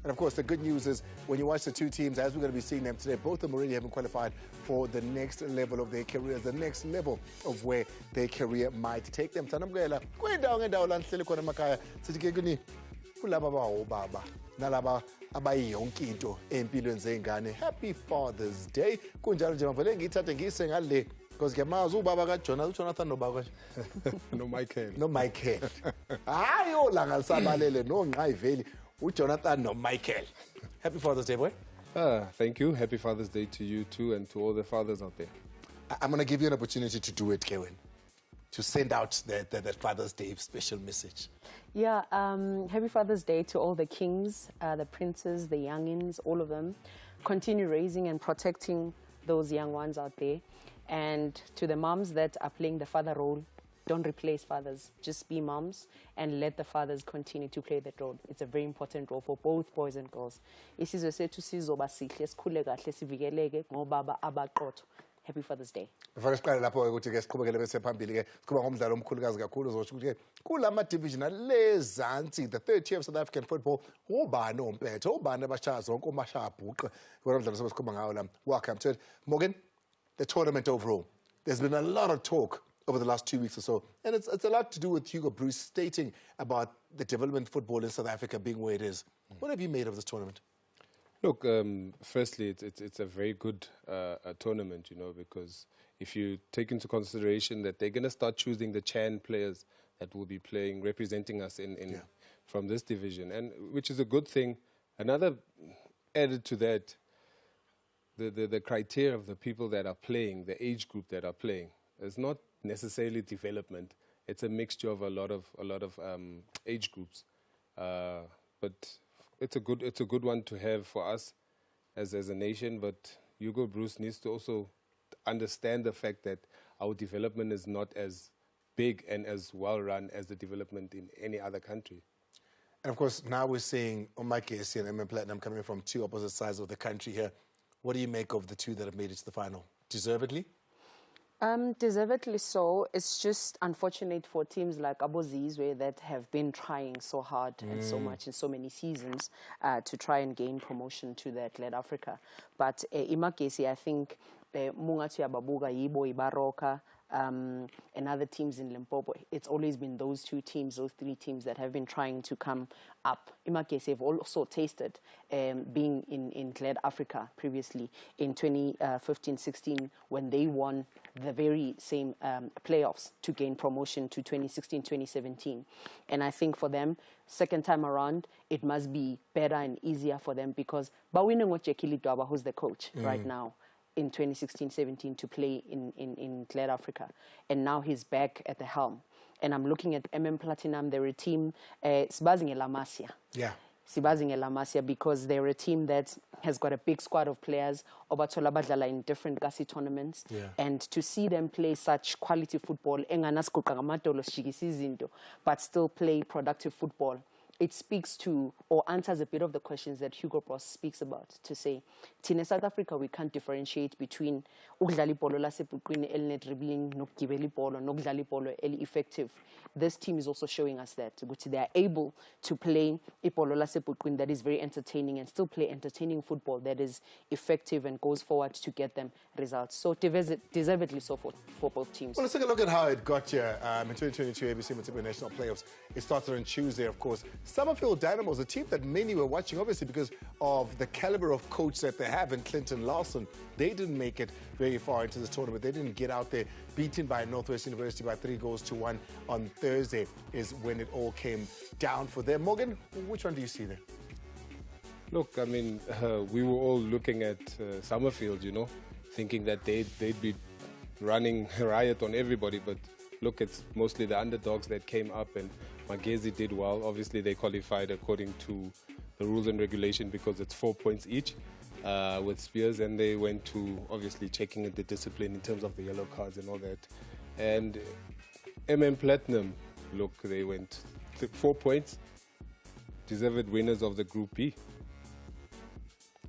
And of course, the good news is when you watch the two teams, as we're going to be seeing them today, both of them already haven't qualified for the next level of their careers, the next level of where their career might take them. Tanamgela, kwindawo ngendawo la nihleli khona emakhaya sithi ke kuni kulaba abawobaba nalaba abayiyonke into empilweni zengane. Happy Father's Day. Kunjalo nje mavele ngithathe ngise ngale because ngiyamazi ubaba kaJonathan nobaba no Michael. No Michael. Hayo langa lisabalele no Nqayiveli uJonathan no Michael. Happy Father's Day, boy. Thank you. Happy Father's Day to you too and to all the fathers out there. I'm going to give you an opportunity to do it, Kevin, to send out that Father's Day special message. Yeah, happy Father's Day to all the kings, the princes, the youngins, all of them. Continue raising and protecting those young ones out there. And to the moms that are playing the father role, don't replace fathers. Just be moms and let the fathers continue to play that role. It's a very important role for both boys and girls. Isizwe sethu sizoba sihle sikhule kahle sivikeleke ngobaba abaqotho. Happy Father's Day. Before siqale lapho ukuthi ke siqhubekele bese phambili ke sikhuluma ngomdlalo omkhulukazi kakhulu uzosho ukuthi ke kulama division lezansi the third tier of South African football ubani ompethe ubani abashaya zonke umashaya abhuqe kodwa umdlalo sobe sikhuluma ngawo la. Welcome to it. Morgan, the tournament overall. There's been a lot of talk over the last 2 weeks or so, and it's a lot to do with Hugo Bruce stating about the development football in South Africa being where it is. What have you made of this tournament? Look, firstly, it's a very good tournament, you know, because if you take into consideration that they're going to start choosing the Chan players that will be playing, representing us from this division, and which is a good thing. Another added to that, the criteria of the people that are playing, the age group that are playing, is not necessarily development. It's a mixture of a lot of age groups, but it's a good one to have for us as a nation. But Hugo Bruce needs to also understand the fact that our development is not as big and as well run as the development in any other country. And of course, now we're seeing Motsepe and Platinum coming from two opposite sides of the country here. What do you make of the two that have made it to the final? Deservedly? Deservedly so. It's just unfortunate for teams like Abozizwe that have been trying so hard and so much in so many seasons to try and gain promotion to the Athlete Africa. But Imakesi, I think, Mungatu Yababuga, Yibo, Ibaroka, and other teams in Limpopo, it's always been those two teams, those three teams that have been trying to come up. Imakesi have also tasted being in Athlete Africa previously in 2015-16 when they won the very same playoffs to gain promotion to 2016-2017. And I think for them, second time around, it must be better and easier for them because Bawine Ngochekili Dwaba, who's the coach right now, in 2016-17 to play in Athlete Africa. And now he's back at the helm. And I'm looking at Platinum, they're a team, Sibazing Lamasia. Yeah. Sibazing Lamasia because they're a team that has got a big squad of players, Obatola Badlala in different Gasi tournaments. Yeah. And to see them play such quality football, but still play productive football, it speaks to or answers a bit of the questions that Hugo Bross speaks about to say, in South Africa, we can't differentiate between ukudlala ibhola lasebuqwini eline dribbling nokugibela ibhola nokudlala ibhola eli-effective. This team is also showing us that they are able to play ibhola lasebuqwini that is very entertaining and still play entertaining football that is effective and goes forward to get them results. So deservedly so for both teams. Well, let's take a look at how it got here in 2022 ABC Motsepe National Playoffs. It started on Tuesday, of course. Summerfield Dynamos, a team that many were watching, obviously, because of the caliber of coach that they have in Clinton Lawson. They didn't make it very far into this tournament. They didn't get out there. Beaten by Northwest University by 3-1 on Thursday is when it all came down for them. Morgan, which one do you see there? Look, I mean, we were all looking at Summerfield, you know, thinking that they'd be running riot on everybody, but look, it's mostly the underdogs that came up, and Magezi did well. Obviously, they qualified according to the rules and regulation because it's 4 points each with Spears, and they went to obviously checking the discipline in terms of the yellow cards and all that. And Platinum, look, they went 4 points, deserved winners of the Group B.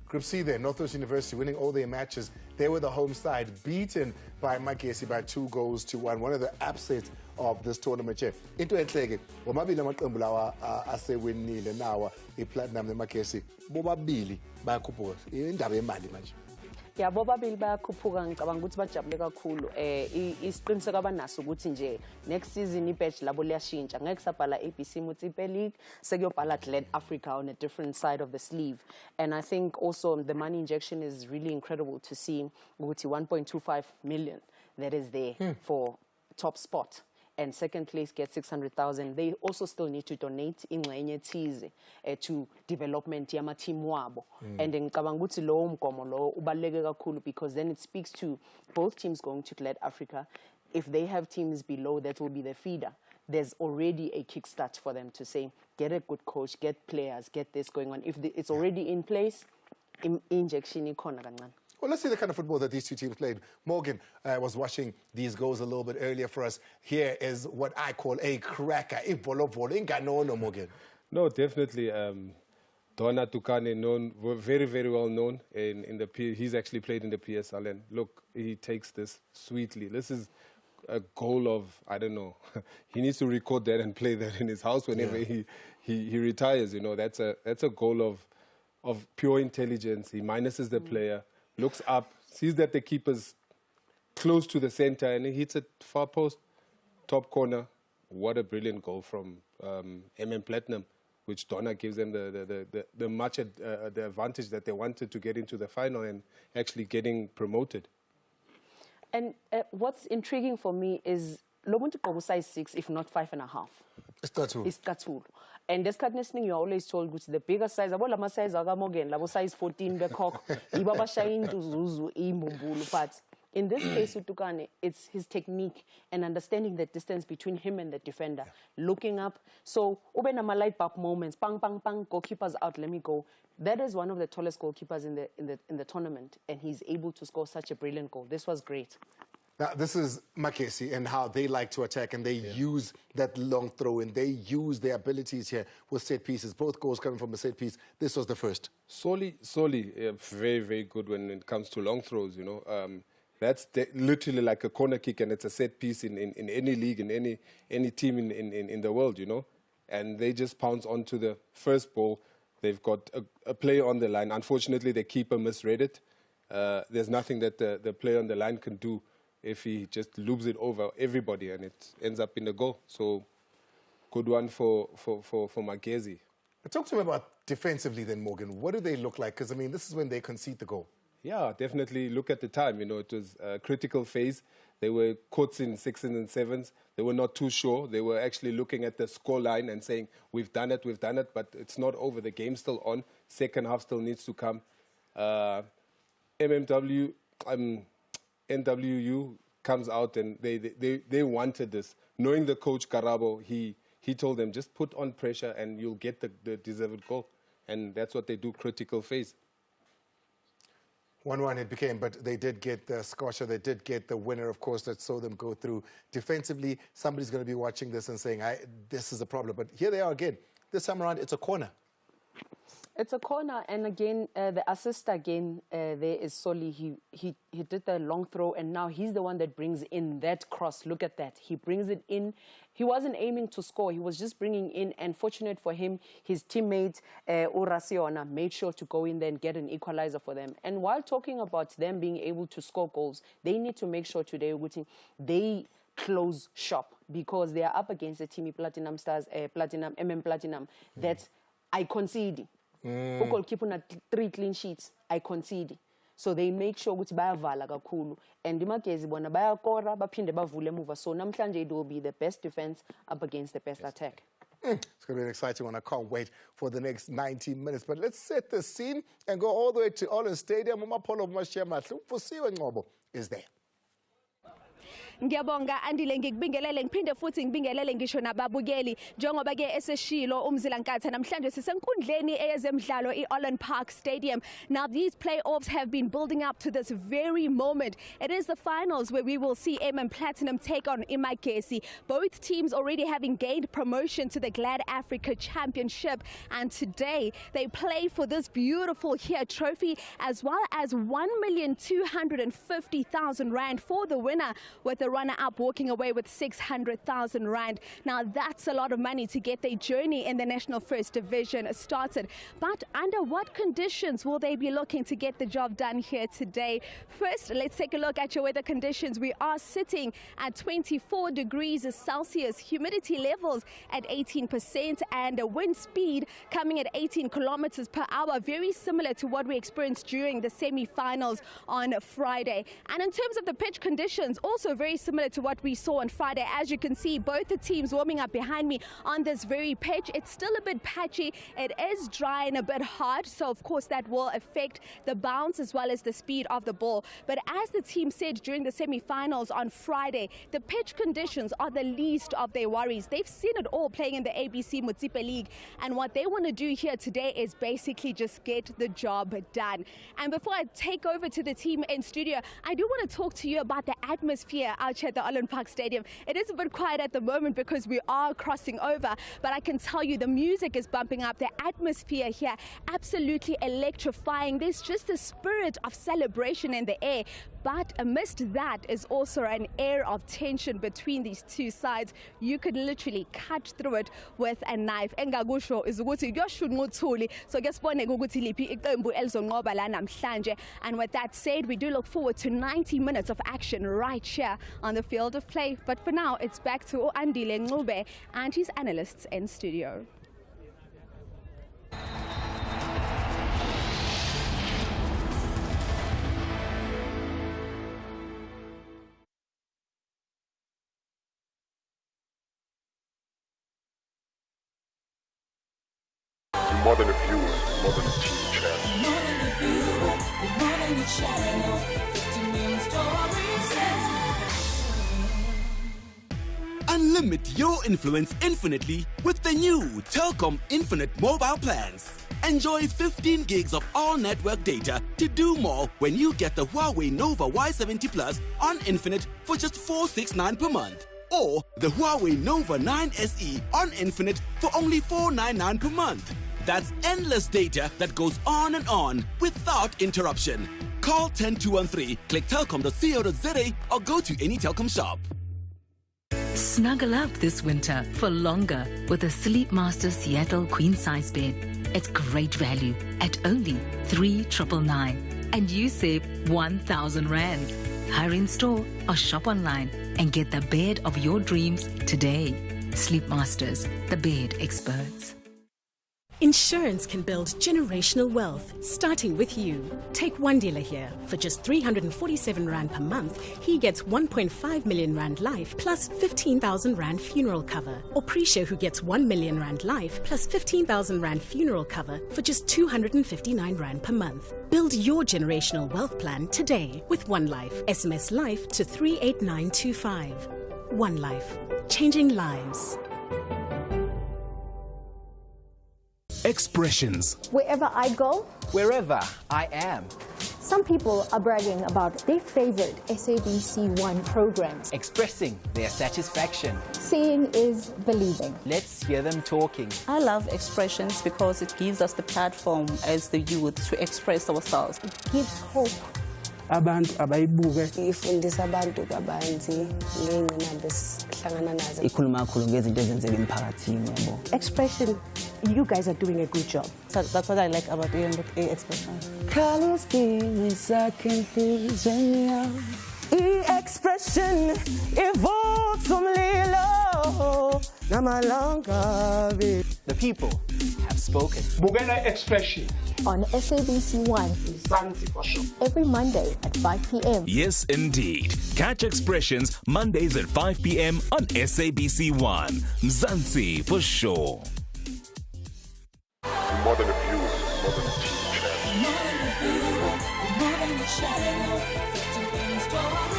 Group C there, Northwest University winning all their matches. They were the home side, beaten by Magesi by 2-1. One of the upsets of this tournament here. Into enhleke, womabili amaqembu lawa asewinile nawa iPlatinum neMagesi bobabili bayakhuphuka. Indaba yemali manje. Yeah, bobabili bayakhuphuka ngicabanga ukuthi bajabule kakhulu. Isiqiniseko abanaso ukuthi nje next season ibatch labo liyashintsha. Ngeke sabhala ABC Motsepe League, sekuyobhala Glad Africa on a different side of the sleeve. And I think also the money injection is really incredible to see ukuthi 1.25 million that is there for top spot. And second place gets 600,000. They also still need to donate ingxenye thize to development yama team wabo. And ngicabanga ukuthi lo mgomo lo ubaluleke kakhulu because then it speaks to both teams going to Glad Africa. If they have teams below, that will be the feeder. There's already a kickstart for them to say, get a good coach, get players, get this going on. If it's already in place, injection ikhona kancane. Well, let's see the kind of football that these two teams played. Morgan was watching these goals a little bit earlier for us. Here is what I call a cracker. No, Morgan. No, definitely. Donna Tukane, known, very, very well known in the he's actually played in the PSL, and look, he takes this sweetly. This is a goal of, I don't know, he needs to record that and play that in his house whenever he retires. You know, that's a goal of pure intelligence. He minuses the player, looks up, sees that the keeper's close to the center, and he hits it far post, top corner. What a brilliant goal from Platinum, which Donna gives them the much the advantage that they wanted to get into the final and actually getting promoted. And what's intriguing for me is Lomuntu Kobo size 6, if not 5.5. It's Katulu. And this kindness you're always told which the bigger size, about lama size agamogen, labo size 14 bekok, ibaba shain to zuzu imbulu. But in this case, Utukane, it's his technique and understanding the distance between him and the defender, looking up. So ubenama light up moments, pang pang pang, goalkeepers out, let me go. That is one of the tallest goalkeepers in the tournament, and he's able to score such a brilliant goal. This was great. Now, this is Makesi and how they like to attack, and they use that long throw, and they use their abilities here with set pieces. Both goals coming from a set piece. This was the first. Soli, very, very good when it comes to long throws, you know. That's literally like a corner kick, and it's a set piece in any league, in any team in the world, you know. And they just pounce onto the first ball. They've got a player on the line. Unfortunately, the keeper misread it. There's nothing that the player on the line can do if he just loops it over everybody and it ends up in the goal. So, good one for Magezi. Talk to me about defensively then, Morgan. What do they look like? Because, I mean, this is when they concede the goal. Yeah, definitely look at the time. You know, it was a critical phase. They were caught in 6s and 7s. They were not too sure. They were actually looking at the score line and saying, we've done it, but it's not over. The game's still on. Second half still needs to come. NWU comes out and they wanted this. Knowing the coach, Karabo, he told them, just put on pressure and you'll get the deserved goal. And that's what they do, critical phase. 1-1 it became, but they did get the scotcher. They did get the winner, of course, that saw them go through. Defensively, somebody's going to be watching this and saying, this is a problem. But here they are again. This time around, it's a corner. It's a corner, and again, the assist again, there is Soli. He did the long throw, and now he's the one that brings in that cross. Look at that. He brings it in. He wasn't aiming to score. He was just bringing in, and fortunate for him, his teammate, Urasiona, made sure to go in there and get an equalizer for them. And while talking about them being able to score goals, they need to make sure today, they close shop, because they are up against the team Platinum Stars, Platinum, that I concede. Goalkeeper na 3 clean sheets, I concede. So they make sure ukuthi bayavala kakhulu, and iMagezi bona bayakora baphinde bavule emuva. So namhlanje it will be the best defense up against the best attack. It's going to be an exciting one. I can't wait for the next 90 minutes. But let's set the scene and go all the way to Olen Stadium. Umapolo Mashiyamahle uFusiwe Ngcobo is there. Ngiyabonga Andile, ngikubingelele ngiphinde futhi ngibingelele ngisho nababukeli njengoba ke eseshilo uMzila Nkatha namhlanje sisenkundleni eyezemidlalo iOlen Park Stadium. Now these playoffs have been building up to this very moment. It is the finals where we will see Platinum take on iMagesi. Both teams already having gained promotion to the Glad Africa Championship, and today they play for this beautiful here trophy, as well as 1,250,000 rand for the winner, with the runner-up walking away with 600,000 rand. Now that's a lot of money to get their journey in the National First Division started. But under what conditions will they be looking to get the job done here today? First, let's take a look at your weather conditions. We are sitting at 24 degrees Celsius, humidity levels at 18%, and a wind speed coming at 18 kilometers per hour, very similar to what we experienced during the semi-finals on Friday. And in terms of the pitch conditions, also very similar to what we saw on Friday. As you can see, both the teams warming up behind me on this very pitch. It's still a bit patchy. It is dry and a bit hard, so of course that will affect the bounce as well as the speed of the ball. But as the team said during the semi-finals on Friday, the pitch conditions are the least of their worries. They've seen it all playing in the ABC Motsepe League, and what they want to do here today is basically just get the job done. And before I take over to the team in studio, I do want to talk to you about the atmosphere out here at the Allen Park Stadium. It is a bit quiet at the moment because we are crossing over, but I can tell you the music is bumping up. The atmosphere here absolutely electrifying. There's just a spirit of celebration in the air. But amidst that is also an air of tension between these two sides. You could literally cut through it with a knife. Engakusho is ukuthi kuyoshuda ngothuli. So kesibone ukuthi liphi iqembu elizonqoba la namhlanje. And with that said, we do look forward to 90 minutes of action right here on the field of play. But for now, it's back to Andile Ncube and his analysts in studio. More than a view, more than a TV channel. More than a view, more than a channel. 50 million stories. Unlimit your influence infinitely with the new Telkom Infinite mobile plans. Enjoy 15 gigs of all-network data to do more when you get the Huawei Nova Y70 Plus on Infinite for just $469 per month. Or the Huawei Nova 9 SE on Infinite for only $499 per month. That's endless data that goes on without interruption. Call 10213, click telkom.co.za or go to any Telkom shop. Snuggle up this winter for longer with a Sleepmaster Seattle queen size bed. It's great value at only $3,999 and you save 1,000 rands. Hurry in store or shop online and get the bed of your dreams today. Sleepmasters, the bed experts. Insurance can build generational wealth, starting with you. Take one dealer here. For just 347 Rand per month, he gets 1.5 million Rand life plus 15,000 Rand funeral cover. Or Prisha, who gets 1 million Rand life plus 15,000 Rand funeral cover for just 259 Rand per month. Build your generational wealth plan today with One Life. SMS Life to 38925. One Life. Changing lives. Expressions. Wherever I go, wherever I am. Some people are bragging about their favorite SABC1 programs. Expressing their satisfaction. Seeing is believing. Let's hear them talking. I love Expressions because it gives us the platform as the youth to express ourselves. It gives hope. Abantu abayibuke ifundisa abantu kabanzi ngengqinamba esihlangana nazo ikhuluma kakhulu ngezinto ezenzeka emphakathini yabo. Expression, you guys are doing a good job. So that's what I like about Expression. Carlos Expression evokes umlilo namalanga. The people have spoken. Bukela Expression on SABC1 every Monday at 5 p.m. Yes, indeed. Catch Expressions Mondays at 5 p.m. on SABC1. Mzansi for sure. More than a view, more than a TV channel. More than a view, more than a channel. 50 million stories.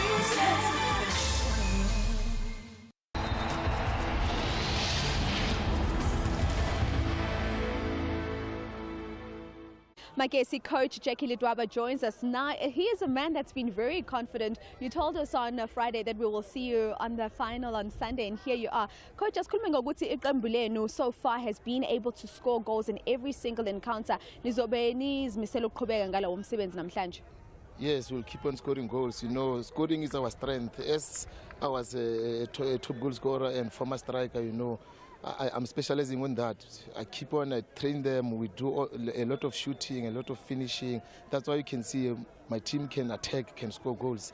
Magesi coach Jackie Lidwaba joins us now. He is a man that's been very confident. You told us on Friday that we will see you on the final on Sunday, and here you are. Coach, asikhulume ngokuthi iqembu lenu so far has been able to score goals in every single encounter. Nizobe nizimisela ukuqhubeka ngalo umsebenzi namhlanje. Yes, we'll keep on scoring goals. You know, scoring is our strength. As I was a top goal scorer and former striker, you know, I'm specializing on that. I keep on, I train them. We do a lot of shooting, a lot of finishing. That's why you can see my team can attack, can score goals.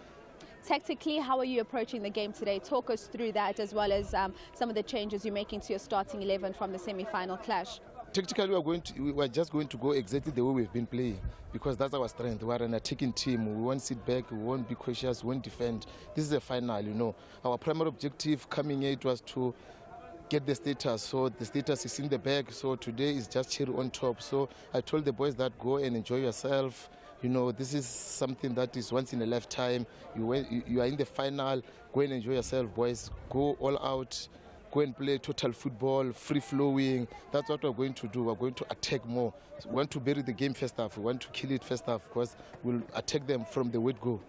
Tactically, how are you approaching the game today? Talk us through that, as well as some of the changes you're making to your starting 11 from the semi-final clash. Tactically, we are just going to go exactly the way we've been playing, because that's our strength. We are an attacking team. We won't sit back. We won't be cautious. We won't defend. This is a final, you know. Our primary objective coming here was to get the status. So the status is in the bag. So today is just cherry on top. So I told the boys that go and enjoy yourself. You know, this is something that is once in a lifetime. You are in the final. Go and enjoy yourself, boys. Go all out. Go and play total football, free-flowing. That's what we're going to do. We're going to attack more. We want to bury the game first half. We want to kill it first half, because we'll attack them from the word-go.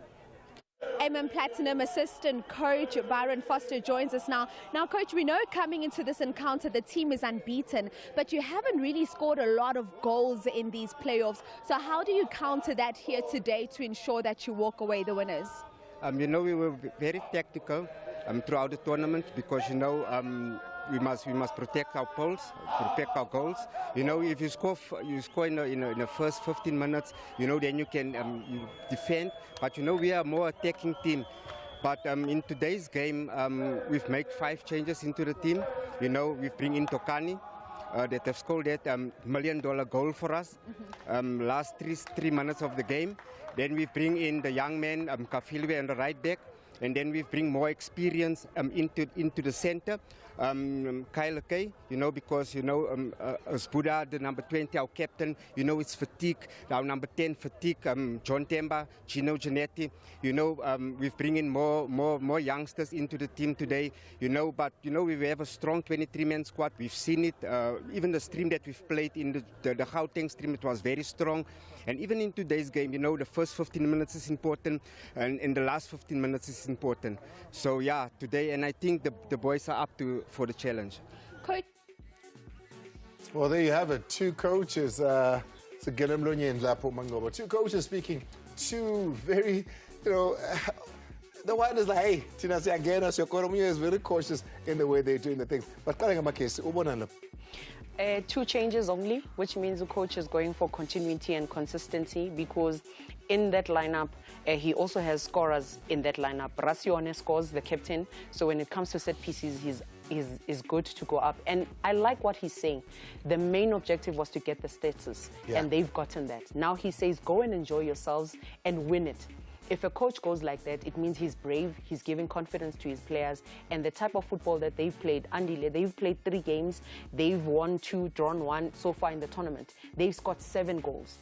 Platinum assistant coach Byron Foster joins us now. Now, coach, we know coming into this encounter the team is unbeaten, but you haven't really scored a lot of goals in these playoffs. So how do you counter that here today to ensure that you walk away the winners? You know, we were very tactical throughout the tournament, because you know we must protect our poles, protect our goals. You know, if you score in the first 15 minutes, you know, then you can you defend. But you know, we are a more attacking team. But in today's game, we've made 5 changes into the team. You know, we bring in Tokani. That have scored that $1 million goal for us last three minutes of the game. Then we bring in the young man Kafilwe on the right back, and then we bring more experience into the center. Kyle Kay, you know, because you know Sbuda, the number 20, our captain, you know, it's fatigue. Our number 10 fatigue. John Temba, Gino Giannetti, you know, we've bring in more youngsters into the team today, you know. But you know, we have a strong 23-man squad. We've seen it. Even the stream that we've played in the Gauteng stream, it was very strong. And even in today's game, you know, the first 15 minutes is important, and in the last 15 minutes is important. So yeah, today, and I think the boys are up for the challenge. Coach. Well, there you have it. 2 coaches. Two coaches speaking. 2 very, you know. The one is like, hey, Tina again, as your Koromuya is very cautious in the way they're doing the things. But case, 2 changes only, which means the coach is going for continuity and consistency, because in that lineup, he also has scorers in that lineup. Racione scores, the captain, so when it comes to set pieces, he's good to go up. And I like what he's saying. The main objective was to get the status, and they've gotten that. Now he says, go and enjoy yourselves and win it. If a coach goes like that, it means he's brave, he's giving confidence to his players, and the type of football that they've played, Andile, they've played 3 games, they've won 2, drawn 1 so far in the tournament. They've scored 7 goals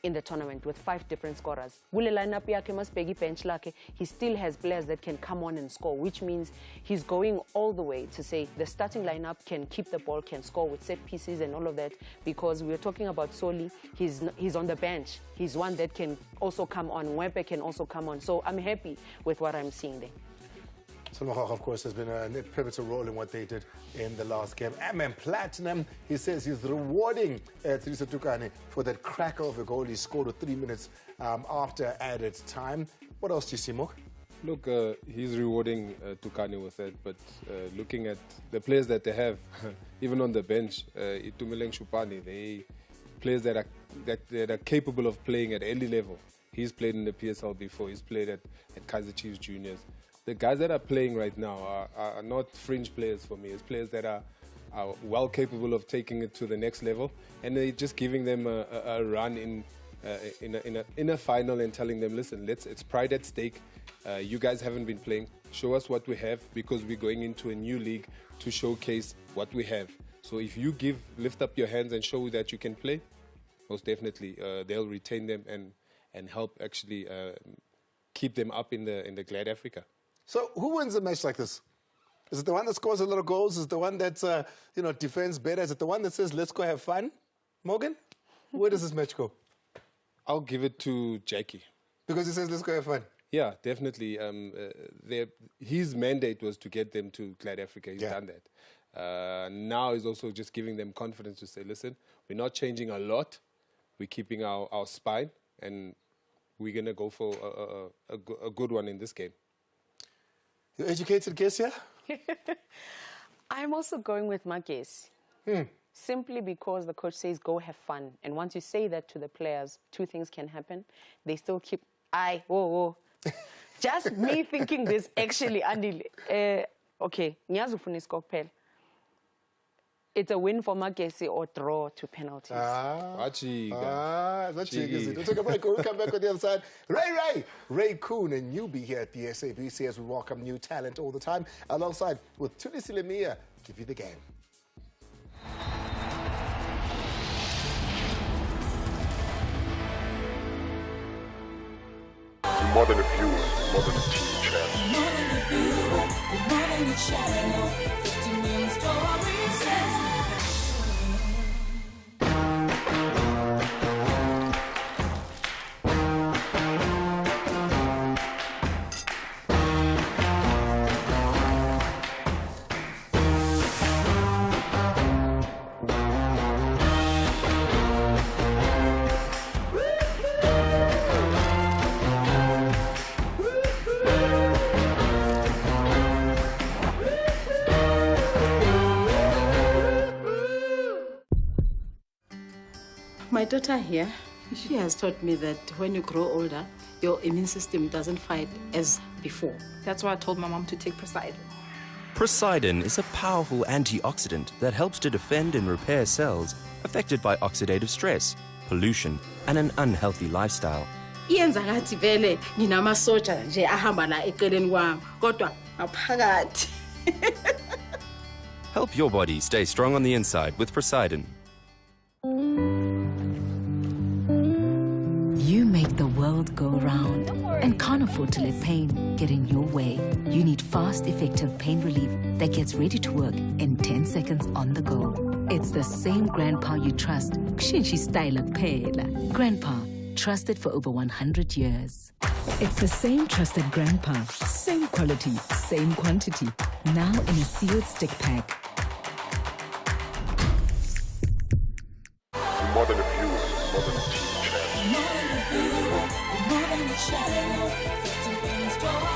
in the tournament with 5 different scorers. He still has players that can come on and score, which means he's going all the way to say the starting lineup can keep the ball, can score with set pieces and all of that, because we're talking about Soli. He's on the bench. He's one that can also come on. Motsepe can also come on. So I'm happy with what I'm seeing there. Solomon, of course, has been a pivotal role in what they did in the last game. Platinum, he says he's rewarding Theresa Tukane for that cracker of a goal he scored with 3 minutes after added time. What else do you see, Mok? Look, he's rewarding Tukane with that, but looking at the players that they have, even on the bench, Itumeleng Shupane, they players that are capable of playing at any level. He's played in the PSL before. He's played at Kaizer Chiefs Juniors. The guys that are playing right now are not fringe players for me. It's players that are well capable of taking it to the next level, and they're just giving them a run in a final and telling them, listen, it's pride at stake. You guys haven't been playing. Show us what we have, because we're going into a new league to showcase what we have. So if you lift up your hands and show that you can play, most definitely they'll retain them and help actually keep them up in the Glad Africa. So who wins a match like this? Is it the one that scores a lot of goals? Is it the one that defends better? Is it the one that says, let's go have fun? Morgan, where does this match go? I'll give it to Jackie. Because he says, let's go have fun? Yeah, definitely. His mandate was to get them to Glad Africa. He's done that. Now he's also just giving them confidence to say, listen, we're not changing a lot. We're keeping our spine, and we're going to go for a good one in this game. Your educated guess here? I'm also going with my guess. Simply because the coach says, go have fun. And once you say that to the players, two things can happen. They still keep, whoa. Just me thinking this actually, Andy, okay, it's a win for Magesi or draw to penalties. That's cheeky. We'll take a break. We'll come back on the other side. Ray Kuhn and newbie here at the SABC as we welcome new talent all the time. Alongside with Tulisi Lemia, give you the game. More than a view, more than a TV channel. More than a view, more than a channel. 50 million stories. My daughter here, she has taught me that when you grow older, your immune system doesn't fight as before. That's why I told my mom to take Poseidon. Poseidon is a powerful antioxidant that helps to defend and repair cells affected by oxidative stress, pollution, and an unhealthy lifestyle. Iyenza ngathi vele nginamasotsha nje ahamba la eceleni kwami kodwa ngaphakathi. Help your body stay strong on the inside with Poseidon. You make the world go round and can't afford to let pain get in your way. You need fast, effective pain relief that gets ready to work in 10 seconds on the go. It's the same Grandpa you trust. Kushintsha style kuphela. Grandpa, trusted for over 100 years. It's the same trusted Grandpa, same quality, same quantity. Now in a sealed stick pack. More than a view, more than a TV channel. More than a view, more than a channel. 50 million stories.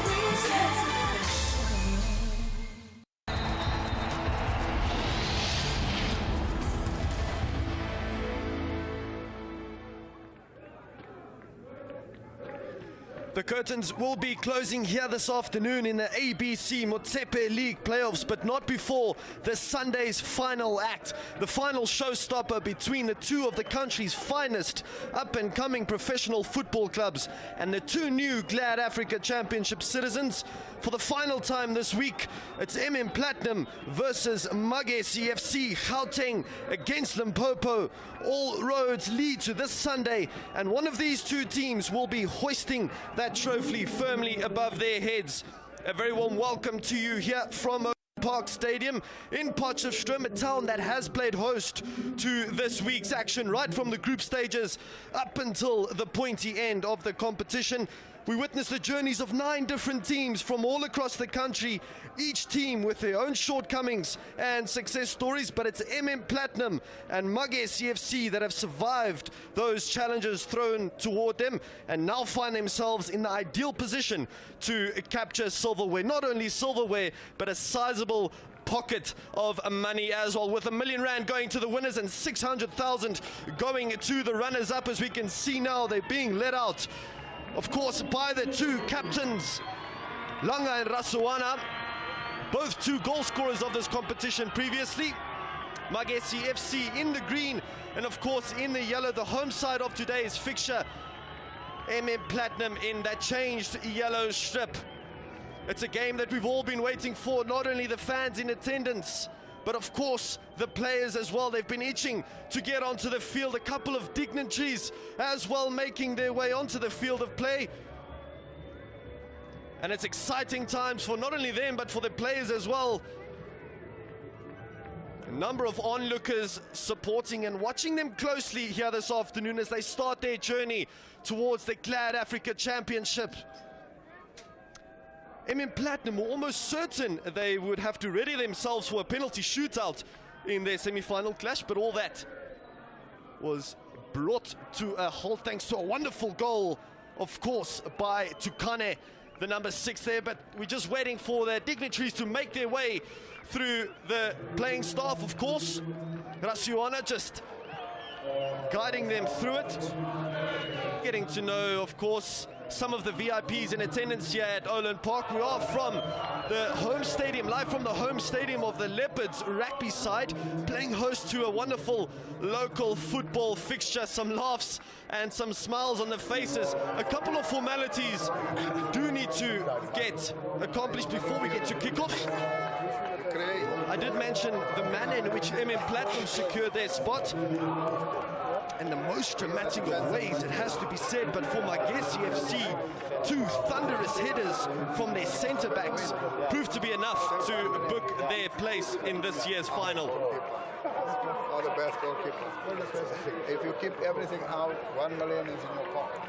The curtains will be closing here this afternoon in the ABC Motsepe League playoffs, but not before this Sunday's final act. The final showstopper between the two of the country's finest up-and-coming professional football clubs and the two new Glad Africa Championship citizens. For the final time this week, it's Platinum versus Magesi FC Gauteng against Limpopo. All roads lead to this Sunday, and one of these two teams will be hoisting that trophy firmly above their heads. A very warm welcome to you here from Park Stadium in Potchefstroom, a town that has played host to this week's action right from the group stages up until the pointy end of the competition. We witnessed the journeys of 9 different teams from all across the country, each team with their own shortcomings and success stories, but it's Platinum and Magesi FC that have survived those challenges thrown toward them and now find themselves in the ideal position to capture silverware. Not only silverware, but a sizable pocket of money as well, with R1 million going to the winners and 600,000 going to the runners-up. As we can see now, they're being led out, of course, by the two captains, Langa and Rasuana, both two goal scorers of this competition previously. Magesi FC in the green and, of course, in the yellow, the home side of today's fixture. Platinum in that changed yellow strip. It's a game that we've all been waiting for, not only the fans in attendance, but of course the players as well. They've been itching to get onto the field. A couple of dignitaries as well making their way onto the field of play. And it's exciting times for not only them, but for the players as well. A number of onlookers supporting and watching them closely here this afternoon as they start their journey towards the Glad Africa Championship. Platinum were almost certain they would have to ready themselves for a penalty shootout in their semi-final clash, but all that was brought to a halt thanks to a wonderful goal of course, by Tukane, the number 6 there, but we're just waiting for the dignitaries to make their way through the playing staff, of course. Rasiwana just guiding them through it. Getting to know, of course, some of the VIPs in attendance here at Olin Park. We are from the home stadium, live from the home stadium of the Leopards rugby side, playing host to a wonderful local football fixture. Some laughs and some smiles on the faces. A couple of formalities do need to get accomplished before we get to kickoff. I did mention the manner in which Platinum secured their spot. In the most dramatic of ways, it has to be said, but for Magesi FC, 2 thunderous headers from their centre-backs proved to be enough to book their place in this year's final. All the best goalkeeper. If you keep everything out, 1 million is in your pocket.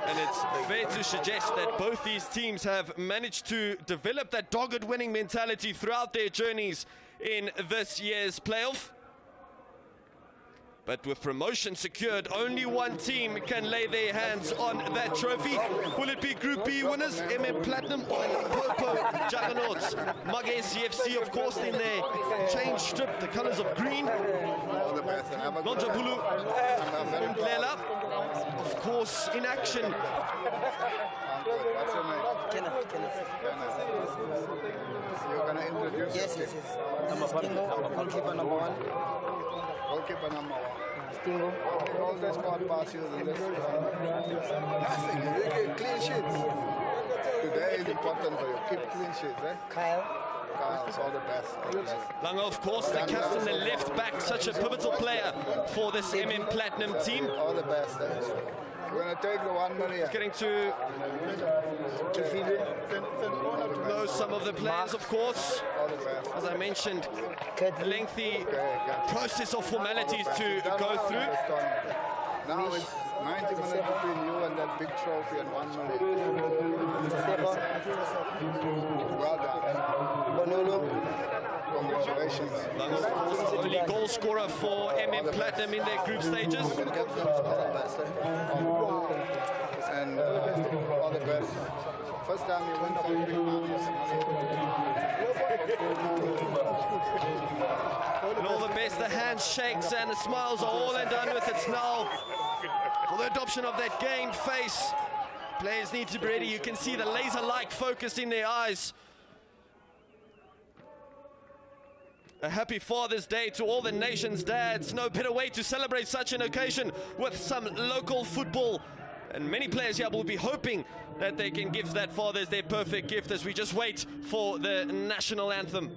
And it's fair to suggest that both these teams have managed to develop that dogged winning mentality throughout their journeys in this year's playoff. But with promotion secured, only one team can lay their hands on that trophy. Will it be Group B winners, Platinum or Popo Juggernauts? Magesi FC, of course, in their change strip, the colours of green. Nonjapulu Lela, of course, in action. What's your name? Kenneth. You're going to introduce Yes. I'm a goalkeeper number 1. Goalkeeper number 1. Stingo. All this squad pass you in this. Nothing. You get clean sheets. Today is important for you. Keep clean sheets, eh? Kyle, all the best. Langa, of course, the captain, the left back, such a pivotal player for this Platinum team. All the best. Eh? We're going to take the 1 million. Getting to know some of the players, of course. As I mentioned, a lengthy process of formalities to go through. Now it's 90 minutes between you and that big trophy and 1 million. Well done. Congratulations. Only goal scorer for Platinum in their group stages. And all the best. First time you win something. And all the best, the handshakes and the smiles are all and done with. It's now for the adoption of that game face. Players need to be ready. You can see the laser-like focus in their eyes. A happy Father's Day to all the nation's dads. No better way to celebrate such an occasion with some local football. And many players here will be hoping that they can give that Father's Day perfect gift as we just wait for the national anthem.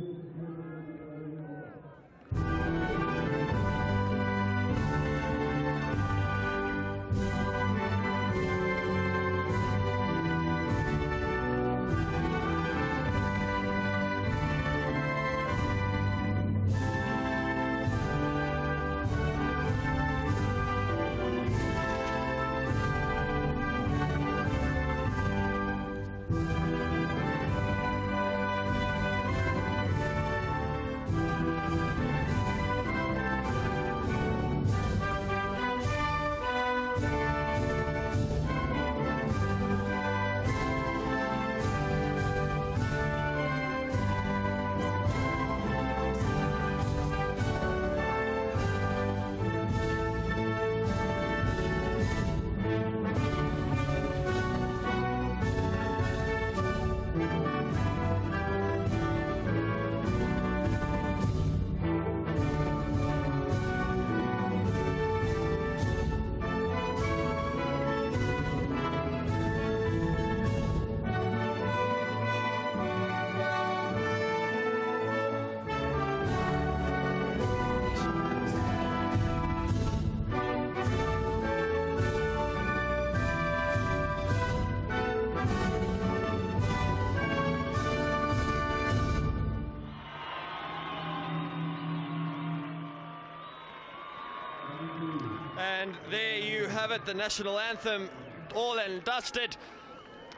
And there you have it, the national anthem, all and dusted.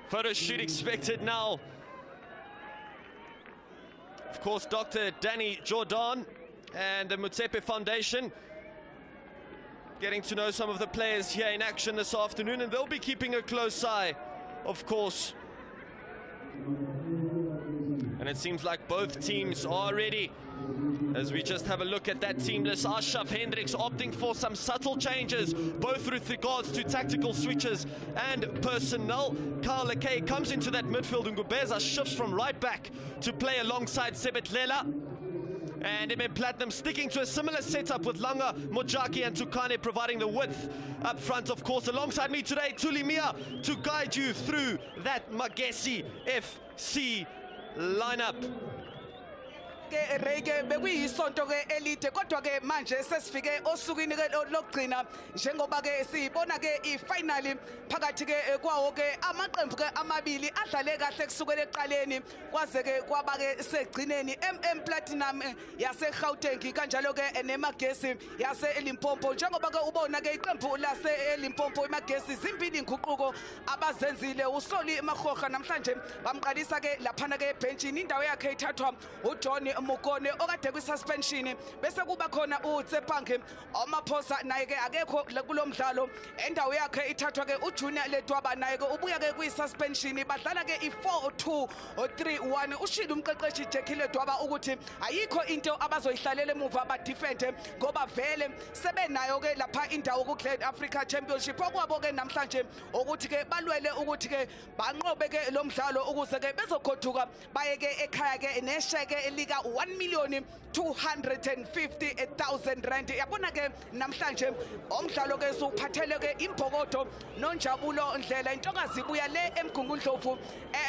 Photo shoot expected now. Of course, Dr. Danny Jordan and the Motsepe Foundation getting to know some of the players here in action this afternoon, and they'll be keeping a close eye, of course. And it seems like both teams are ready. As we just have a look at that team list, Ashraf Hendricks opting for some subtle changes, both with regards to tactical switches and personnel. Kyle Lekay comes into that midfield, and Ngubeza shifts from right back to play alongside Sebetlela. And MM Platinum sticking to a similar setup with Langa, Mojaki and Tukane providing the width up front, of course. Alongside me today, Tuli Mia, to guide you through that Magesi FC lineup. ke reke bekuyisonto ke elide kodwa ke manje sesifike osukwini ke lokugcina njengoba ke sibona ke ifinali phakathi ke kwawo ke amaqembu ke amabili adlale kahle kusukela eqaleni kwaze ke kwaba ke segcineni MM Platinum yase Gauteng kanjalo ke neMagesi yase Limpopo njengoba ke ubona ke iqembu lase Limpopo iMagesi zimbili inguquko abazenzile uSoli Magoga namhlanje bamqalisa ke laphana ke benchini indawo yakhe ithathwa uJohn Mukone okade kwi-suspension bese kuba khona uTsepange Omaphosa naye ke akekho kulomdlalo endawo yakhe ithathwa ke uJunior Ledwaba naye ke ubuya ke kwi-suspension badlala ke i-4-2-3-1 ushilo umqeqeshi Jackie Ledwaba ukuthi ayikho into abazoyihlalela emuva abadefende ngoba vele sebenayo ke lapha indawo ku-Glad Africa Championship okwabo ke namhlanje ukuthi ke balwele ukuthi ke banqobe ke lo mdlalo ukuze ke bezogoduka baye ke ekhaya ke nesheke elika 1,250,000 rand. Yabona ke namhlanje omdlalo ke suphathele ke imbokodo nonjabulo ndlela intokazi ibuya le eMgungundlovu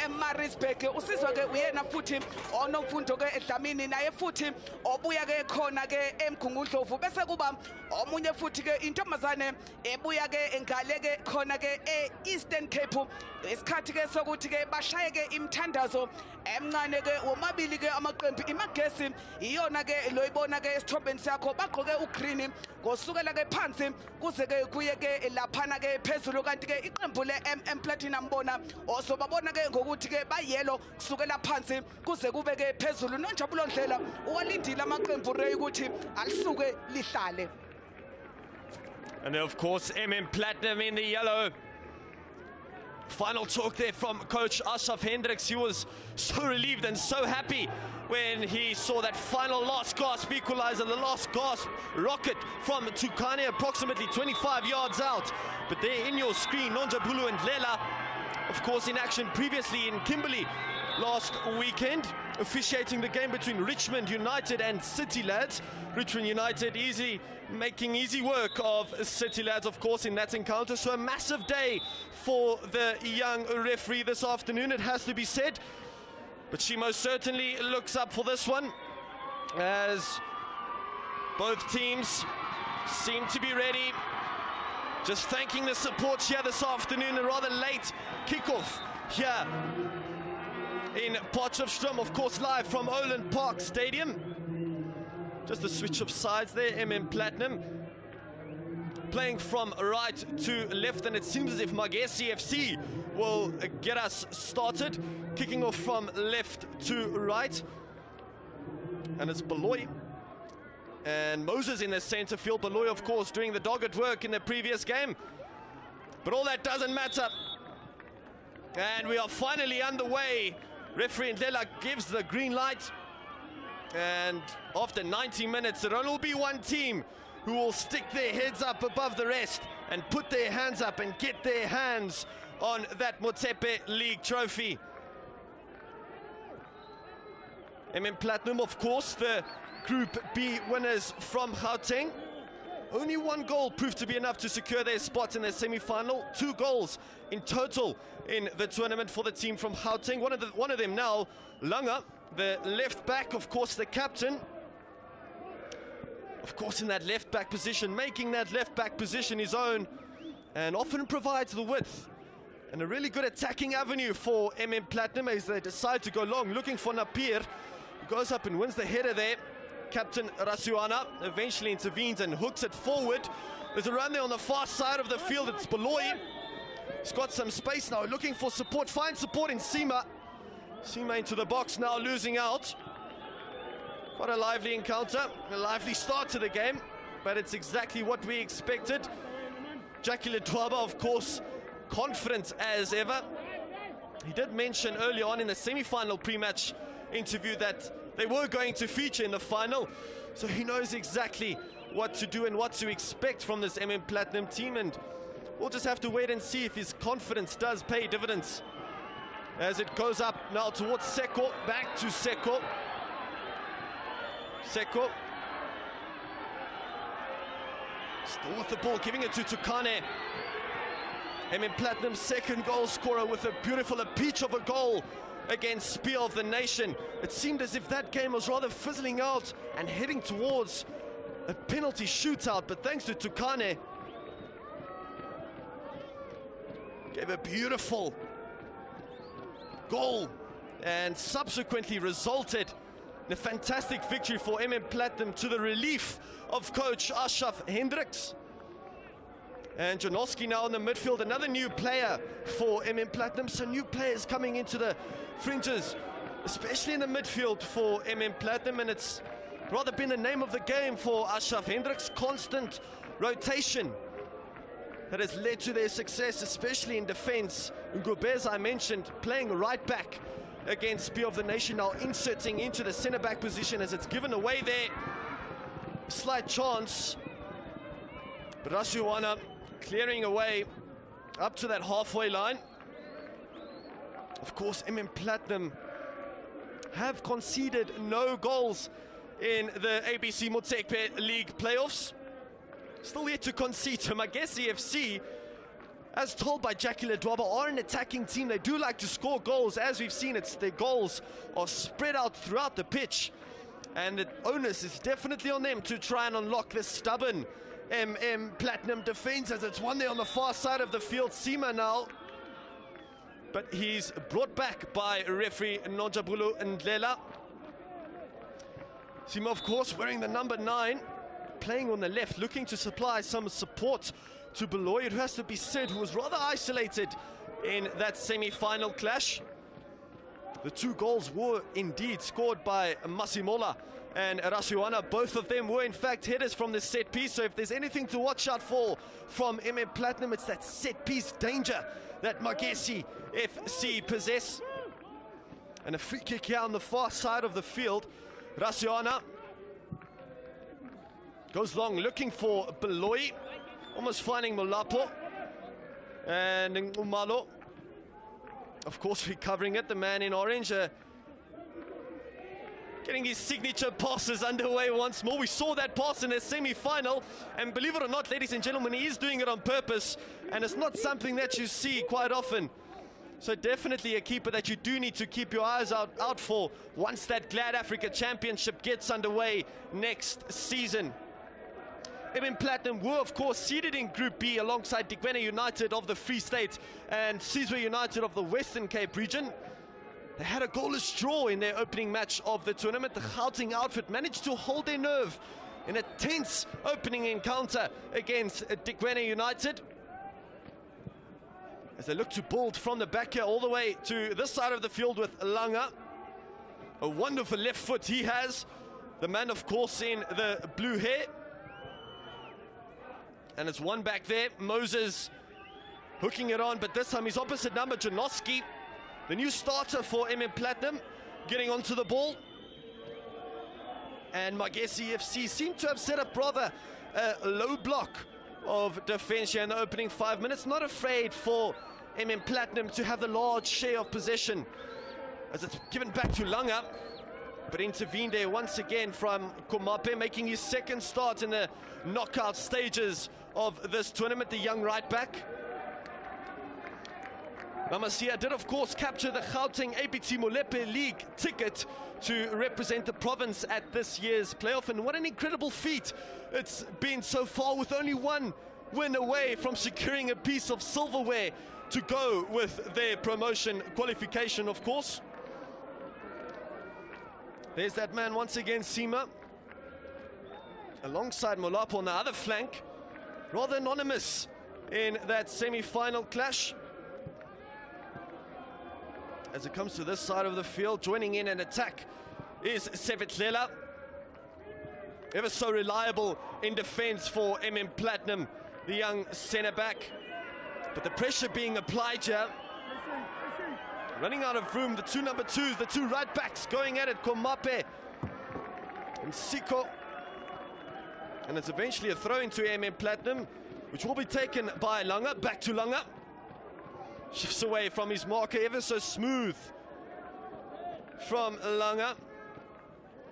eMaritzburg usizwa ke uyena futhi onomfundo ke eDlamini naye futhi obuya ke khona ke eMgungundlovu bese kuba omunye futhi ke intombazane ebuya ke engale ke khona ke eEastern Cape isikhathi ke sokuthi ke bashaye ke imthandazo emncane ke womabili ke amaqembu iMagesi iyona ke loyibona ke esithobeni sakho bagqoke ugreen ngosukela ke phansi kuze ke kuye ke laphana ke phezulu kanti ke iqembu leMM Platinum bona osobabona ke ngokuthi ke bayelo kusukela phansi kuze kube ke phezulu nonjabulo ndlela uwalindile amaqembu Ray ukuthi alisuke lihlale. And of course MM Platinum in the yellow. Final talk there from coach Ashraf Hendricks. He was so relieved and so happy when he saw that final last gasp equalizer, the last gasp rocket from Tukane approximately 25 yards out. But there in your screen, Nonjabulo and Lela, of course in action previously in Kimberley last weekend, officiating the game between Richmond United and City Lads. Richmond United making easy work of City Lads, of course, in that encounter. So a massive day for the young referee this afternoon, it has to be said. But she most certainly looks up for this one, as both teams seem to be ready. Just thanking the support here this afternoon, a rather late kickoff here in Potchefstroom, of course, live from Olin Park Stadium. Just a switch of sides there, MM Platinum playing from right to left, and it seems as if Magesi FC will get us started, kicking off from left to right. And it's Baloy and Moses in the center field. Baloy, of course, doing the dogged work in the previous game, but all that doesn't matter. And we are finally underway. Referee Ndlela gives the green light, and after 90 minutes there will be one team who will stick their heads up above the rest and put their hands up and get their hands on that Motsepe League trophy. MM Platinum, of course, the Group B winners from Gauteng. Only one goal proved to be enough to secure their spot in the semi-final. 2 goals in total in the tournament for the team from Gauteng. One of them now, Langa, the left back, of course, the captain. Of course, in that left back position, making that left back position his own, and often provides the width and a really good attacking avenue for MM Platinum as they decide to go long, looking for Napier. He goes up and wins the header there. Captain Rasuana eventually intervenes and hooks it forward. There's a run there on the far side of the field. It's Baloy. He's got some space now, looking for support. Finds support in Sima. Sima into the box now, losing out. Quite a lively encounter, a lively start to the game. but it's exactly what we expected. Jackie Ledwaba, of course, confident as ever. He did mention early on in the semi-final pre-match interview that they were going to feature in the final, so he knows exactly what to do and what to expect from this Platinum team, and we'll just have to wait and see if his confidence does pay dividends. As it goes up now towards Seko, back to Seko. Seko. Still with the ball, giving it to Tukane. Platinum's second goal scorer with a peach of a goal against Spear of the Nation. It seemed as if that game was rather fizzling out and heading towards a penalty shootout, but thanks to Tukane, gave a beautiful goal and subsequently resulted in a fantastic victory for Platinum, to the relief of coach Ashraf Hendricks. And Janoski now in the midfield, another new player for Platinum. So new players coming into the fringes, especially in the midfield for Platinum, and it's rather been the name of the game for Ashraf Hendricks. Constant rotation that has led to their success, especially in defense. Ngubez, I mentioned, playing right back against Spear of the Nation, now inserting into the centre back position as it's given away there. Slight chance, but Rasuwana clearing away up to that halfway line. Of course, Platinum have conceded no goals in the ABC Motsepe League playoffs. Still yet to concede to Magesi FC. As told by Jackie Ledwaba, are an attacking team. They do like to score goals. As we've seen, their goals are spread out throughout the pitch. And the onus is definitely on them to try and unlock this stubborn Platinum defense, as it's one there on the far side of the field. Sima now, but he's brought back by referee Nojabulu Ndlela. Sima, of course, wearing the number 9, playing on the left, looking to supply some support to Beloy, who has to be said, who was rather isolated in that semi-final clash. The 2 goals were indeed scored by Masimola and Rasuana. Both of them were in fact headers from the set piece, so if there's anything to watch out for from Platinum, it's that set piece danger that Magesi FC possess. And a free kick here on the far side of the field. Rasuana goes long, looking for Beloy, almost finding Molapo, and Umalo, of course, recovering it, the man in orange, getting his signature passes underway once more. We saw that pass in the semi-final, and believe it or not, ladies and gentlemen, he is doing it on purpose, and it's not something that you see quite often. So definitely a keeper that you do need to keep your eyes out for once that Glad Africa Championship gets underway next season. Platinum were, of course, seeded in Group B alongside Dikwena United of the Free State and Sizwe United of the Western Cape region. They had a goalless draw in their opening match of the tournament. The Gauteng outfit managed to hold their nerve in a tense opening encounter against Dikwena United, as they look to build from the back here all the way to this side of the field with Langa. A wonderful left foot he has, the man, of course, in the blue hair. And it's one back there, Moses hooking it on, but this time his opposite number, Janoski, the new starter for Platinum, getting onto the ball. And Magesi FC seem to have set up rather a low block of defense here in the opening 5 minutes. Not afraid for Platinum to have the large share of possession, as it's given back to Langa, but intervened there once again from Komape, making his second start in the knockout stages of this tournament, the young right back. Mamasia did, of course, capture the Gauteng APT Molepe League ticket to represent the province at this year's playoff, and what an incredible feat it's been so far, with only one win away from securing a piece of silverware to go with their promotion qualification, of course. There's that man once again, Sima, alongside Molapo on the other flank. Rather anonymous in that semi-final clash. As it comes to this side of the field, joining in an attack is Sevetlela. ever so reliable in defense for Platinum, the young centre-back. But the pressure being applied here. Running out of room, the two number twos, the two right-backs going at it, Komape and Siko. And it's eventually a throw into Platinum, which will be taken by Langa. Back to Langa. Shifts away from his marker, ever so smooth from Langa.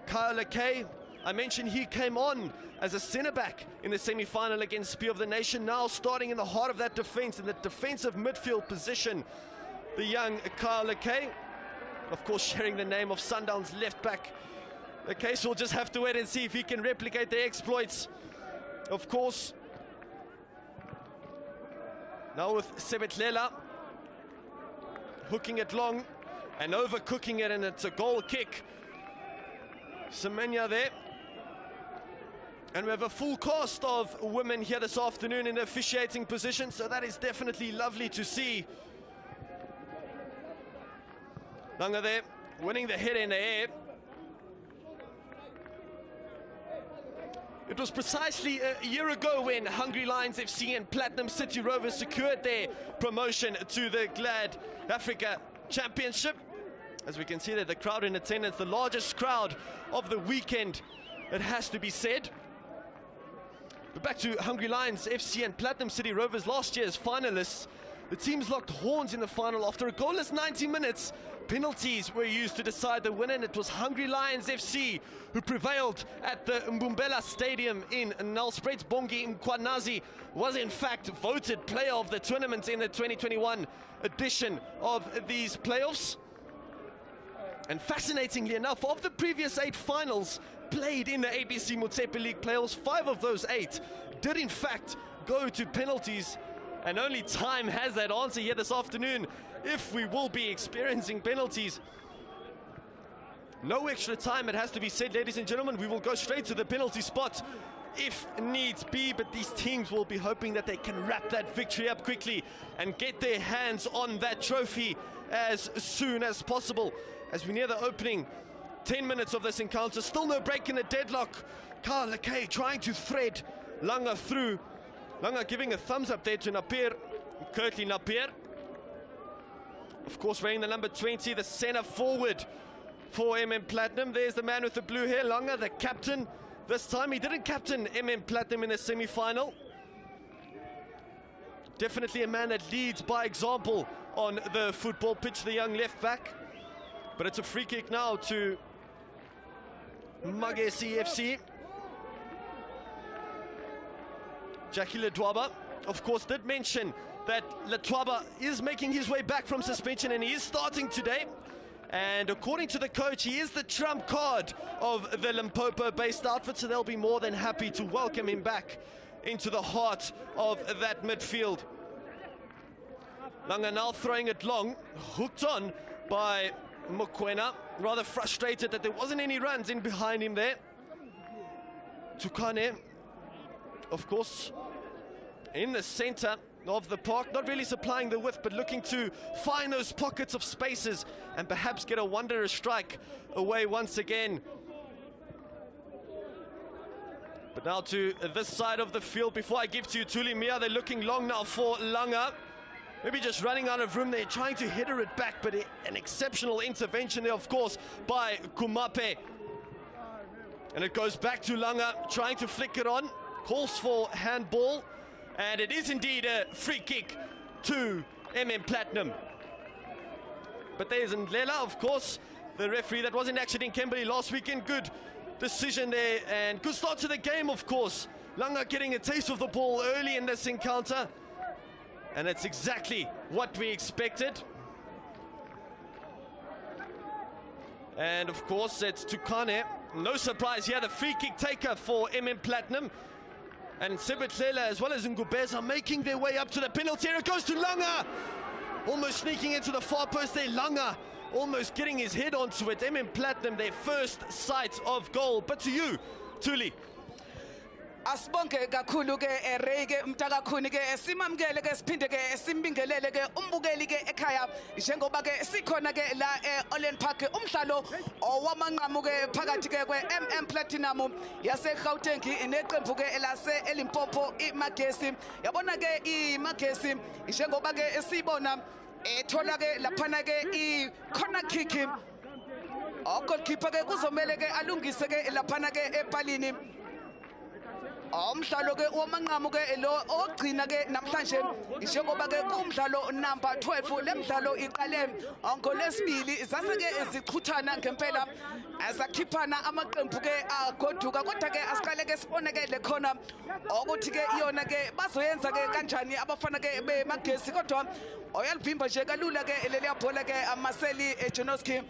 Kyle Lekay, I mentioned he came on as a centre-back in the semi-final against Spear of the Nation, now starting in the heart of that defence, in the defensive midfield position. The young Kyle Lekay, of course sharing the name of Sundown's left-back. Okay, so we'll just have to wait and see if he can replicate the exploits. Of course, now with Sebetlela hooking it long and overcooking it, and it's a goal kick. Semenya there. And we have a full cast of women here this afternoon in the officiating position, so that is definitely lovely to see. Langa there, winning the header in the air. It was precisely a year ago when Hungry Lions FC and Platinum City Rovers secured their promotion to the Glad Africa Championship. As we can see there, the crowd in attendance, the largest crowd of the weekend, it has to be said. But back to Hungry Lions FC and Platinum City Rovers, last year's finalists. The teams locked horns in the final after a goalless 90 minutes. Penalties were used to decide the winner, and it was Hungry Lions FC who prevailed at the Mbumbela Stadium in Nelspruit. Bongi Mkwanazi was in fact voted player of the tournament in the 2021 edition of these playoffs. And fascinatingly enough, of the previous 8 finals played in the ABC Motsepe League playoffs, 5 of those 8 did in fact go to penalties. And only time has that answer here this afternoon, if we will be experiencing penalties. No extra time, it has to be said, ladies and gentlemen. We will go straight to the penalty spot if needs be, but these teams will be hoping that they can wrap that victory up quickly and get their hands on that trophy as soon as possible. As we near the opening 10 minutes of this encounter, still no break in the deadlock. Kyle Lekay trying to thread Langa through. Langa giving a thumbs up there to Napier, Kirtley Napier. Of course, wearing the number 20, the centre forward for Platinum. There's the man with the blue hair, Langa, the captain. This time he didn't captain Platinum in the semi-final. Definitely a man that leads by example on the football pitch, the young left back. But it's a free kick now to Magesi FC. Jackie Ledwaba, of course, did mention that Ledwaba is making his way back from suspension, and he is starting today. And according to the coach, he is the trump card of the Limpopo-based outfit, so they'll be more than happy to welcome him back into the heart of that midfield. Langa now throwing it long, hooked on by Mokwena, rather frustrated that there wasn't any runs in behind him there. Tukane, of course, in the center of the park, not really supplying the width, but looking to find those pockets of spaces and perhaps get a wondrous strike away once again. But now to this side of the field, before I give to you Tuli Mia, they're looking long now for Langa. Maybe just running out of room there, trying to header it back, but an exceptional intervention there, of course, by Kumape. And it goes back to Langa, trying to flick it on. Calls for handball, and it is indeed a free kick to Platinum. But there's Ndlela, of course, the referee that was in action in Kimberley last weekend. Good decision there, and good start to the game, of course. Langa getting a taste of the ball early in this encounter, and that's exactly what we expected. And of course, it's Tukane. No surprise here, the free kick taker for Platinum. And Sebetlela as well as Ngubeza are making their way up to the penalty area. It goes to Langa, almost sneaking into the far post there. Langa almost getting his head onto it. Platinum, their first sight of goal. But to you, Tuli. Asibonge kakhulu ke Reyke Mtakakhuni ke simamkele ke siphinde ke simbingelele ke umbukeli ke ekhaya njengoba ke sikhona ke la eOlen Park umdlalo owamanqamu ke phakathi ke kweMM Platinum yase Gauteng neqembu ke lase eLimpopo iMagesi yabona ke iMagesi njengoba ke sibona ethola ke laphana ke i-corner kick goalkeeper ke kuzomela ke alungise ke laphana ke epalini umdlalo ke womanqamu ke lo ogcina ke namhlanje njengoba ke kumdlalo number 12 lemidlalo iqale ngolesibili zase ke ziqhuthana ngempela azakhiphana amaqembu ke agoduka kodwa ke asiqale ke sibone ke le khona ukuthi ke iyona ke bazoyenza ke kanjani abafana ke beMagesi kodwa oyalivimba nje kalula ke leli yabhola ke amaseli eJonoski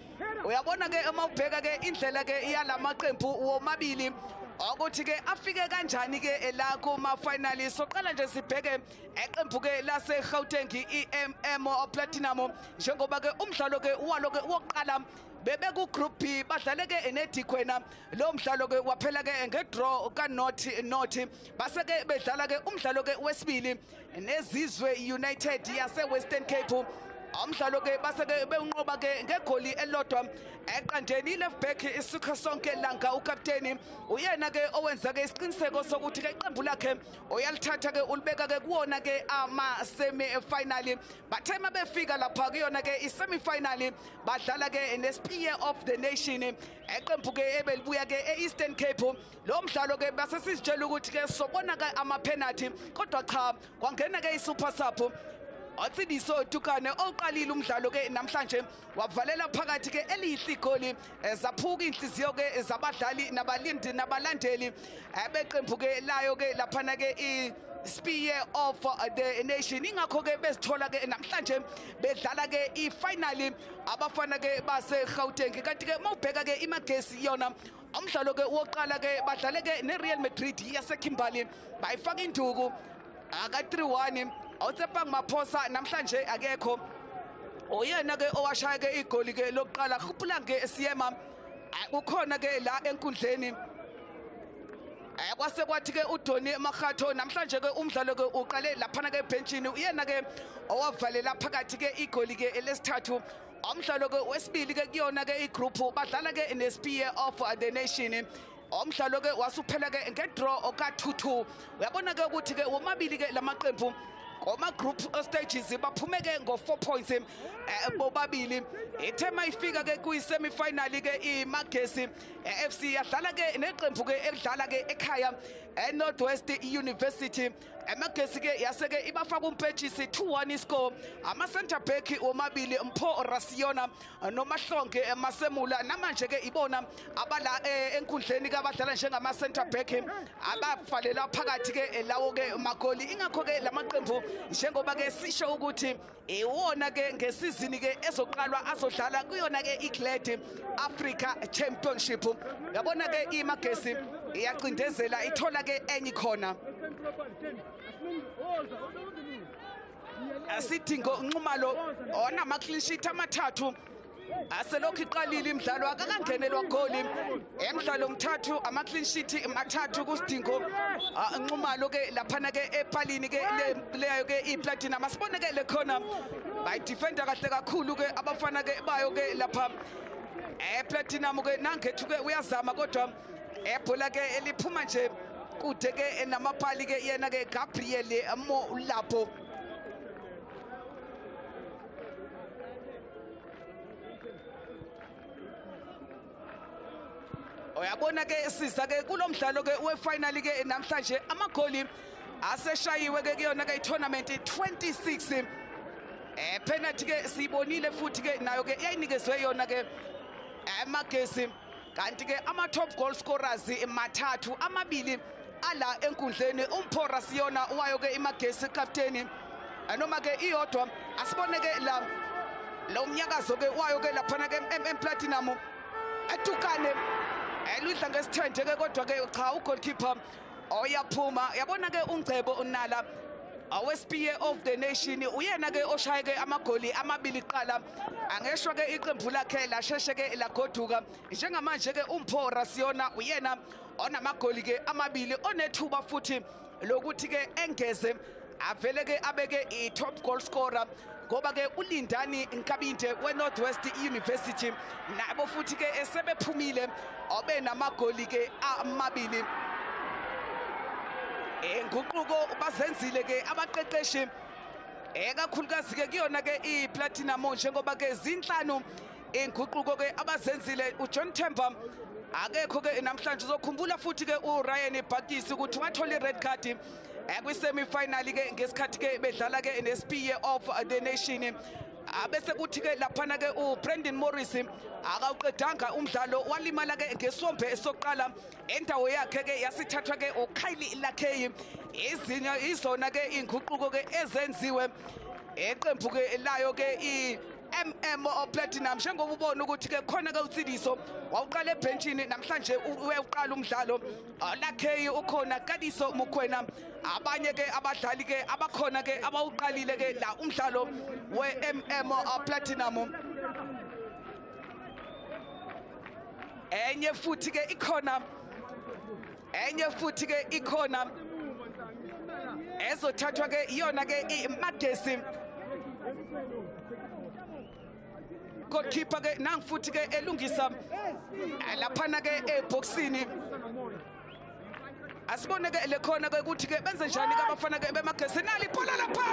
uyabona ke uma ubheka ke indlela ke yalamaqembu womabili ukuthi ke afike kanjani ke la kuma finals soqala nje sibheke eqembu ke lase Gauteng iMM Platinum njengoba ke umdlalo ke walo ke wokuqala bebe ku group B badlale ke neDikwena lo mdlalo ke waphela ke ngedraw ka North base ke bedlala ke umdlalo ke wesibili nezizwe United yase Western Cape umdlalo ke base ke beunqoba ke ngegoli elodwa eqandeni left back isukha sonke langa ukapteni uyena ke owenza ke isiqiniseko sokuthi ke iqembu lakhe uyalithatha ke ulibeka ke kuona ke ama semi final bathema befika lapha kuyona ke i semi final badlala ke ne Spear of the Nation eqembu ke ebelibuya ke eEastern Cape lo mdlalo ke base sisitshela ukuthi ke sobona ke ama penalty kodwa cha kwangena ke iSuper Sub Otsidiso Tukane oqalile umdlalo ke namhlanje wavalela phakathi ke elihle igoli zaphuka inhliziyo ke zabadlali nabalindi nabalandeli beqembu ke layo ke laphana ke I Spear of the Nation ingakho ke bezithola ke namhlanje bedlala ke ifinal abafana ke base Gauteng kanti ke mawubheka ke iMagesi yona umdlalo ke woqala ke badlale ke neReal Madrid yaseKimberley bayifaka induku aka 3-1 Motsepe Maphosa namhlanje akekho oyena ke owashaya ke igoli ke lokuqala khupula ke siyema kukhona ke la enkundleni kwase kwathi ke uDoni Makhatho namhlanje ke umdlalo ke uqale laphana ke benchini uyena ke owavalela phakathi ke igoli ke lesithathu umdlalo ke wesibili ke kuyona ke igroup badlala ke neSpear of the Nation umdlalo ke wasuphela ke ngedraw ka 2-2 uyabona ke ukuthi ke womabili ke lamaqembu Koma group stages baphume ke ngo4 points bobabili ithema ifika ke kuyi semi final ke iMagesi FC yadlala ke neqembu ke edlala ke ekhaya eNorthwest University eMagesi ke yaseke ibafaka umpetshisi 2-1 score ama center back womabili Mpho Rasiona noMahlonke Masemula namanje ke ibona abala enkundleni kabadlala njengama center back abafalela phakathi ke lawo ke magoli ingakho ke lamaqembu njengoba ke sisho ukuthi iwona ke ngesizini ke ezoqalwa azodlala kuyona ke iGlad Africa Championship yabona ke iMagesi iyacindezela ithola ke enye khona asidingo unqumalo onama clean sheet amathathu aselokhu iqalile imidlalo akakangenelwa goli emidlalo omthathu ama clean sheet mathathu kusidingo unqumalo ke laphana ke epalini ke leyo ke iPlatinum asibone ke lekhona bay defender kahle kakhulu ke abafana ke bayo ke lapha ePlatinum ke nangethu ke uyazama kodwa ebhola ke eliphuma nje kude ke namapali ke yena ke Gabriel Mo lapho uyabona ke siza ke kulomdlalo ke wefinal ke namhlanje amagoli aseshayiwe ke kuyona ke tournament 26 penalty ke sibonile futhi ke nayo ke yayinikezwe yona ke eMagesi kanti ke ama top goal scorers mathathu amabili ala enkundleni Mpho Rasiona wayo ke iMagesi captain noma ke iyodwa asibone ke la lo mnyakazo ke wayo ke laphana ke MM Platinum atukane eludla ngesithende ke kodwa ke cha ugoalkeeper oyaphuma yabona ke ungcebo unala awespear of the nation uyena ke oshaye ke amagoli amabili qala angeshwa ke iqembu lakhe lasheshe ke lagoduka njengamanje ke uMpho Rasiona uyena onamagoli ke amabili onethuba futhi lokuthi ke engeze avele ke abeke i-top goal scorer ngoba ke uLindani Nkabinde we-Northwest University nabo futhi ke esebephumile obe namagoli ke amabili. Nguquko bazenzile ke abaqeqeshi ekakhulukazi ke kuyona ke iPlatinum njengoba ke zinhlanu inguquko ke abazenzile uJohn Themba akekho ke namhlanje uzokhumbula futhi ke uRyan Bhakisi ukuthi wathola ired card kwi-semi final ke ngesikhathi ke bedlala ke ne-Spear of the Nation abese kuthi ke laphana ke uBrandon Morris akawuqedanga umdlalo walimala ke ngesombe esoqala endawo yakhe ke yasithathwa ke uKylie Lakey izinyo izona ke inguquko ke ezenziwe eqembu ke layo ke Platinum njengoba ubona ukuthi ke khona ke uTsidiso wawuqala ebenchini namhlanje uyeqala umdlalo Lakey ukhona Kadiso Mukwena abanye ke abadlali ke abakhona ke abawuqalile ke la umdlalo Platinum enye futhi ke ikhona ezothathwa ke iyona ke iMagesi goalkeeper ke nang futhi ke elungisa laphana ke eboxini asibone ke lekhona ke ukuthi ke benze njani ke abafana ke beMagesi nali bola lapha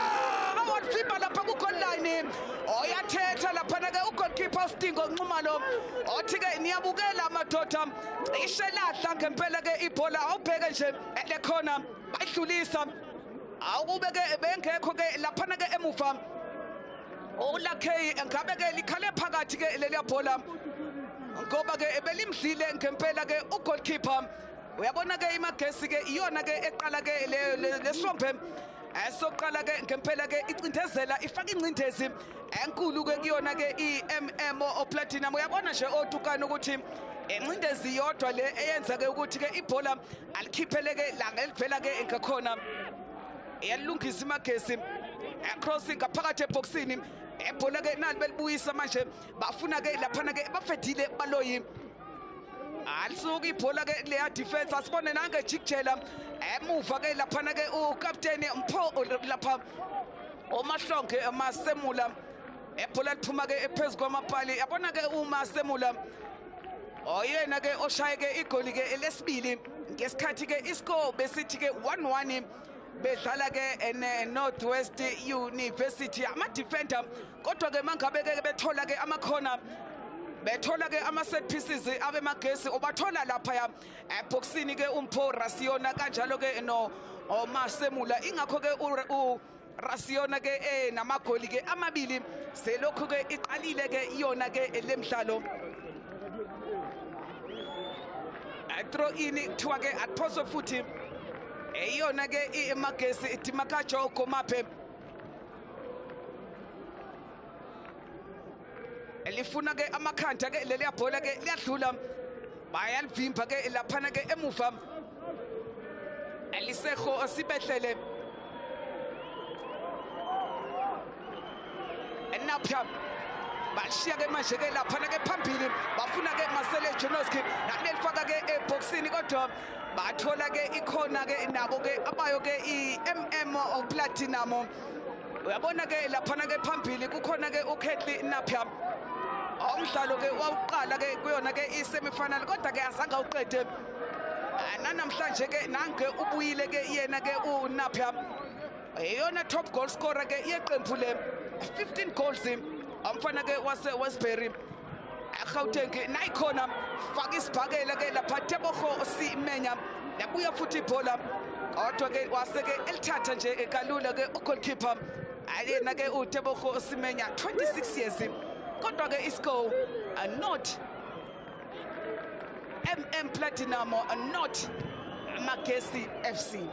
bawafimba lapha ku goal line oyathetha laphana ke ugoalkeeper Stingo Nxumalo othi ke niyabukela amadoda ishelahla ngempela ke ibhola awubheke nje lekhona bayidlulisa awube ke bengekho ke laphana ke emuva Lakey ngabe ke likhale phakathi ke leli bhola ngoba ke belimdlile ngempela ke ugoalkeeper uyabona ke iMagesi ke iyona ke eqala ke lesombe esoqala ke ngempela ke icindezela ifaka incindezi enkulu ke kuyona ke Platinum uyabona nje otukana ukuthi incindezi yodwa le eyenza ke ukuthi ke ibhola alikhiphele ke la ngelivela ke engakhona iyalungisa iMagesi crossing ngaphakathi eboxini ebhola ke nali belibuyisa manje bafuna ke laphana ke bafedile baloyi alisuka ibhola ke leya defense asibone nange jikjela emuva ke laphana ke uCaptain Mpho lapha omahlonke amasemula ebhola liphuma ke ephezulu kwamapali yabona ke uMasemula oyena ke oshaye ke igoli ke lesibili ngesikhathi ke iscore besithi ke 1-1 bedlala ke Northwest University ama defender kodwa ke mangabe ke bethola ke amakhona bethola ke ama set pieces abeMagesi obathola lapha ya eboxini ke uMpho Rasiona kanjalo ke no Masemula ingakho ke Rasiona ke namagoli ke amabili selokho ke iqalile ke iyona ke lemidlalo throw in kuthiwa ke atphoso futhi eyona ke iMagesi itimakajo komaphe elifuna ke amakhanda ke leli bhola ke liyadlula bayalivimba ke laphana ke emuva eliseho sibehlele enapha bashiya ke manje ke laphana ke phambili bafuna ke Marcelo Jonoski nalifaka ke eboxini kodwa bathola ke ikhona ke nabo ke abayo ke Platinum uyabona ke laphana ke phambili kukhona ke uKetli Napia umdlalo ke wawuqala ke kuyona ke i-semi final kodwa ke azange uqede namhlanje ke nange ubuyile ke yena ke uNapia eyona top goal scorer ke yeqembu le 15 goals umfana ke wase-Westbury eGauteng nayikhona faka isibhakela ke lapha Tebogo Simenya yabuya futhi ibhola kodwa ke wase ke elithatha nje ekalula ke ugoalkeeper ayena ke uTebogo Simenya 26 years kodwa ke iscore not Platinum not Magesi FC.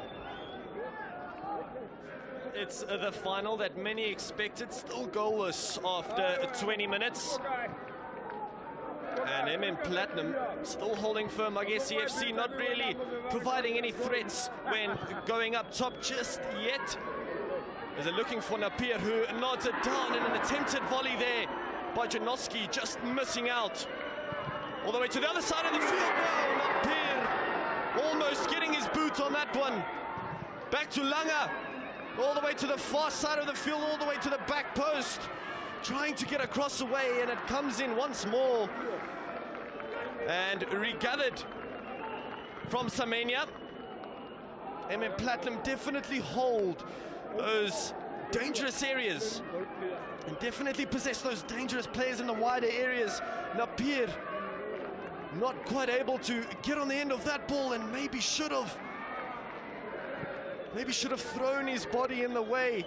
It's the final that many expected, still goalless after 20 minutes. And Platinum still holding firm. I guess EFC not really providing any threats when going up top just yet. As they're looking for Napier, who nods it down in an attempted volley there by Janowski, just missing out. All the way to the other side of the field now. Napier almost getting his boot on that one. Back to Langa, all the way to the far side of the field, all the way to the back post. Trying to get across the way, and it comes in once more. And regathered from Semenya. MM Platinum definitely hold those dangerous areas and definitely possess those dangerous players in the wider areas. Napier not quite able to get on the end of that ball, and maybe should have thrown his body in the way.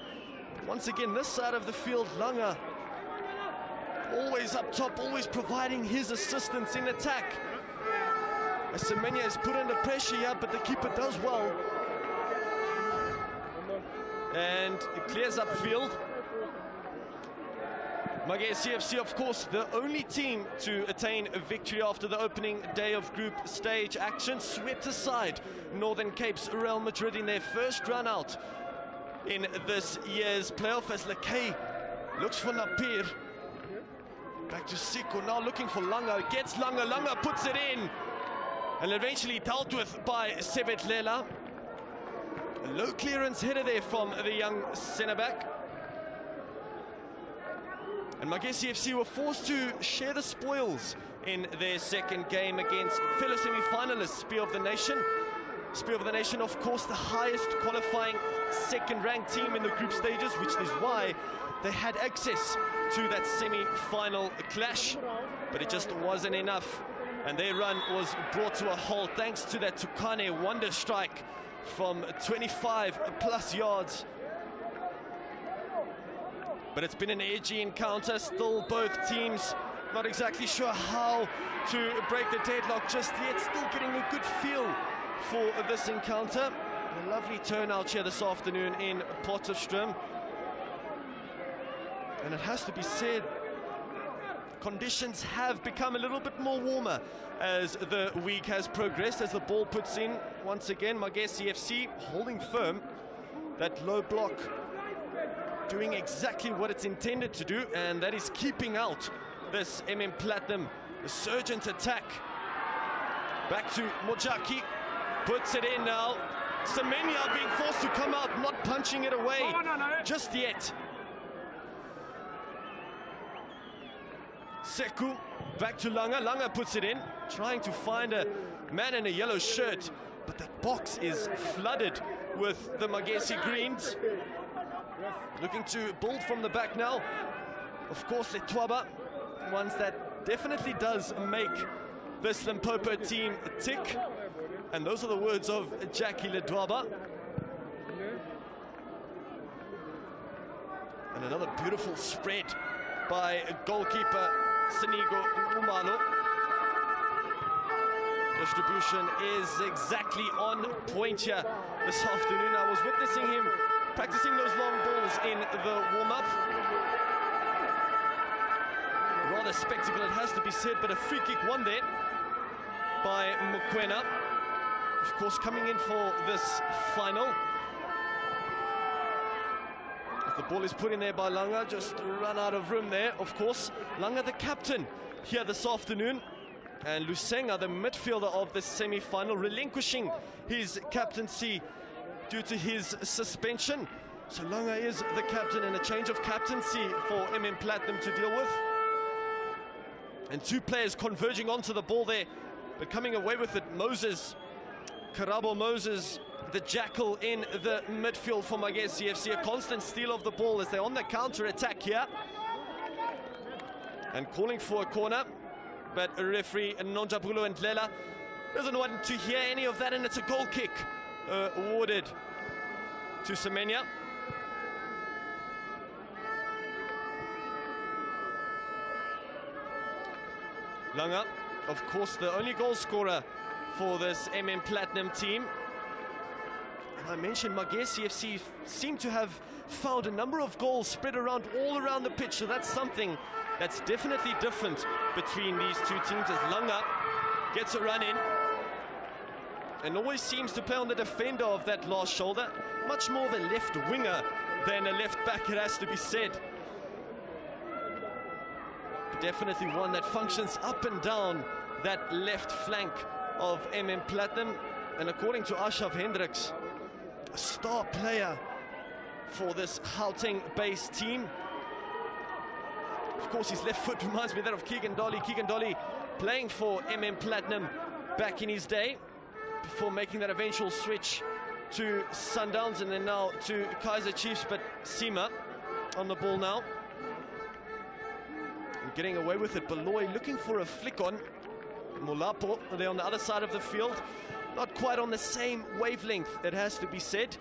Once again, this side of the field, Langa always up top, always providing his assistance in attack. As Semenya is put under pressure here, but the keeper does well. And it clears upfield. Magesi FC, of course, the only team to attain a victory after the opening day of group stage action, swept aside Northern Cape's Real Madrid in their first run out in this year's playoff, as Lekay looks for Napier. Back to Siko, now looking for Langa, gets Langa, Langa puts it in, and eventually dealt with by Sebetlela. A low clearance header there from the young centre-back. And Magesi FC were forced to share the spoils in their second game against fellow semi-finalists, Spear of the Nation. Spear of the Nation, of course, the highest qualifying second-ranked team in the group stages, which is why they had access to that semi-final clash. But it just wasn't enough, and their run was brought to a halt thanks to that Tukane wonder strike from 25+ yards. But it's been an edgy encounter. Still both teams not exactly sure how to break the deadlock just yet. Still getting a good feel for this encounter. A lovely turnout here this afternoon in Potchefstroom. And it has to be said, conditions have become a little bit more warmer as the week has progressed, as the ball puts in. Once again, Magesi FC holding firm. That low block doing exactly what it's intended to do, and that is keeping out this MM Platinum resurgent attack. Back to Mojaki, puts it in now. Semenya being forced to come out, not punching it away just yet. Seku, back to Langa, Langa puts it in, trying to find a man in a yellow shirt, but that box is flooded with the Magesi Greens. Looking to build from the back now. Of course, Letwaba, ones that definitely does make this Limpopo team tick. And those are the words of Jackie Ledwaba. And another beautiful spread by goalkeeper Sinigo Umalo. Distribution is exactly on point here this afternoon. I was witnessing him practicing those long balls in the warm-up. Rather spectacle, it has to be said, but a free kick won there by Mokwena. Of course, coming in for this final. If the ball is put in there by Langa, just run out of room there. Of course, Langa, the captain here this afternoon, and Lusenga, the midfielder of the semi-final, relinquishing his captaincy due to his suspension. So Langa is the captain, and a change of captaincy for MM Platinum to deal with. And two players converging onto the ball there, but coming away with it. Moses, Karabo Moses, the jackal in the midfield for Magesi FC. A constant steal of the ball as they're on the counter-attack here. And calling for a corner, but referee Nonjabulo and Lela doesn't want to hear any of that, and it's a goal kick awarded to Semenya. Langa, of course, the only goal scorer for this MM Platinum team. And I mentioned Magesi FC seem to have found a number of goals spread around all around the pitch, so that's something that's definitely different between these two teams, as Langa gets a run in and always seems to play on the defender of that last shoulder, much more the left winger than a left back, it has to be said. Definitely one that functions up and down that left flank of Platinum. And according to Ashraf Hendricks, a star player for this Gauteng-based team. Of course, his left foot reminds me of that of Keegan Dolly. Keegan Dolly playing for Platinum back in his day before making that eventual switch to Sundowns and then now to Kaizer Chiefs. But Sima on the ball now. And getting away with it. Beloy looking for a flick on. Molapo there on the other side of the field. Not quite on the same wavelength, it has to be said.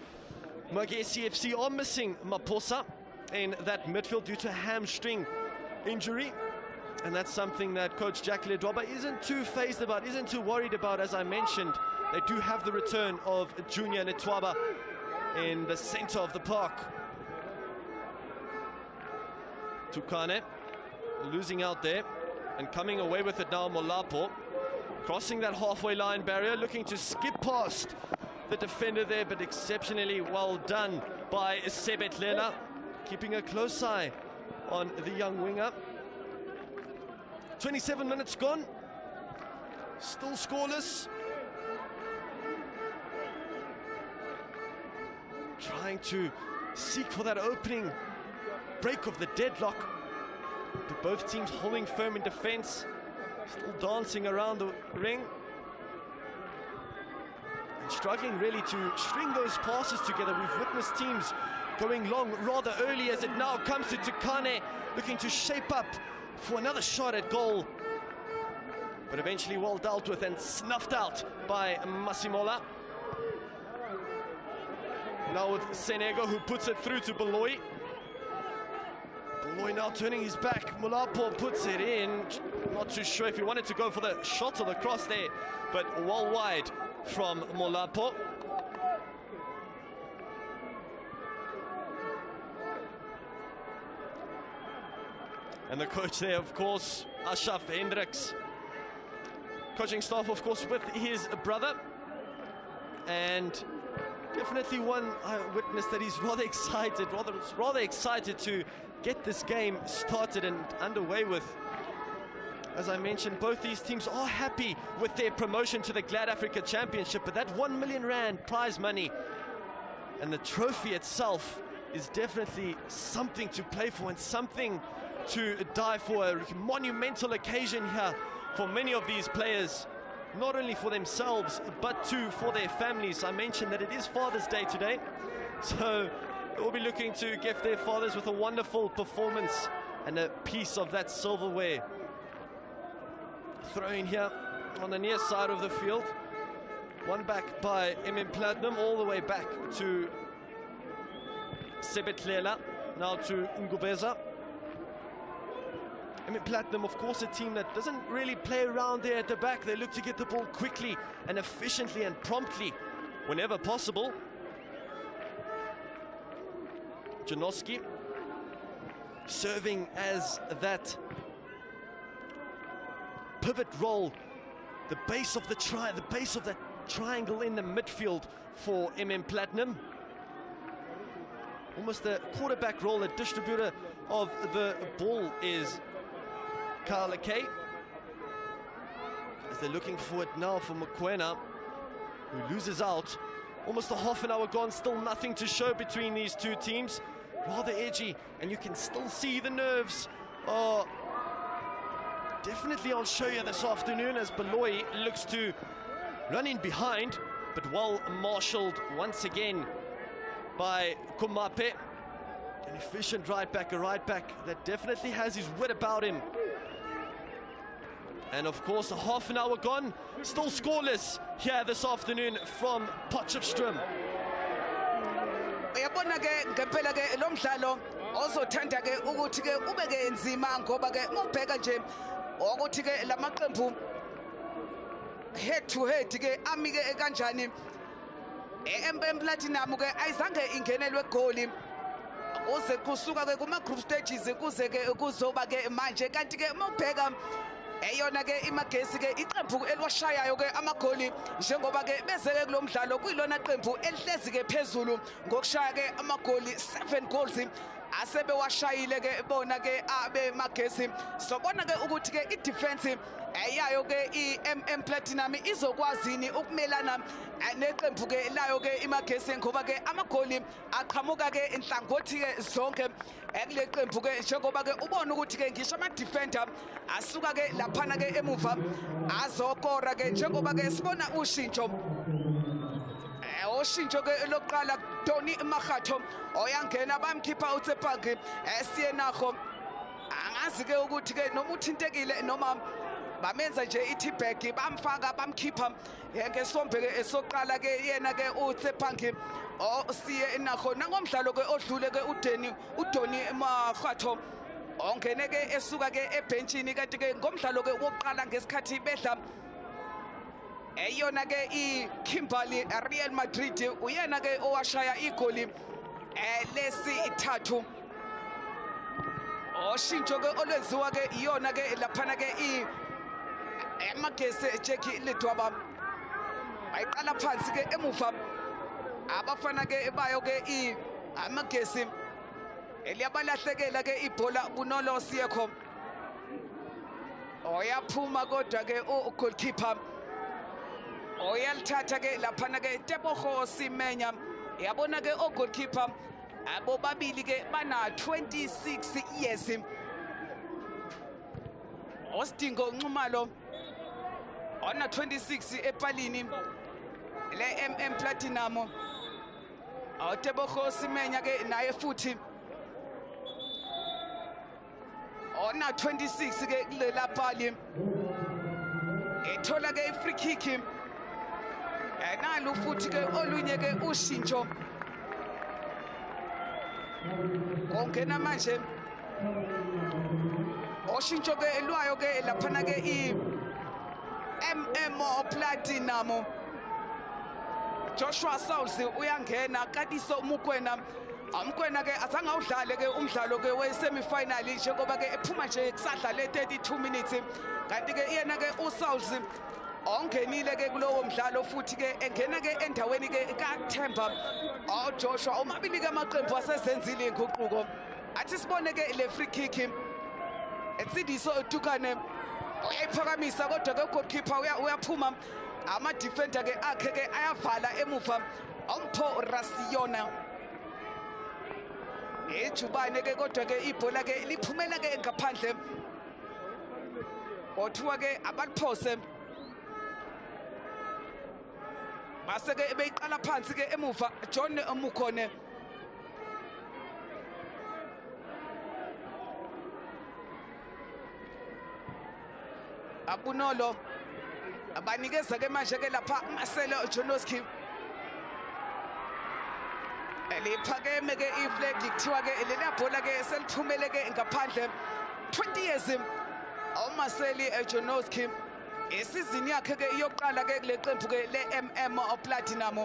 Magesi FC are missing Maposa in that midfield due to a hamstring injury. And that's something that Coach Jack Ledwaba isn't too phased about, isn't too worried about. As I mentioned, they do have the return of Junior Letwaba in the center of the park. Tukane losing out there and coming away with it now, Molapo. Crossing that halfway line barrier, looking to skip past the defender there, but exceptionally well done by Sebetlela, keeping a close eye on the young winger. 27 minutes gone, still scoreless. Trying to seek for that opening break of the deadlock, but both teams holding firm in defense. Still dancing around the ring. And struggling really to string those passes together. We've witnessed teams going long rather early as it now comes to Tukane, looking to shape up for another shot at goal. But eventually well dealt with and snuffed out by Masimola. Now with Senego, who puts it through to Beloy. Beloy now turning his back. Molapo puts it in. Not too sure if he wanted to go for the shot or the cross there, but well wide from Molapo. And the coach there, of course, Ashraf Hendricks. Coaching staff, of course, with his brother. And definitely one I witnessed that he's rather excited to get this game started and underway with. As I mentioned, both these teams are happy with their promotion to the Glad Africa Championship, but that 1 million rand prize money and the trophy itself is definitely something to play for and something to die for. A monumental occasion here for many of these players, not only for themselves, but too for their families. I mentioned that it is Father's Day today, so we'll be looking to gift their fathers with a wonderful performance and a piece of that silverware. Throwing here on the near side of the field. One back by Platinum, all the way back to Sebetlela, now to Ngubeza. Platinum, of course, a team that doesn't really play around there at the back. They look to get the ball quickly and efficiently and promptly whenever possible. Janoski serving as that pivot role, the base of the that triangle in the midfield for Platinum. Almost a quarterback role, a distributor of the ball is Carla K. As they're looking for it now for Mokoena, who loses out. Almost a half an hour gone, still nothing to show between these two teams. Rather edgy, and you can still see the nerves are definitely on show here this afternoon as Beloy looks to run in behind, but well marshaled once again by Kumape. An efficient right back, a right back that definitely has his wit about him. And of course, a half an hour gone, still scoreless here this afternoon from Potchefstroom. Uyabona ke ngempela ke lo mdlalo ozothanda ke ukuthi ke ube ke nzima ngoba ke ubheka nje ukuthi ke lamaqembu head to head ke ami ke kanjani Platinum ke ayizange ingenelwe goli uze kusuka ke kuma group stages kuze ke kuzoba ke manje kanti ke mawubheka eyona ke imagesi ke iqembu eliwashayayo ke amagoli njengoba ke bezeke kulomdlalo kuyilona qembu elihlezi ke phezulu ngokushaya ke amagoli 7 goals asebe washayile ke bona ke abe magesi sobona ke ukuthi ke i-defense eyayo ke i-MM Platinum izokwazini ukumelana neqembu ke layo ke imagesi ngoba ke amagoli aqhamuka ke inhlangothi ke zonke ekule qembu ke njengoba ke ubona ukuthi ke ngisho ama-defender asuka ke laphana ke emuva azokora ke njengoba ke sibona ushintsho oshintsho ke lokuqala Tony Magatho oyangena bamkhipha uTsepaki esiyenakho angazi ke ukuthi ke noma uthintekile noma bamenza nje i-tibag bamfaka bamkhipha ngesombe ke esoqala ke yena ke uTsepaki osiye nakho nangomdlalo ke odlule ke uDoni Magatho ongene ke esuka ke ebenchini kanti ke ngomdlalo ke wokuqala ngesikhathi bedla eyona ke iKimberley Real Madrid uyena ke owashaya igoli lesithathu oshintsho ke olwenziwa ke iyona ke laphana ke emagesi Jackie Lidwaba ayiqala phansi ke emuva abafana ke bayo ke amagesi eliyabalahlekela ke ibhola Bunolo Siyekho oyaphuma kodwa ke goalkeeper oyalithatha ke laphana ke Tebogo Simenya yabona ke goalkeeper abo babili ke bana 26 years Ostingo Nxumalo ona 26 epalini le MM Platinum Tebogo Simenya ke naye futhi ona 26 ke kule lapali ethola ke free kick nalo futhi ke olunye ke ushintsho ongena manje oshintsho ke elwayo ke laphana ke MM Platinum Joshua Sauls uyangena Katiso Mukwena amkwena ke azange awudlale ke umdlalo ke we-semi-final njengoba ke ephuma nje kusadla le 32 minutes kanti ke yena ke uSauls ongenile ke kulowo mdlalo futhi ke engena ke endaweni ke kaThemba Joshua omabili ke amaqembu asezenzile inguquko athi sibone ke le free kick etsidiso utukane uyayiphakamisa kodwa ke goalkeeper uyaphuma ama defender ke akhe ke ayavala emuva Ompho Rasiona ejubane ke kodwa ke ibhola ke liphumela ke ngaphandle othuwa ke abaliphose base ke beyiqala phansi ke emuva John Mukhone Abunolo abanikeza ke manje ke lapha Marcelo Jonoski eliphakeme ke iflag kuthiwa ke leli bhola ke selithumele ke ngaphandle 20 years uMarcelo Jonoski isizini yakhe ke iyoqala ke kule qembu ke le MM Platinum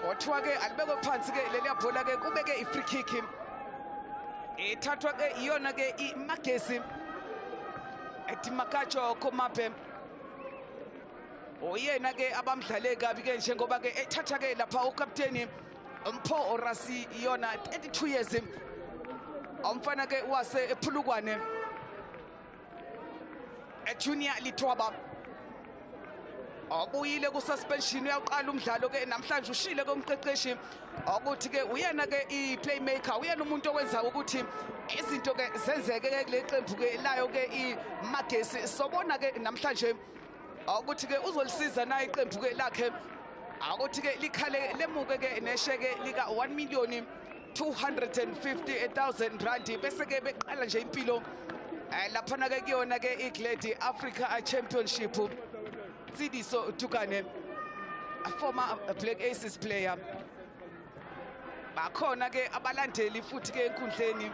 kodwa ke alibekwe phansi ke leli bhola ke kube ke i-free kick ethathwa ke iyona ke imagesi etimakacho komape oyena ke abamdlale kabi ke njengoba ke ethatha ke lapha ukapteni Mpho Rasi iyona 32 years umfana ke wase ephulukwane Junior Litwaba obuyile ku suspension uyaqala umdlalo ke namhlanje ushile komqeqeshi ukuthi ke uyena ke i-playmaker uyena umuntu owenza ukuthi izinto ke zenzeke ke kule qembu ke layo ke imagesi sobona ke namhlanje ukuthi ke uzolisiza na iqembu ke lakhe ukuthi ke likhale lemuke ke nesheke lika 1,250,000 rand bese ke beqala nje impilo laphana ke kuyona ke iGlady Africa Championship Tsidiso Tukane a former Black Aces player bakhona ke abalandeli futhi ke enkundleni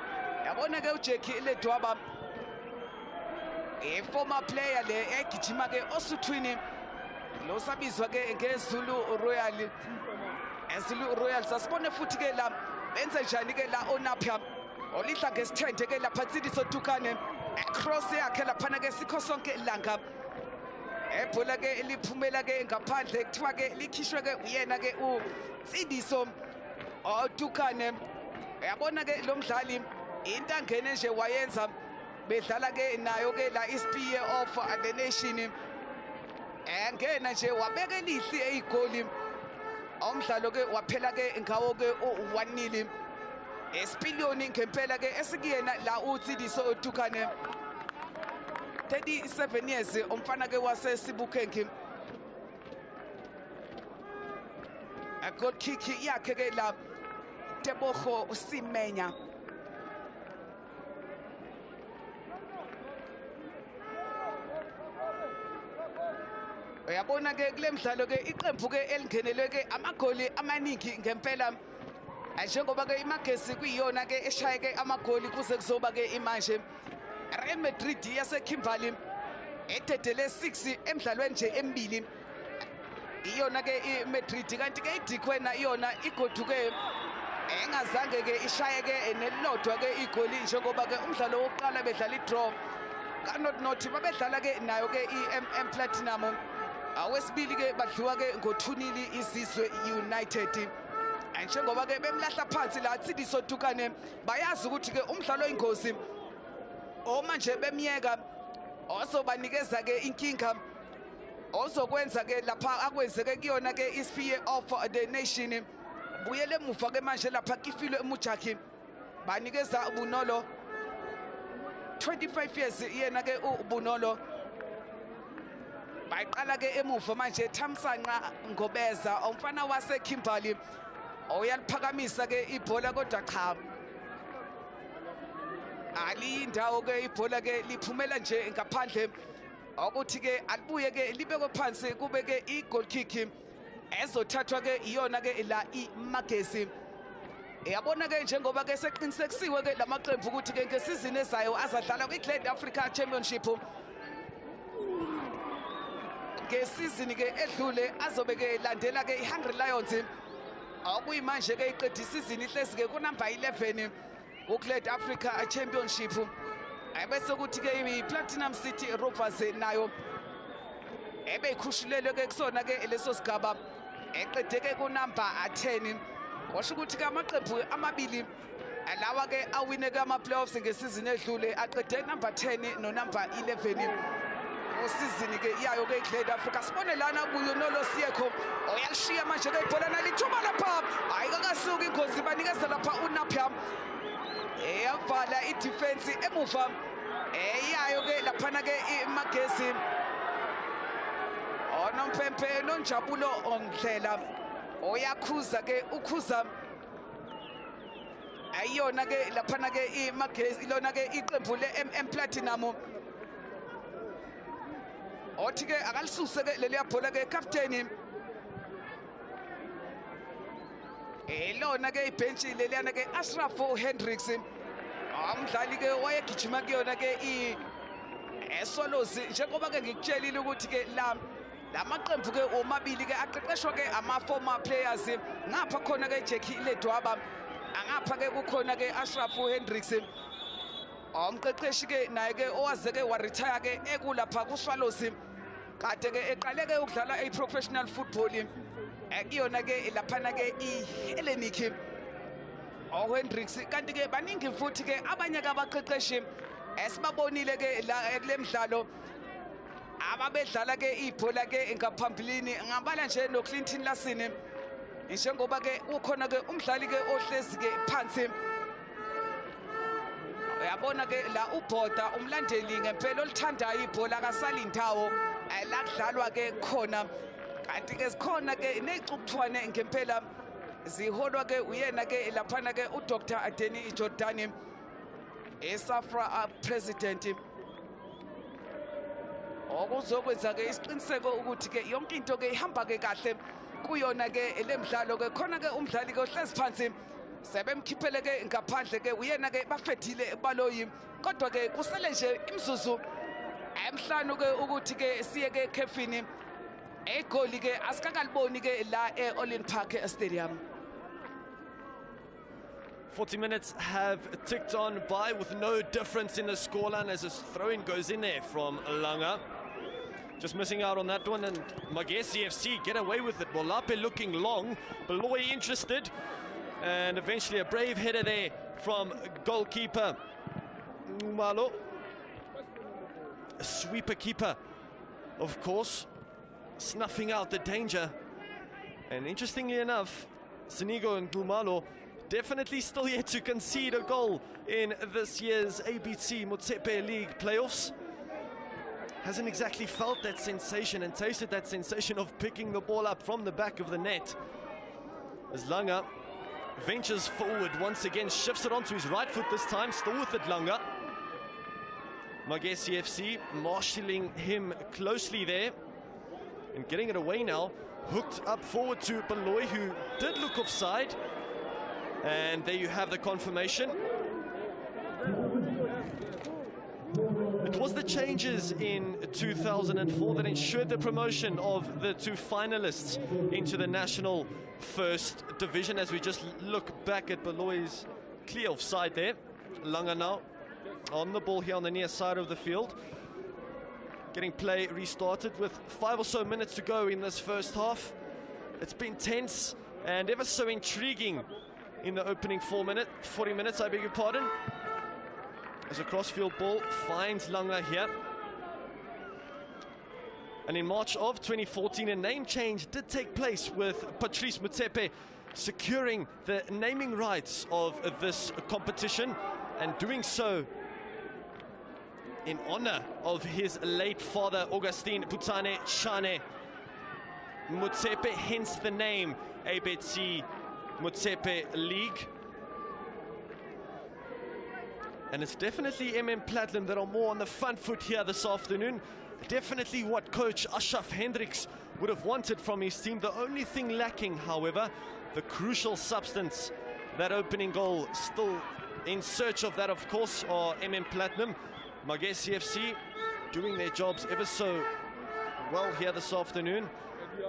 yabona ke uJackie Ledwaba former player le egijima ke osuthwini lo sabizwa ke ngeZulu Royal eZulu Royal sasibone futhi ke la benze njani ke la onapha olihla ngesithende ke lapha Tsidiso Tukane cross yakhe laphana ke sikho sonke ilanga ebhola ke liphumela ke ngaphandle kuthiwa ke likhishwe ke uyena ke uNtsidiso oTukane. Uyabona ke lo mdlali into angene nje wayenza bedlala ke nayo ke la iSpear of the Nation engena nje wabeka elihle eyigoli umdlalo ke waphela ke ngawo ke 1-0 esipiliyoni ngempela ke esikuyena la uNtsidiso oTukane 37 years umfana ke wase Sibukhenki a goal kick yakhe ke la Tebogo Usimenya uyabona ke kule mdlalo ke iqembu ke elingenelwe ke amagoli amaningi ngempela njengoba ke iMagesi kuyiyona ke eshaye ke amagoli kuze kuzoba ke imanje Real Madrid yase Kimberley ededele 6 emidlalweni nje emibili iyona ke iMadrid kanti ke iDikwena iyona igoduke engazange ke ishaye ke nelodwa ke igoli njengoba ke umdlalo wokuqala bedlala idraw kanot babedlala ke nayo ke iM Platinum awesibili ke badliwa ke ngo2-0 izizwe United njengoba ke bemlahla phansi la Ntsidiso Tukane bayazi ukuthi ke umdlalo oyingozi omanje bemiyeka ozobanikeza ke inkinga ozokwenza ke lapha akwenzeke kuyona ke iSpear of the Nation buyele emuva ke manje lapha kifilo eMujaki banikeza ubunolo 25 years yena ke ubunolo bayiqala ke emuva manje Thamsanqa Ngobeza umfana wase Kimberley oyaliphakamisa ke ibhola kodwa cha ali indawo ke ibhola ke liphumela nje ngaphandle ukuthi ke alibuye ke libekwe phansi kube ke igoal kick ezothathwa ke iyona ke la iMagesi yabona ke njengoba ke seqinisekisiwe ke lamaqembu ukuthi ke ngesizini ezayo azadlala kwiGlad Africa Championship ngesizini ke edlule azobe ke landela ke iHungry Lions akuyimanje ke iqedisa isizini ihlezi ke kunumber 11 uGlad Africa Championship bese kuthi ke iPlatinum City Rovers nayo ebeyikhushulelwe ke kusona ke leso sigaba eqedeke kunumber 10 washo ukuthi ke amaqembu amabili lawa ke awine ke ama-playoffs ngesizini edlule aqede number 10 no number 11 usizini ke iyayo ke iGlad Africa sibone lana kuyonolo siyekho oyalishiya manje ke ibhola nalithuba lapha ayikakasuki ingozi banikeza lapha uNapia eyavala idefense emuva iyayo ke laphana ke iMagesi onompempe nonjabulo Ongdlela oyakhuza ke ukhuza ayona ke laphana ke iMagesi ilona ke iqembu leM Platinum othi ke akalisuse ke leli yabhola ke captain elona ke ibench leliyana ke Ashraf Hendricks umdlali ke wayegijima kuyona ke esolozi njengoba ke ngikutshelile ukuthi ke lamaqembu ke omabili ke aqeqeshwa ke ama former players ngapha khona ke Jackie Ledwaba angapha ke kukhona ke Ashraf Hendricks umqeqeshi ke naye ke owaze ke waretire ke ekulapha kuSwalozi kade ke eqale ke ukudlala professional football kuyona ke laphana ke iHellenic Hendricks kanti ke baningi futhi ke abanye ke abaqeqeshi esibabonile ke la kulemidlalo ababedlala ke ibhola ke ngaphambilini ngabala nje no Clinton Lasini njengoba ke ukhona ke umdlali ke ohlezi ke phansi uyabona ke la ubhoda umlandeli ngempela olithandayo ibhola akasali indawo la kudlalwa ke khona kanti ke sikhona ke nezicukuthwane ngempela ziholwa ke uyena ke laphana ke uDr Adeni Jordan eSafra president okuzokwenza ke isiqiniseko ukuthi ke yonke into ke ihamba ke kahle kuyona ke lemidlalo ke khona ke umdlali ke ohlezi phansi sebemkhiphele ke ngaphandle ke uyena ke bafedile baloyi kodwa ke kusele nje imzuzu emhlanu ke ukuthi ke siye ke khefini egoli ke asikakaliboni ke la eOlin Park Stadium 40 minutes have ticked on by with no difference in the scoreline as this throw-in goes in there from Langa. Just missing out on that one, and Magesi FC get away with it. Molape looking long, Beloy interested, and eventually a brave header there from goalkeeper Malo. A sweeper keeper, of course, snuffing out the danger. And interestingly enough, Sinigo and Glumalo definitely still yet to concede a goal in this year's ABC Motsepe League playoffs. Hasn't exactly felt that sensation and tasted that sensation of picking the ball up from the back of the net. As Langa ventures forward once again, shifts it onto his right foot this time, still with it Langa. Magesi FC marshalling him closely there and getting it away now. Hooked up forward to Beloy, who did look offside. And there you have the confirmation. It was the changes in 2004 that ensured the promotion of the two finalists into the national first division. As we just look back at Beloy's clear offside there. Langa now on the ball here on the near side of the field. Getting play restarted with 5 or so minutes to go in this first half. It's been tense and ever so intriguing in the opening 40 minutes, I beg your pardon. As a crossfield ball finds Langa here. And in March of 2014, a name change did take place with Patrice Motsepe securing the naming rights of this competition, and doing so in honor of his late father, Augustine Putane Chane Motsepe, hence the name ABC Motsepe League. And it's definitely Platinum that are more on the front foot here this afternoon. Definitely what coach Ashraf Hendricks would have wanted from his team. The only thing lacking, however, the crucial substance. That opening goal, still in search of that, of course, are Platinum. Magesi FC doing their jobs ever so well here this afternoon,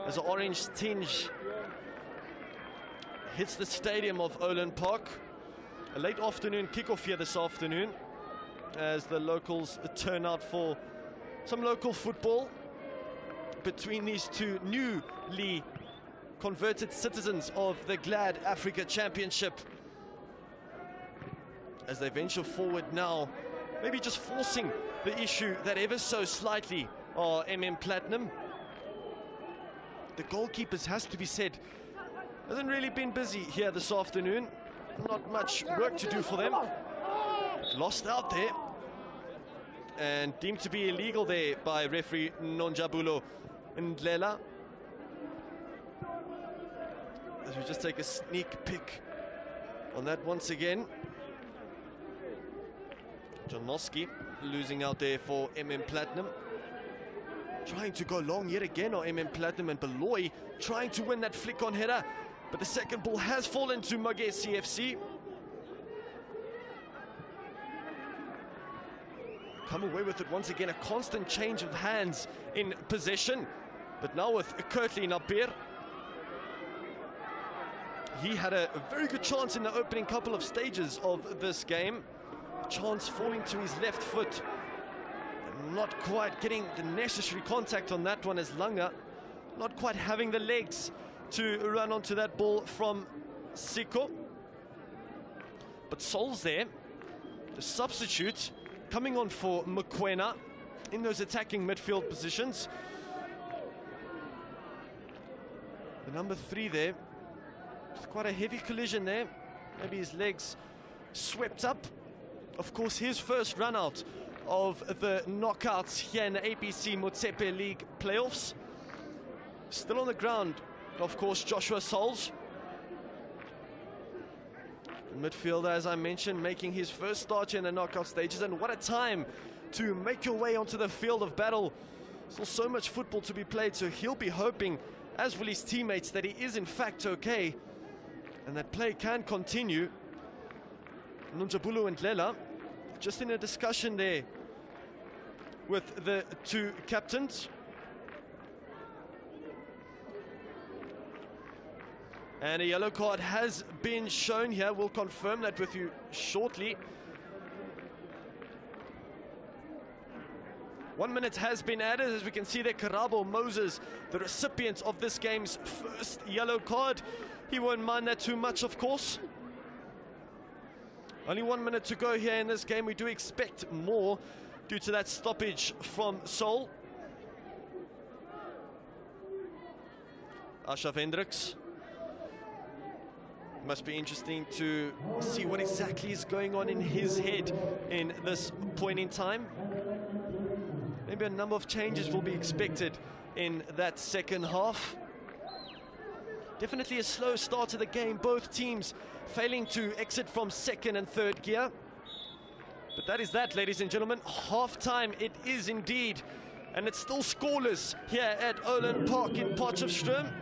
as an orange tinge hits the stadium of Olin Park. A late afternoon kickoff here this afternoon as the locals turn out for some local football between these two newly converted citizens of the Glad Africa Championship. As they venture forward now, maybe just forcing the issue that ever so slightly are Platinum. The goalkeepers, has to be said, hasn't really been busy here this afternoon. Not much work to do for them. Lost out there and deemed to be illegal there by referee Nonjabulo Ndlela. As we just take a sneak peek on that once again. Jonoski losing out there for Platinum. Trying to go long yet again on Platinum, and Beloy trying to win that flick on header. But the second ball has fallen to Magesi FC. Come away with it once again, a constant change of hands in possession. But now with Kurtley Nabir. He had a very good chance in the opening couple of stages of this game. Chance falling to his left foot. Not quite getting the necessary contact on that one, as Langa not quite having the legs to run onto that ball from Siko. But Sol's there, the substitute, coming on for Mokwena in those attacking midfield positions. The number 3 there, it's quite a heavy collision there. Maybe his legs swept up. Of course, his first run out of the knockouts here in the ABC Motsepe League playoffs. Still on the ground, of course, Joshua Sols. Midfielder, as I mentioned, making his first start in the knockout stages, and what a time to make your way onto the field of battle. Still so much football to be played, so he'll be hoping, as will his teammates, that he is in fact okay and that play can continue. Nunjabulu and Lela just in a discussion there with the two captains. And a yellow card has been shown here. We'll confirm that with you shortly. 1 minute has been added. As we can see there, Karabo Moses, the recipient of this game's first yellow card. He won't mind that too much, of course. Only 1 minute to go here in this game. We do expect more due to that stoppage from Seoul. Ashraf Hendricks. Must be interesting to see what exactly is going on in his head in this point in time. Maybe a number of changes will be expected in that second half. Definitely a slow start to the game. Both teams failing to exit from second and third gear. But that is that, ladies and gentlemen. Half-time it is indeed. And it's still scoreless here at Olen Park in Potchefstroom.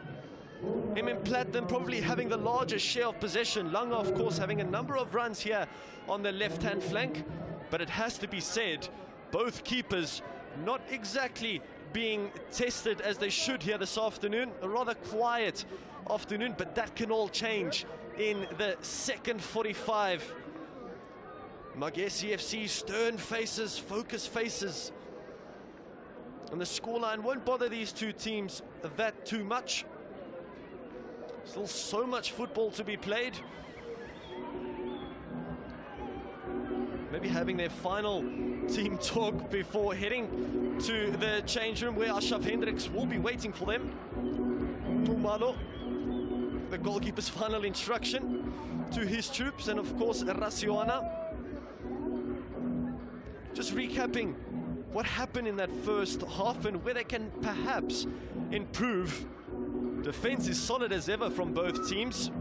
MM Platinum probably having the largest share of possession. Langa, of course, having a number of runs here on the left-hand flank. But it has to be said, both keepers not exactly being tested as they should here this afternoon. A rather quiet afternoon, but that can all change in the second 45. Magesi FC, stern faces, focused faces. And the scoreline won't bother these two teams that too much. Still so much football to be played. Maybe having their final team talk before heading to the change room where Ashraf Hendricks will be waiting for them. Tumalo, the goalkeeper's final instruction to his troops, and of course Rasioana. Just recapping what happened in that first half and where they can perhaps improve. Defense is solid as ever from both teams,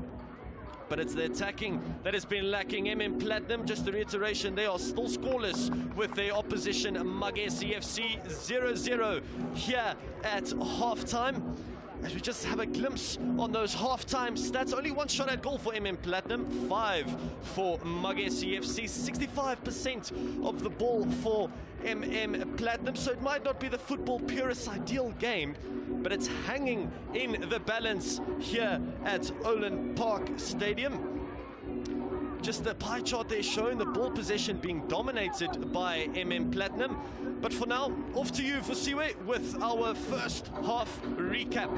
but it's the attacking that has been lacking. MM Platinum, just a reiteration, they are still scoreless with their opposition Magesi FC 0-0 here at halftime. As we just have a glimpse on those halftime stats, only one shot at goal for MM Platinum, 5 for Magesi FC, 65% of the ball for MM Platinum. So it might not be the football purist ideal game, but it's hanging in the balance here at Olen Park Stadium. Just the pie chart there showing the ball possession being dominated by MM Platinum. But for now, off to you, Fusiwe, with our first half recap.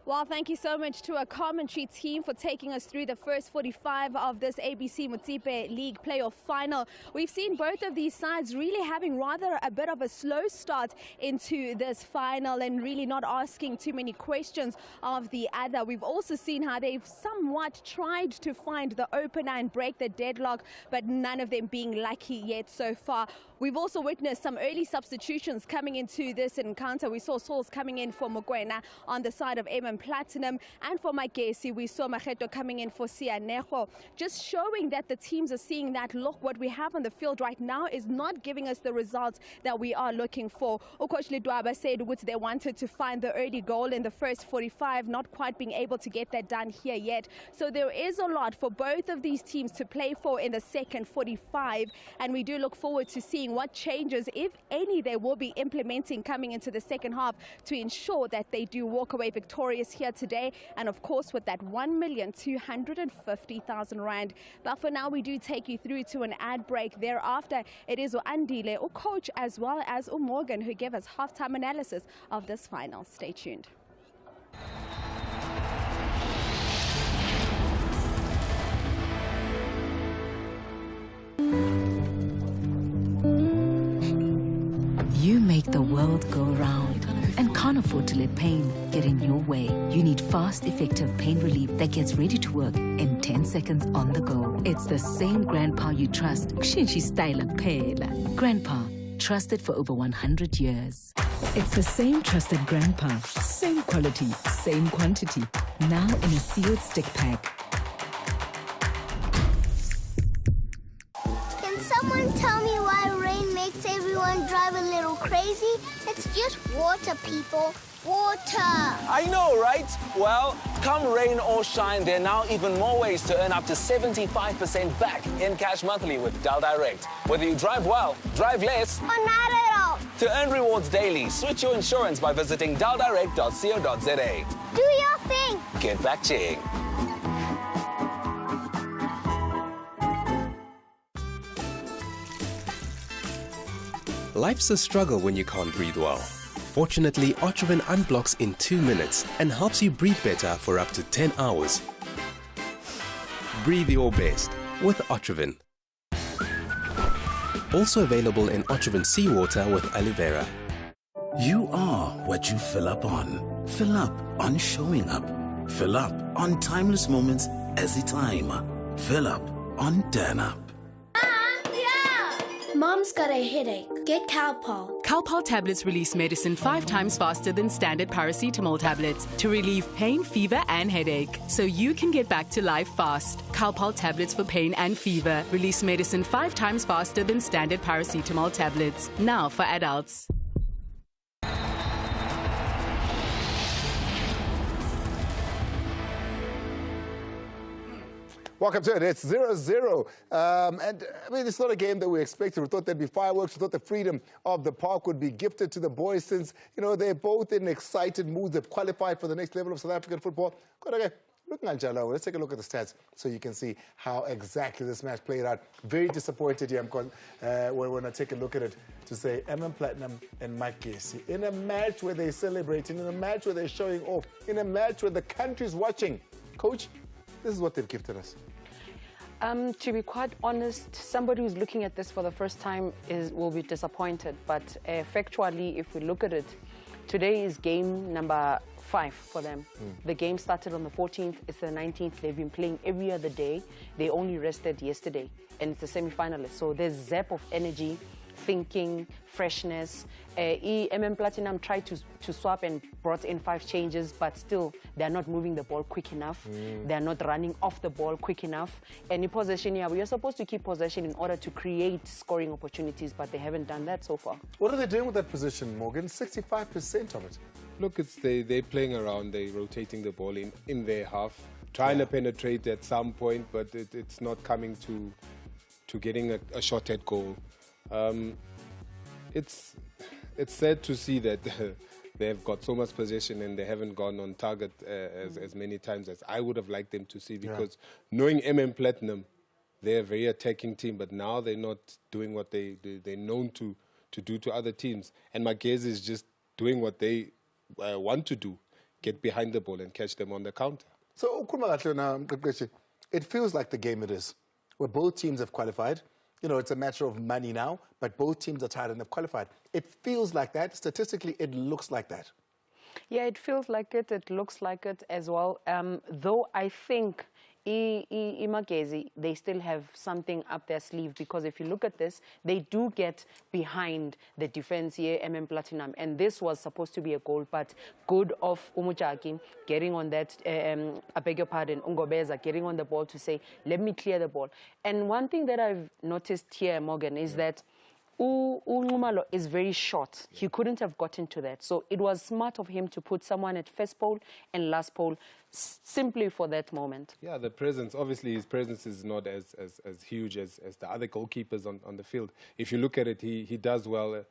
Well, thank you so much to our commentary team for taking us through the first 45 of this ABC Motsepe League playoff final. We've seen both of these sides really having rather a bit of a slow start into this final and really not asking too many questions of the other. We've also seen how they've somewhat tried to find the opener and break the deadlock, but none of them being lucky yet so far. We've also witnessed some early substitutions coming into this encounter. We saw Souls coming in for Mokoena on the side of MM Platinum, and for Magesi we saw Mageto coming in for Sianego, just showing that the teams are seeing that, look, what we have on the field right now is not giving us the results that we are looking for. Coach Lidwaba said they wanted to find the early goal in the first 45, not quite being able to get that done here yet. So there is a lot for both of these teams to play for in the second 45, and we do look forward to seeing what changes, if any, they will be implementing coming into the second half to ensure that they do walk away victorious here today, and of course with that 1,250,000 rand. But for now, we do take you through to an ad break. Thereafter, it is Andile, coach, as well as Morgan, who give us halftime analysis of this final. Stay tuned. You make the world go round and can't afford to let pain get in your way. You need fast, effective pain relief that gets ready to work in 10 seconds on the go. It's the same Grandpa you trust. Grandpa, trusted for over 100 years. It's the same trusted Grandpa, same quality, same quantity, now in a sealed stick pack. Can someone tell me why rain makes everyone drive a little crazy? It's just water, people. Water. I know, right? Well, come rain or shine, there are now even more ways to earn up to 75% back in cash monthly with Dal Direct. Whether you drive well, drive less, Or not at all. to earn rewards daily, switch your insurance by visiting daldirect.co.za. Do your thing. Get back cheering. Life's a struggle when you can't breathe well. Fortunately, Otrivin unblocks in 2 minutes and helps you breathe better for up to 10 hours. Breathe your best with Otrivin. Also available in Otrivin Seawater with aloe vera. You are what you fill up on. Fill up on showing up. Fill up on timeless moments as a time. Fill up on turn up. Mom's got a headache. Get Calpol. Calpol tablets release medicine 5 times faster than standard paracetamol tablets to relieve pain, fever, and headache, so you can get back to life fast. Calpol tablets for pain and fever release medicine 5 times faster than standard paracetamol tablets. Now for adults. Welcome to it. It's 0-0. And I mean, it's not a game that we expected. We thought there'd be fireworks. We thought the freedom of the park would be gifted to the boys since, you know, they're both in excited moods. They've qualified for the next level of South African football. Let's take a look at the stats so you can see how exactly this match played out. Very disappointed here when I take a look at it to say Platinum and Motsepe in a match where they're celebrating, in a match where they're showing off, in a match where the country's watching. Coach, this is what they've gifted us. To be quite honest, somebody who's looking at this for the first time will be disappointed. But factually, if we look at it, today is game number 5 for them. The game started on the 14th. It's the 19th. They've been playing every other day. They only rested yesterday, and it's a semi-finalist. So there's zap of energy, thinking, freshness. Platinum tried to swap and brought in 5 changes, but still they're not moving the ball quick enough. They're not running off the ball quick enough. And in possession, we are supposed to keep possession in order to create scoring opportunities, but they haven't done that so far. What are they doing with that position, Morgan? 65% of it. Look, they're playing around, they're rotating the ball in their half, trying to penetrate at some point, but it's not coming to getting a shot at goal. It's sad to see that they've got so much possession and they haven't gone on target as many times as I would have liked them to see, because knowing Platinum, they're a very attacking team, but now they're not doing what they're known to do to other teams. And Magezi is just doing what they want to do, get behind the ball and catch them on the counter. So, it feels like the game it is, where both teams have qualified. You know, it's a matter of money now, but both teams are tired and have qualified. It feels like that. Statistically, it looks like that. Yeah, it feels like it. It looks like it as well. Though I think Magezi, they still have something up their sleeve, because if you look at this, they do get behind the defense here, Platinum, and this was supposed to be a goal, but good of Umuchaki getting on that, I beg your pardon, Ungobeza getting on the ball to say, let me clear the ball. And one thing that I've noticed here, Morgan, is that Unumalo is very short. He couldn't have gotten to that. So it was smart of him to put someone at first pole and last pole simply for that moment. Yeah, the presence, obviously his presence is not as huge as the other goalkeepers on the field. If you look at it, he does well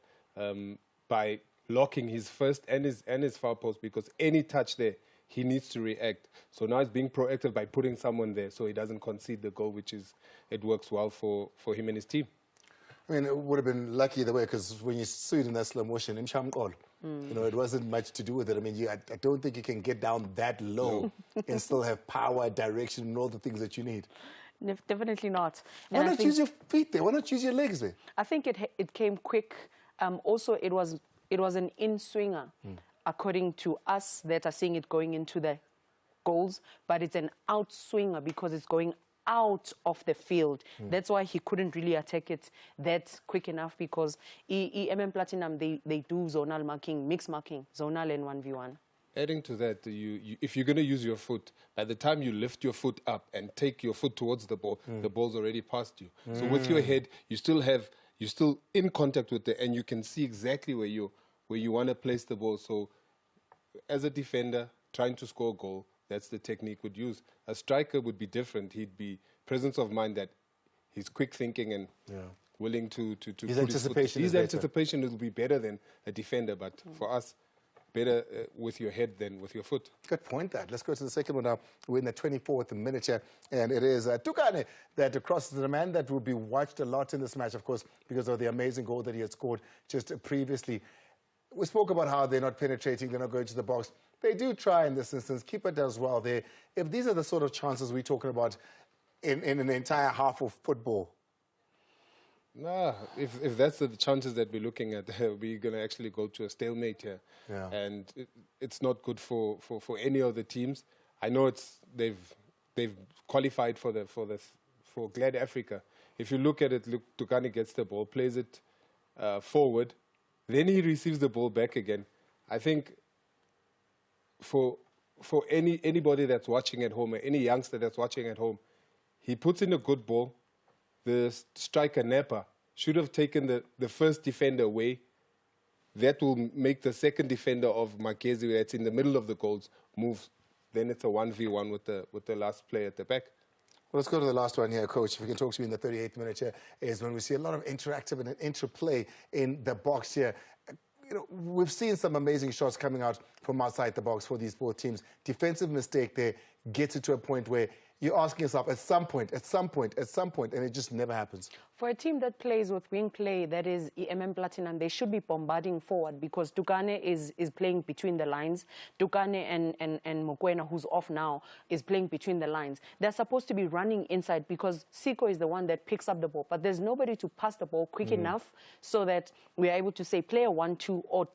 by locking his first and his far post, because any touch there, he needs to react. So now he's being proactive by putting someone there so he doesn't concede the goal, it works well for him and his team. I mean, it would have been lucky either way, because when you saw it in that slow motion, you know, it wasn't much to do with it. I mean, I don't think you can get down that low and still have power, direction, and all the things that you need. Definitely not. Why not use your feet there? Why not use your legs there? I think it came quick. Also, it was an in-swinger, according to us that are seeing it going into the goals, but it's an out-swinger because it's going out of the field. That's why he couldn't really attack it that quick enough, because Platinum, they do zonal marking, mixed marking, zonal and 1v1. Adding to that, if you're going to use your foot, by the time you lift your foot up and take your foot towards the ball, the ball's already past you. So with your head, you're still in contact with it, and you can see exactly where you want to place the ball. So as a defender, trying to score a goal, that's the technique would use. A striker would be different. He'd be presence of mind that he's quick thinking and willing to his anticipation. His anticipation will be better than a defender, but for us, better with your head than with your foot. Good point, that. Let's go to the second one now. We're in the 24th minute here, and it is Tukane that crosses the man that will be watched a lot in this match, of course, because of the amazing goal that he had scored just previously. We spoke about how they're not penetrating, they're not going to the box. They do try in this instance. Keeper does well there. If these are the sort of chances we're talking about in an entire half of football. Nah, if that's the chances that we're looking at, we're going to actually go to a stalemate here. Yeah. And it's not good for any of the teams. I know they've qualified for Glad Africa. If you look at it, Tukane gets the ball, plays it forward, then he receives the ball back again. I think for anybody that's watching at home, or any youngster that's watching at home, he puts in a good ball. The striker, Napa, should have taken the first defender away. That will make the second defender of Makezi, that's in the middle of the goals, move. Then it's a 1v1 with the last player at the back. Well, let's go to the last one here, Coach. If you can talk to me in the 38th minute here, is when we see a lot of interactive and interplay in the box here. You know, we've seen some amazing shots coming out from outside the box for these both teams. Defensive mistake there gets it to a point where you're asking yourself at some point, and it just never happens. For a team that plays with wing play, that is EMM Platinum, they should be bombarding forward because Tukane is playing between the lines. Tukane and Mokoena, who's off now, is playing between the lines. They're supposed to be running inside because Siko is the one that picks up the ball, but there's nobody to pass the ball quick enough so that we are able to say player 1-2 or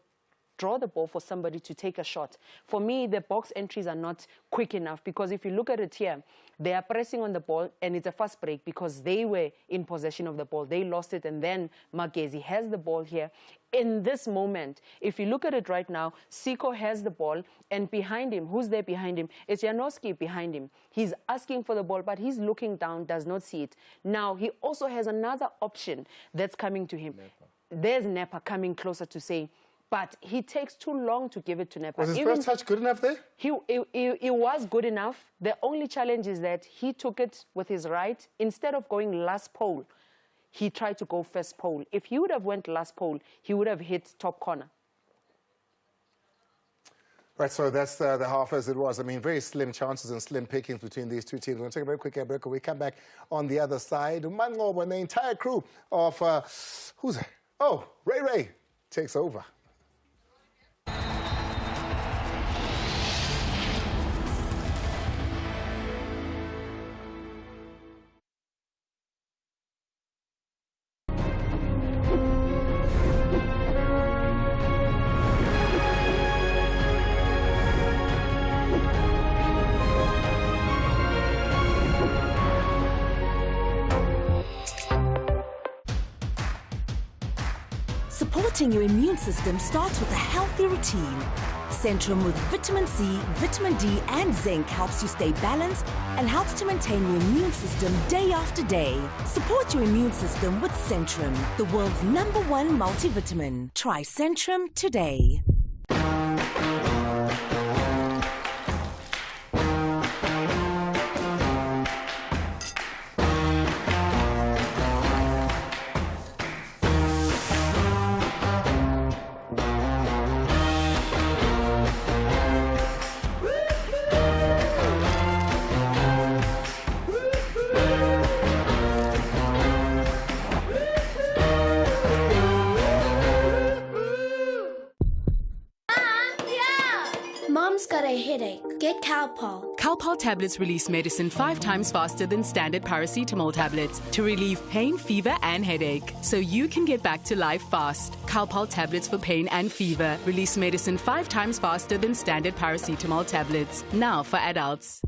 draw the ball for somebody to take a shot. For me, the box entries are not quick enough because if you look at it here, they are pressing on the ball and it's a fast break because they were in possession of the ball. They lost it and then Magezi has the ball here. In this moment, if you look at it right now, Siko has the ball and behind him, who's there behind him? It's Janowski behind him. He's asking for the ball, but he's looking down, does not see it. Now, he also has another option that's coming to him. There's Nepa coming closer to say, but he takes too long to give it to Nepa. Was his first touch good enough there? He was good enough. The only challenge is that he took it with his right. Instead of going last pole, he tried to go first pole. If he would have went last pole, he would have hit top corner. Right, so that's the half as it was. I mean, very slim chances and slim pickings between these two teams. We're going to take a very quick break. When we come back on the other side, Mango and the entire crew of, who's that? Oh, Ray takes over. Supporting your immune system starts with a healthy routine. Centrum with vitamin C, vitamin D and zinc helps you stay balanced and helps to maintain your immune system day after day. Support your immune system with Centrum, the world's #1 multivitamin. Try Centrum today. Mom's got a headache. Get Calpol. Calpol tablets release medicine 5 times faster than standard paracetamol tablets to relieve pain, fever, and headache, so you can get back to life fast. Calpol tablets for pain and fever release medicine 5 times faster than standard paracetamol tablets. Now for adults.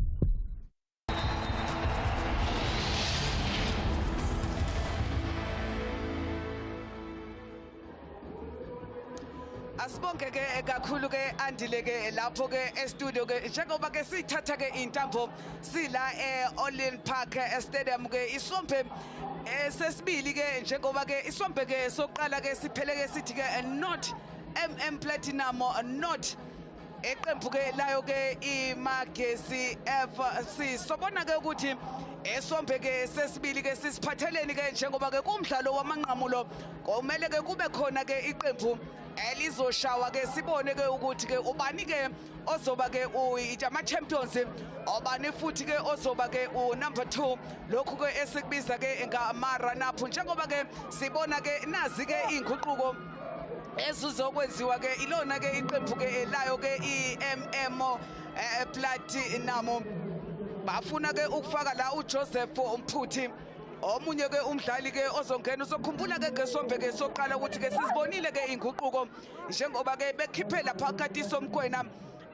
Asibonke ke kakhulu ke andile ke lapho ke e-studio ke njengoba ke sithatha ke intambo sila e-Olin Park Stadium ke isompe sesibili ke njengoba ke isompe ke soqala ke siphele ke sithi ke not MM Platinum not eqembu ke layo ke iMagesi FC sobona ke ukuthi esombe ke sesibili ke sisiphatheleni ke njengoba ke kumdlalo wamanqamulo kumele ke kube khona ke iqembu elizoshawa ke sibone ke ukuthi ke ubani ke ozoba ke ama champions obani futhi ke ozoba ke number 2 lokhu ke esikubiza ke ngama run up njengoba ke sibona ke nazi ke inguquko ezizokwenziwa ke ilona ke iqembu ke layo ke iMMO Platinum bafuna ke ukufaka la uJoseph Mphuthi omunye ke umdlali ke ozongena uzokhumbula ke ngesombe ke soqala ukuthi ke sizibonile ke inguquko njengoba ke bekhiphe lapha Katiso Mkwena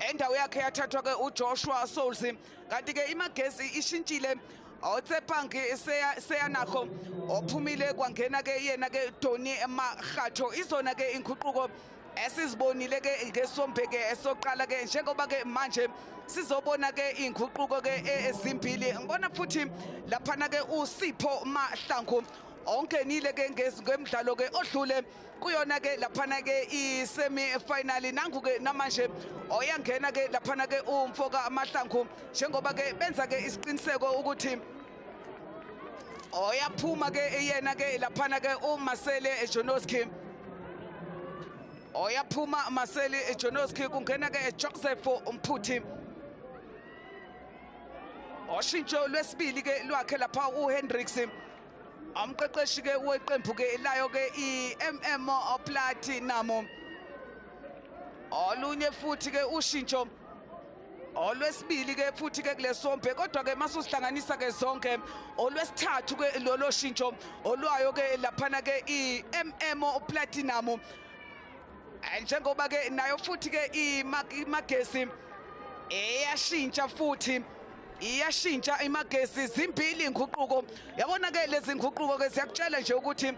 endawo yakhe yathathwa ke uJoshua Souls kanti ke iMagesi ishintshile Motsepe seyanakho ophumile kwangena ke yena ke Doni Makhatho izona ke inguquko esizibonile ke ngesombe ke esoqala ke njengoba ke manje sizobona ke inguquko ke ezimbili ngibona futhi lapha ke uSipho Mahlangu ongenile ke ngemidlalo ke odlule kuyona ke lapha ke isemi final nangu ke namanje oyangena ke lapha ke umfoka Mahlangu njengoba ke benza ke isiqiniseko ukuthi oyaphuma ke yena ke lapha ke uMasele Jonoski oyaphuma Marcel Jonoski kungena ke Joseph Mphuthi oshintsho lwesibili ke lwakhe lapha uHendricks amqeqeshi ke weqembu ke layo ke iMMO Platinum olunye futhi ke ushintsho olwesibili ke futhi ke kulesombe kodwa ke masusihlanganisa ke zonke olwesithathu ke lolo shintsho olwayo ke lapha ke iMMO Platinum njengoba ke nayo futhi ke iMagesi eyashintsha futhi iyashintsha iMagesi zimbili inguquko yabona ke lezi nguquko ke siyakutshela nje ukuthi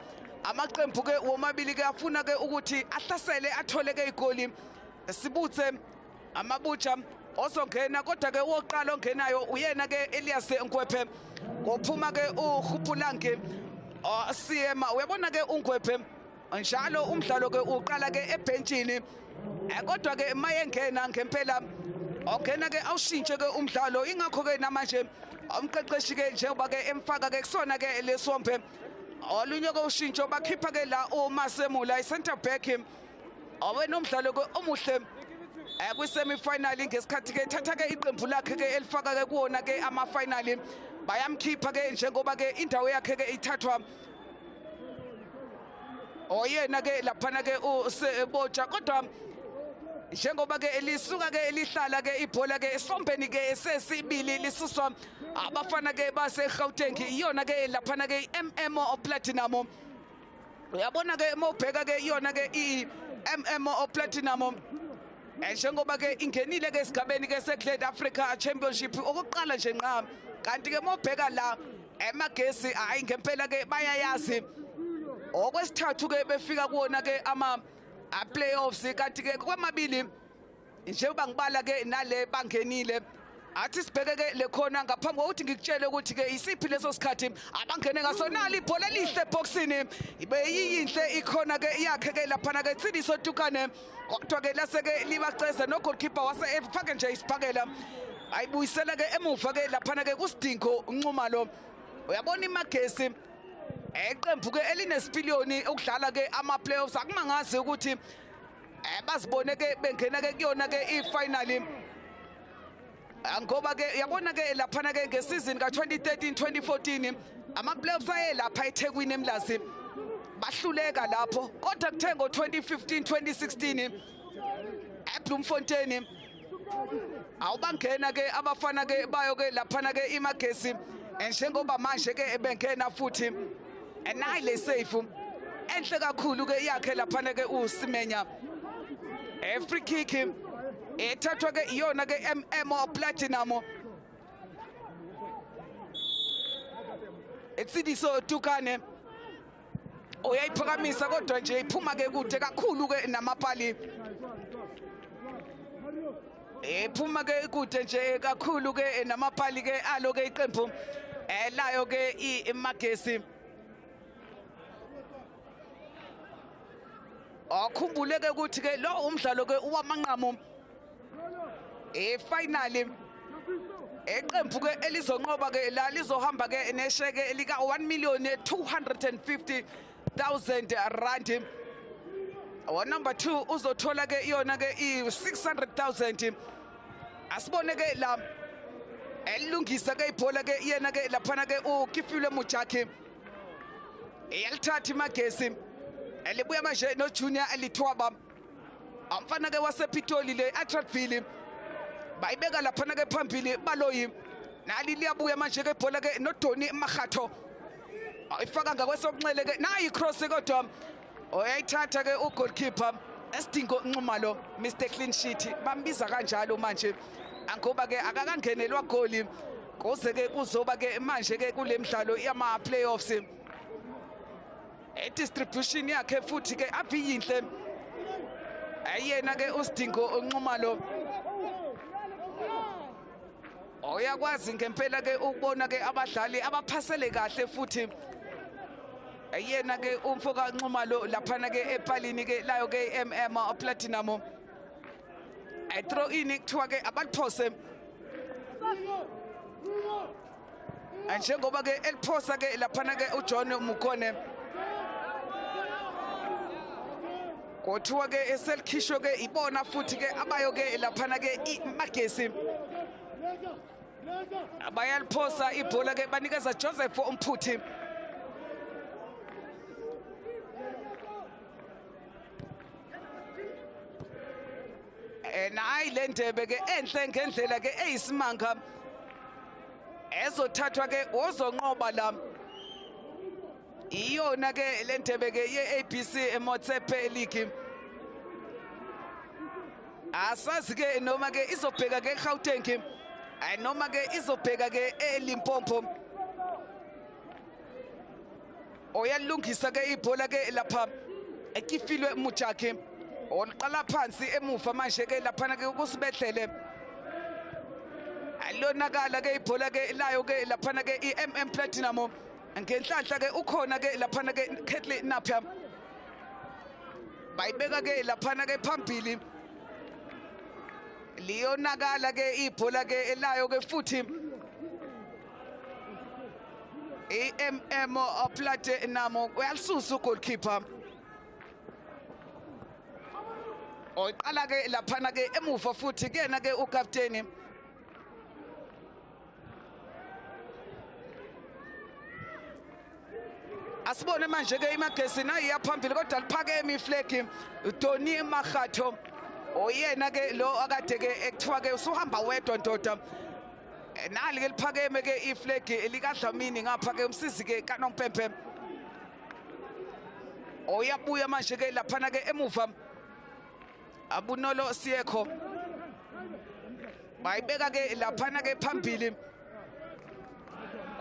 amaqembu ke womabili ke afuna ke ukuthi ahlasele athole ke igoli sibuthe amabutsha ozongena kodwa ke woqala ongenayo uyena ke Elias Ngwephe ngophuma ke uHupulange osiyema uyabona ke uNgwephe njalo umdlalo ke uqala ke ebenchini kodwa ke mayengena ngempela ongena ke awushintshe ke umdlalo ingakho ke namanje umqeqeshi ke njengoba ke emfaka ke kusona ke lesombe olunye ke ushintsho bakhipha ke la uMasemula i-center back awena umdlalo ke omuhle kwi-semi final ngesikhathi ke thatha ke iqembu lakhe ke elifaka ke kuona ke ama final bayamkhipha ke njengoba ke indawo yakhe ke ithathwa oyena ke lapha ke uSeboja kodwa njengoba ke elisuka ke elihlala ke ibhola ke esombeni ke sesibili lisuswa abafana ke base Gauteng iyona ke lapha ke iMMO Platinum uyabona ke mawubheka ke iyona ke iMMO Platinum njengoba ke ingenile ke esigabeni ke seGlad Africa Championship okokuqala nje nqa kanti ke mawubheka la eMagesi hayi ngempela ke bayayazi okwesithathu ke befika kuona ke ama playoffs kanti ke kwamabili njengoba ngibala ke nale bangenile athi sibheke ke lekhona ngaphambi kokuthi ngikutshele ukuthi ke isiphi leso sikhathi abangene ngasonali ibhola lihle boxini ibe yiyinhle ikhona ke yakhe ke lapha ke Tsidiso Tukane kodwa ke lase ke libaceza no goalkeeper wase efake nje isiphakela ayibuyisela ke emuva ke lapha ke kusidingo unxumalo uyabona iMagesi eqembu ke elinesipiliyoni ukudlala ke ama playoffs akumangazi ukuthi bazibone ke bengena ke kuyona ke ifinal ngoba ke yabona ke lapha ke ngesizini ka2013 2014 ama playoffs aye lapha eThekwini eMlazi bahluleka lapho kodwa kuthe ngo2015 2016 eBloemfontein awubangena ke abafana ke bayo ke lapha ke iMagesi njengoba manje ke bengena futhi nayi le safe enhle kakhulu ke yakhe lapha ke uSimenya free kick ethathwa ke iyona ke MMO Platinum Tsidiso Tukane uyayiphakamisa kodwa nje iphuma ke kude kakhulu ke namapali ephuma ke kude nje kakhulu ke namapali ke alo ke iqembu layo ke iMagesi akhumbule ke ukuthi ke lo umdlalo ke uwamanqamo finally eqembu ke elizonqoba ke la lizohamba ke nesheke elika 1,250,000 rand. Number 2 uzothola ke iyona ke i600,000. Asibone ke la elungisa ke ibhola ke yena ke laphana ke uKifile Mujaki. Elithatha imagesi elibuya manje no Junior Elithwaba. Amfana ke wasePitoli le Attratville. Bayibeka laphana ke phambili baloyi. Nali liyabuya manje ke ibhola ke no Tony Makhatho. Ayifaka ngakwesokunxele ke nayi cross kodwa oyayithatha ke ugoalkeeper Esidingo Nxumalo Mr Clean Sheet bambiza kanjalo manje angoba ke akakangenelwa goli kuze ke kuzoba ke manje ke kulemidlalo yama playoffs distribution yakhe futhi ke aviyinhle ayena ke uSidingo Nxumalo oyakwazi ngempela ke ukubona ke abadlali abaphasele kahle futhi ayena ke umfoka Nxumalo laphana ke epalini ke layo ke Platinum I throw in kuthiwa ke abaliphose njengoba ke eliphosa ke laphana ke uJohn Mukone kuthiwa ke eselikhishwe ke ibona futhi ke abayo ke laphana ke imagesi abayaliphosa ibhola ke banikeza Joseph Umphuthi. Nayi le ndebe ke enhle ngendlela ke eyisimanga ezothathwa ke ozonqoba la iyona ke le ndebe ke ye-ABC Motsepe League asazi ke noma ke izobheka ke eGauteng noma ke izobheka ke eLimpopo oyalungisa ke ibhola ke lapha eKifilwe Mujaki onqala phansi emuva manje ke laphana ke kusibedlele alonakala ke ibhola ke layo ke laphana ke Platinum ngenhlanhla ke ukhona ke laphana ke Ketley Napia bayibeka ke laphana ke phambili liyonakala ke ibhola ke layo ke futhi Platinum uyalisusa ugoalkeeper oqala ke laphana ke emuva futhi kuyena ke ukapteni asibone manje ke imagesi nayi yaphambili kodwa liphakeme iflag Tony Makhatho oyena ke lo akade ke ekuthiwa ke usuhamba wedwa ndoda nali ke liphakeme ke iflag likadlamini ngapha ke umsizi ke kaNompempe oyabuya manje ke laphana ke emuva Abunolo Siyekho bayibeka ke laphana ke phambili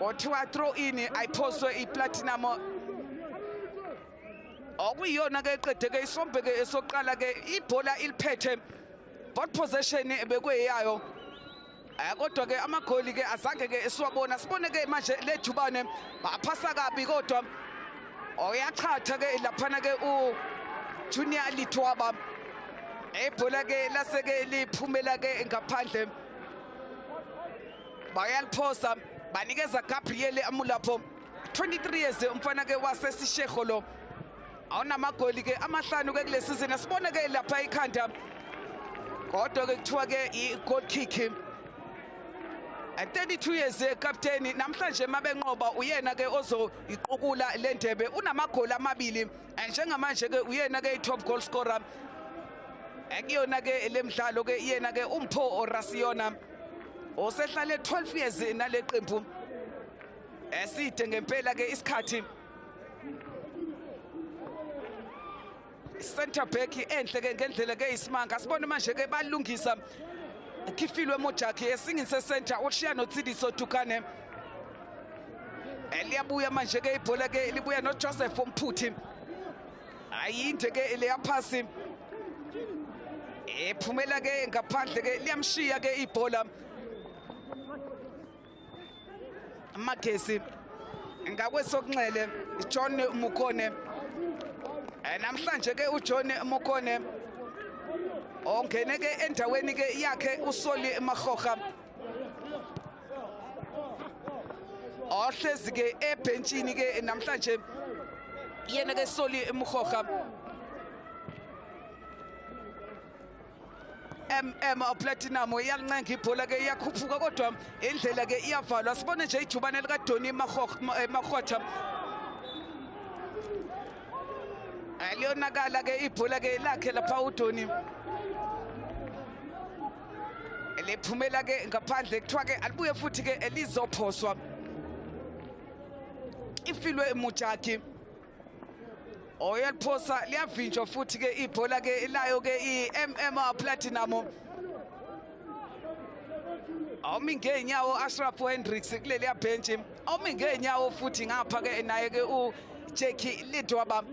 kothiwa throw in ayiphoswe iPlatinum okuyiyona ke eqede ke isombe ke esoqala ke ibhola iliphethe ball possession bekweyayo kodwa ke amagoli ke azange ke esiwabona sibone ke manje lejubane baphasa kabi kodwa oyachatha ke laphana ke uJunior Lithwaba ibhola ke laseke liphumela ke ngaphandle bayaliphosa banikeza Gabriel Amulapho 23 years umfana ke wasesishego lo awunamagoli ke amahlanu ke kule season asibone ke lapha ikhanda kodwa ke kuthiwa ke i-goal kick and 32 years captain namhlanje mabenqoba uyena ke ozoyiqukula le ndebe unamagoli amabili njengamanje ke uyena ke i-top goal scorer ekuyona ke lemidlalo ke yena ke uMpho Orasiona osehlale 12 years nale qembu eside ngempela ke isikhathi center back enhle ke ngendlela ke isimanga sibone manje ke balungisa Kifilwe Mujaki esingise center ushiya noTsidiso Tukane eliyabuya manje ke ibhola ke libuya no Joseph Umphuthi ayinde ke le yaphasi ephumela ke ngaphandle ke liyamshiya ke ibhola Magesi ngakwesokunxele John Mukone namhlanje ke uJohn Mukone ongene ke endaweni ke yakhe uSoli Makgokga ohlezi ke ebhenchini ke namhlanje yena ke Soli Makgokga Platinum iyalincenga ibhola ke iyakhuphuka kodwa indlela ke iyavalwa sibone nje ijubane lika Doni Makgotha aliyonakala ke ibhola ke lakhe lapha uDoni lephumela ke ngaphandle kuthiwa ke alibuye futhi ke elizophoswa ifilwe Mojaki oyaliphosa liyavinjwa futhi ke ibhola ke layo ke Platinum awumi ngenyawo Ashraf Hendricks kuleli bench awumi ngenyawo futhi ngapha ke naye ke uJackie Lidwaba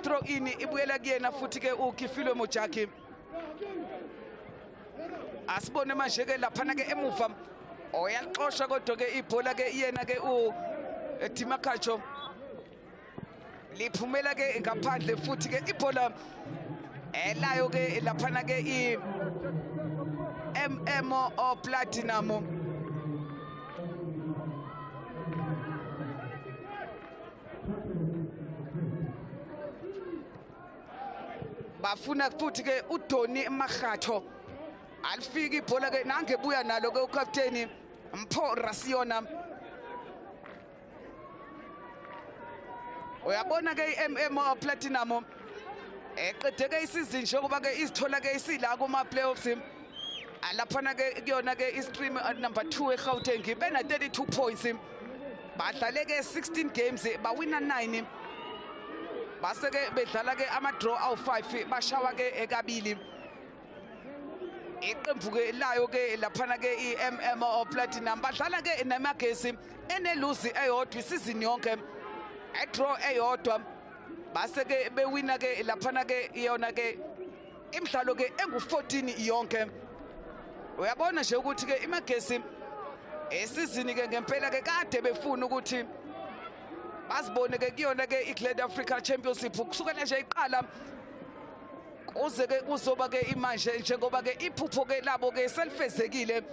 throw in ibuyela kuyena futhi ke uKifilwe Mojaki asibone manje ke lapha ke emuva oyalixosha kodwa ke ibhola ke yena ke Timakacho liphumela ke ngaphandle futhi ke ibhola elayo ke lapha ke Platinum bafuna futhi ke uDoni Makgatho alifika ibhola ke nangebuya nalo ke uCaptain Mpho Rasiona uyabona ke Platinum eqede ke isizini njengoba ke izithola ke isila kuma playoffs alaphana ke kuyona ke istream number 2 eGauteng bena 32 points badlale ke 16 games bawina 9 base ke bedlala ke ama draw awu5 bashawa ke ekabili iqembu ke layo ke laphana ke Platinum badlala ke namagesi eneluzi eyodwa isizini yonke draw eyodwa base ke bewina ke laphana ke iyona ke imidlalo ke engu14 yonke uyabona nje ukuthi ke imagesi esizini ke ngempela ke kade befuna ukuthi basibone ke kuyona ke iGlad Africa Championship kusukela nje iqala kuze ke kuzoba ke imanje njengoba ke iphupho ke labo ke selifezekile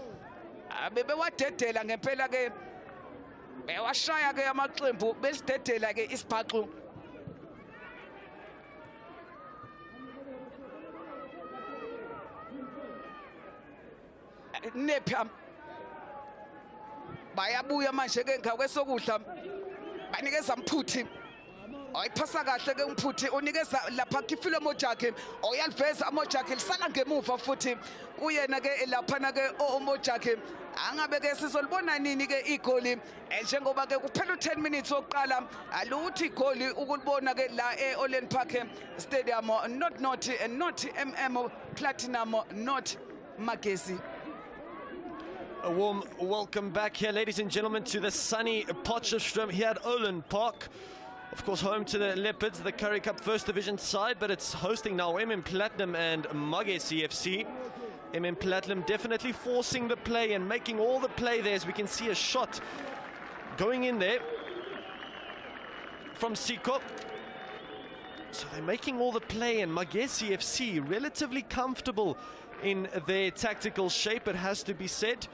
bebewadedela ngempela ke bewashaya ke amaqembu besidedela ke isibhaxu nepha bayabuya manje ke ngakwesokudla banikeza Mphuthi ayiphasa kahle ke Mphuthi unikeza lapha Kifilwe Mojaki oyaliveza Mojaki lisala ngemuva futhi kuyena ke lapha ke Mojaki angabe ke sizolibona nini ke igoli njengoba ke kuphela 10 minutes oqala aluthi igoli ukulibona ke la eOrlando Park Stadium not Platinum not Magesi. A warm welcome back here, ladies and gentlemen, to the sunny Potchefstroom here at Orlando Park. Of course, home to the Leopards, the Currie Cup First Division side, but it's hosting now Platinum and Magesi FC. Platinum definitely forcing the play and making all the play there, as we can see a shot going in there from Siko. So they're making all the play, and Magesi FC relatively comfortable in their tactical shape, it has to be said.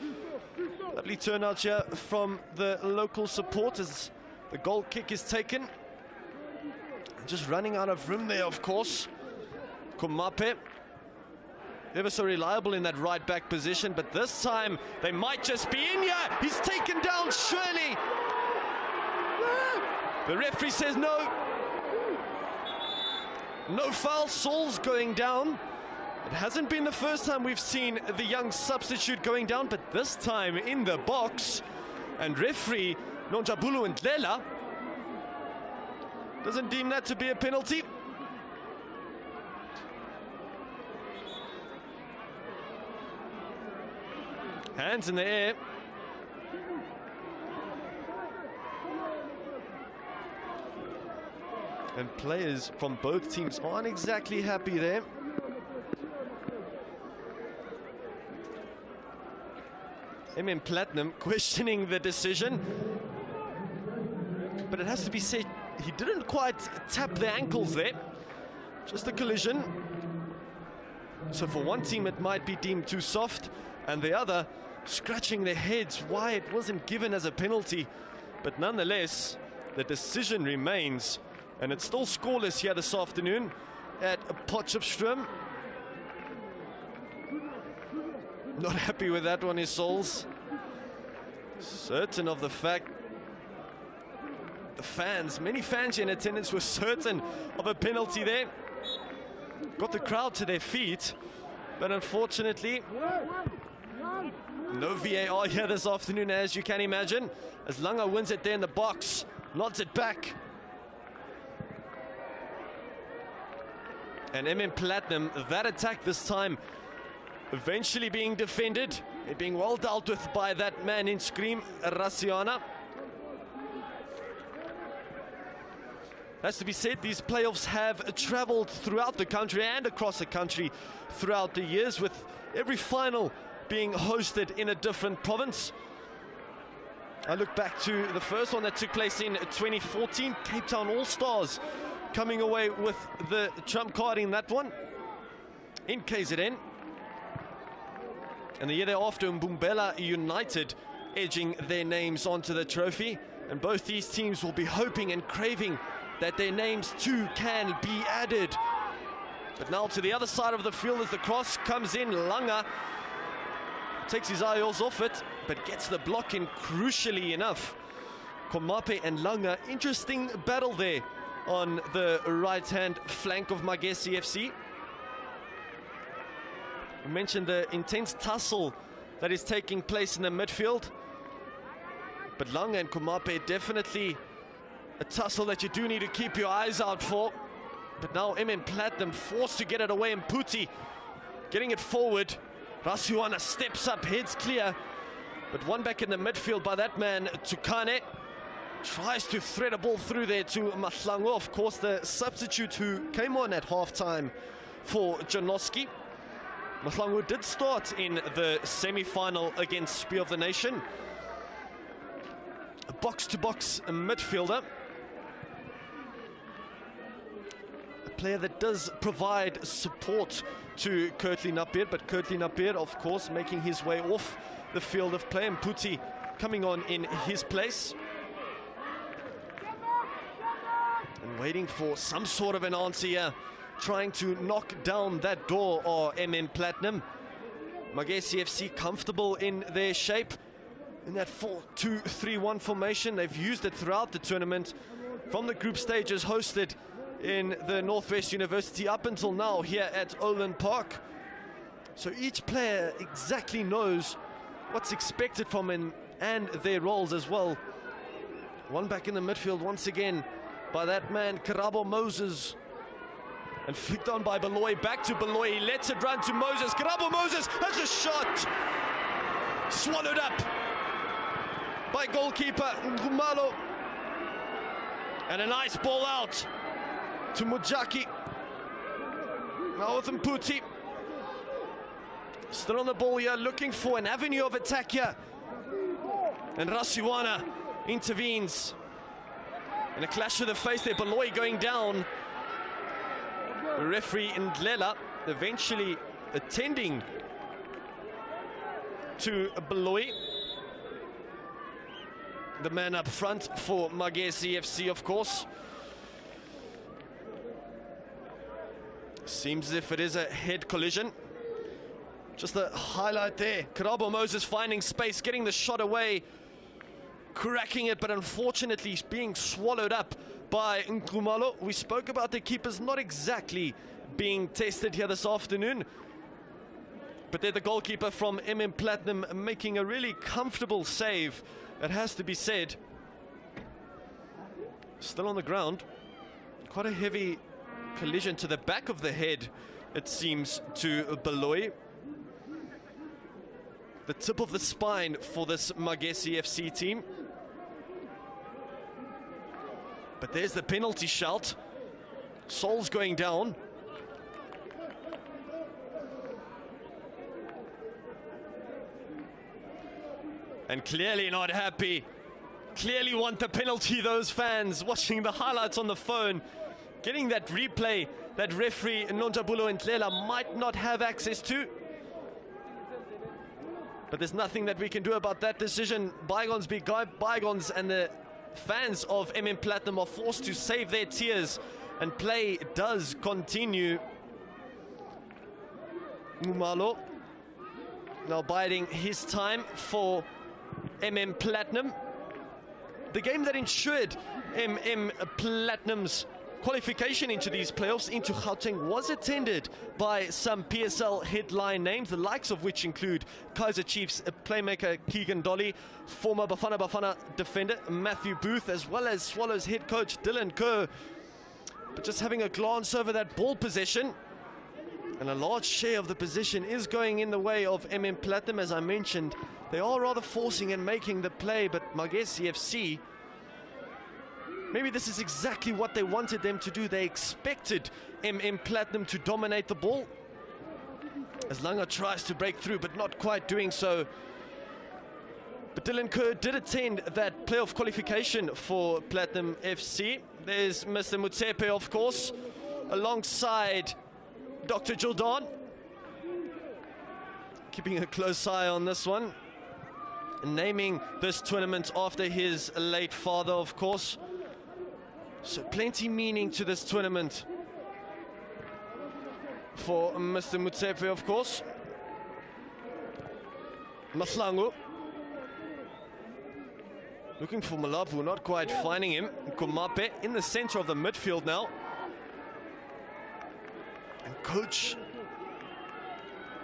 Lovely turnout here from the local supporters. The goal kick is taken. Just running out of room there, of course. Kumape, ever so reliable in that right back position, but this time they might just be in here. He's taken down, surely. The referee says no. No foul, Saul's going down. It hasn't been the first time we've seen the young substitute going down, but this time in the box. And referee Nonjabulu Ndlela doesn't deem that to be a penalty. Hands in the air. And players from both teams aren't exactly happy there. Platinum questioning the decision, but it has to be said he didn't quite tap the ankles there, just a collision. So for one team it might be deemed too soft, and the other scratching their heads why it wasn't given as a penalty. But nonetheless, the decision remains, and it's still scoreless here this afternoon at Potchefstroom. Not happy with that one is Souls. Certain of the fact the fans, many fans in attendance, were certain of a penalty there. Got the crowd to their feet, but unfortunately no VAR here this afternoon, as you can imagine, as Langa wins it there in the box, nods it back. And MM Platinum, that attack this time eventually being defended, it being well dealt with by that man in scream, Rasiana. Has to be said, these playoffs have traveled throughout the country and across the country throughout the years, with every final being hosted in a different province. I look back to the first one that took place in 2014, Cape Town All-Stars coming away with the trump card in that one in KZN. And the year thereafter, Mbumbela United edging their names onto the trophy. And both these teams will be hoping and craving that their names too can be added. But now to the other side of the field as the cross comes in, Langa takes his eyes off it, but gets the block in crucially enough. Komape and Langa, interesting battle there on the right-hand flank of Magesi FC. We mentioned the intense tussle that is taking place in the midfield, but Langa and Komape definitely a tussle that you do need to keep your eyes out for. But now MM Platinum forced to get it away, and Puti getting it forward. Rasuana steps up, heads clear, but one back in the midfield by that man, Tukane. Tries to thread a ball through there to Mahlangu, of course, the substitute who came on at half-time for Janoski. Mahlangu did start in the semi-final against Spear of the Nation. A box-to-box midfielder. A player that does provide support to Kurtley Napier, but Kurtley Napier, of course, making his way off the field of play, and Puti coming on in his place. And waiting for some sort of an answer here, trying to knock down that door or MM Platinum. Magesi FC comfortable in their shape in that 4-2-3-1 formation. They've used it throughout the tournament from the group stages hosted in the Northwest University up until now here at Olin Park. So each player exactly knows what's expected from him and their roles as well. One back in the midfield once again by that man Karabo Moses, and flicked on by Beloy, back to Beloy, he lets it run to Moses. Karabo Moses has a shot, swallowed up by goalkeeper Ngumalo, and a nice ball out to Mujaki. Now with Mputi still on the ball here, looking for an avenue of attack here, and Rasiwana intervenes. And a clash to the face there, Beloy going down. The referee Ndlela eventually attending to Beloy, the man up front for Magesi FC, of course. Seems as if it is a head collision. Just a highlight there. Karabo Moses finding space, getting the shot away, cracking it, but unfortunately being swallowed up by Nkumalo. We spoke about the keepers not exactly being tested here this afternoon, but they're the goalkeeper from MM Platinum making a really comfortable save, it has to be said. Still on the ground. Quite a heavy collision to the back of the head, it seems, to Beloy. The tip of the spine for this Magesi FC team. But there's the penalty shout. Sol's going down. And clearly not happy. Clearly want the penalty, those fans watching the highlights on the phone. getting that replay that referee Nonjabulo Ntlela might not have access to. But there's nothing that we can do about that decision. Bygones be bygones, and the fans of MM Platinum are forced to save their tears, and play does continue. Mumalo now biding his time for MM Platinum. The game that ensured MM Platinum's qualification into these playoffs, into Gauteng, was attended by some PSL headline names, the likes of which include Kaizer Chiefs playmaker Keegan Dolly, former Bafana Bafana defender Matthew Booth, as well as Swallows head coach Dylan Kerr. But just having a glance over that ball possession, and a large share of the position is going in the way of MM Platinum. As I mentioned, they are rather forcing and making the play, but Magesi FC, maybe this is exactly what they wanted them to do. They expected MM Platinum to dominate the ball, as Langa tries to break through, but not quite doing so. But Dylan Kerr did attend that playoff qualification for Platinum FC. There's Mr. Motsepe, of course, alongside Dr. Jordan, keeping a close eye on this one, naming this tournament after his late father, of course. So plenty meaning to this tournament for Mr. Motsepe, of course. Mahlangu looking for Malapu, not quite finding him. Komape in the center of the midfield now. And coach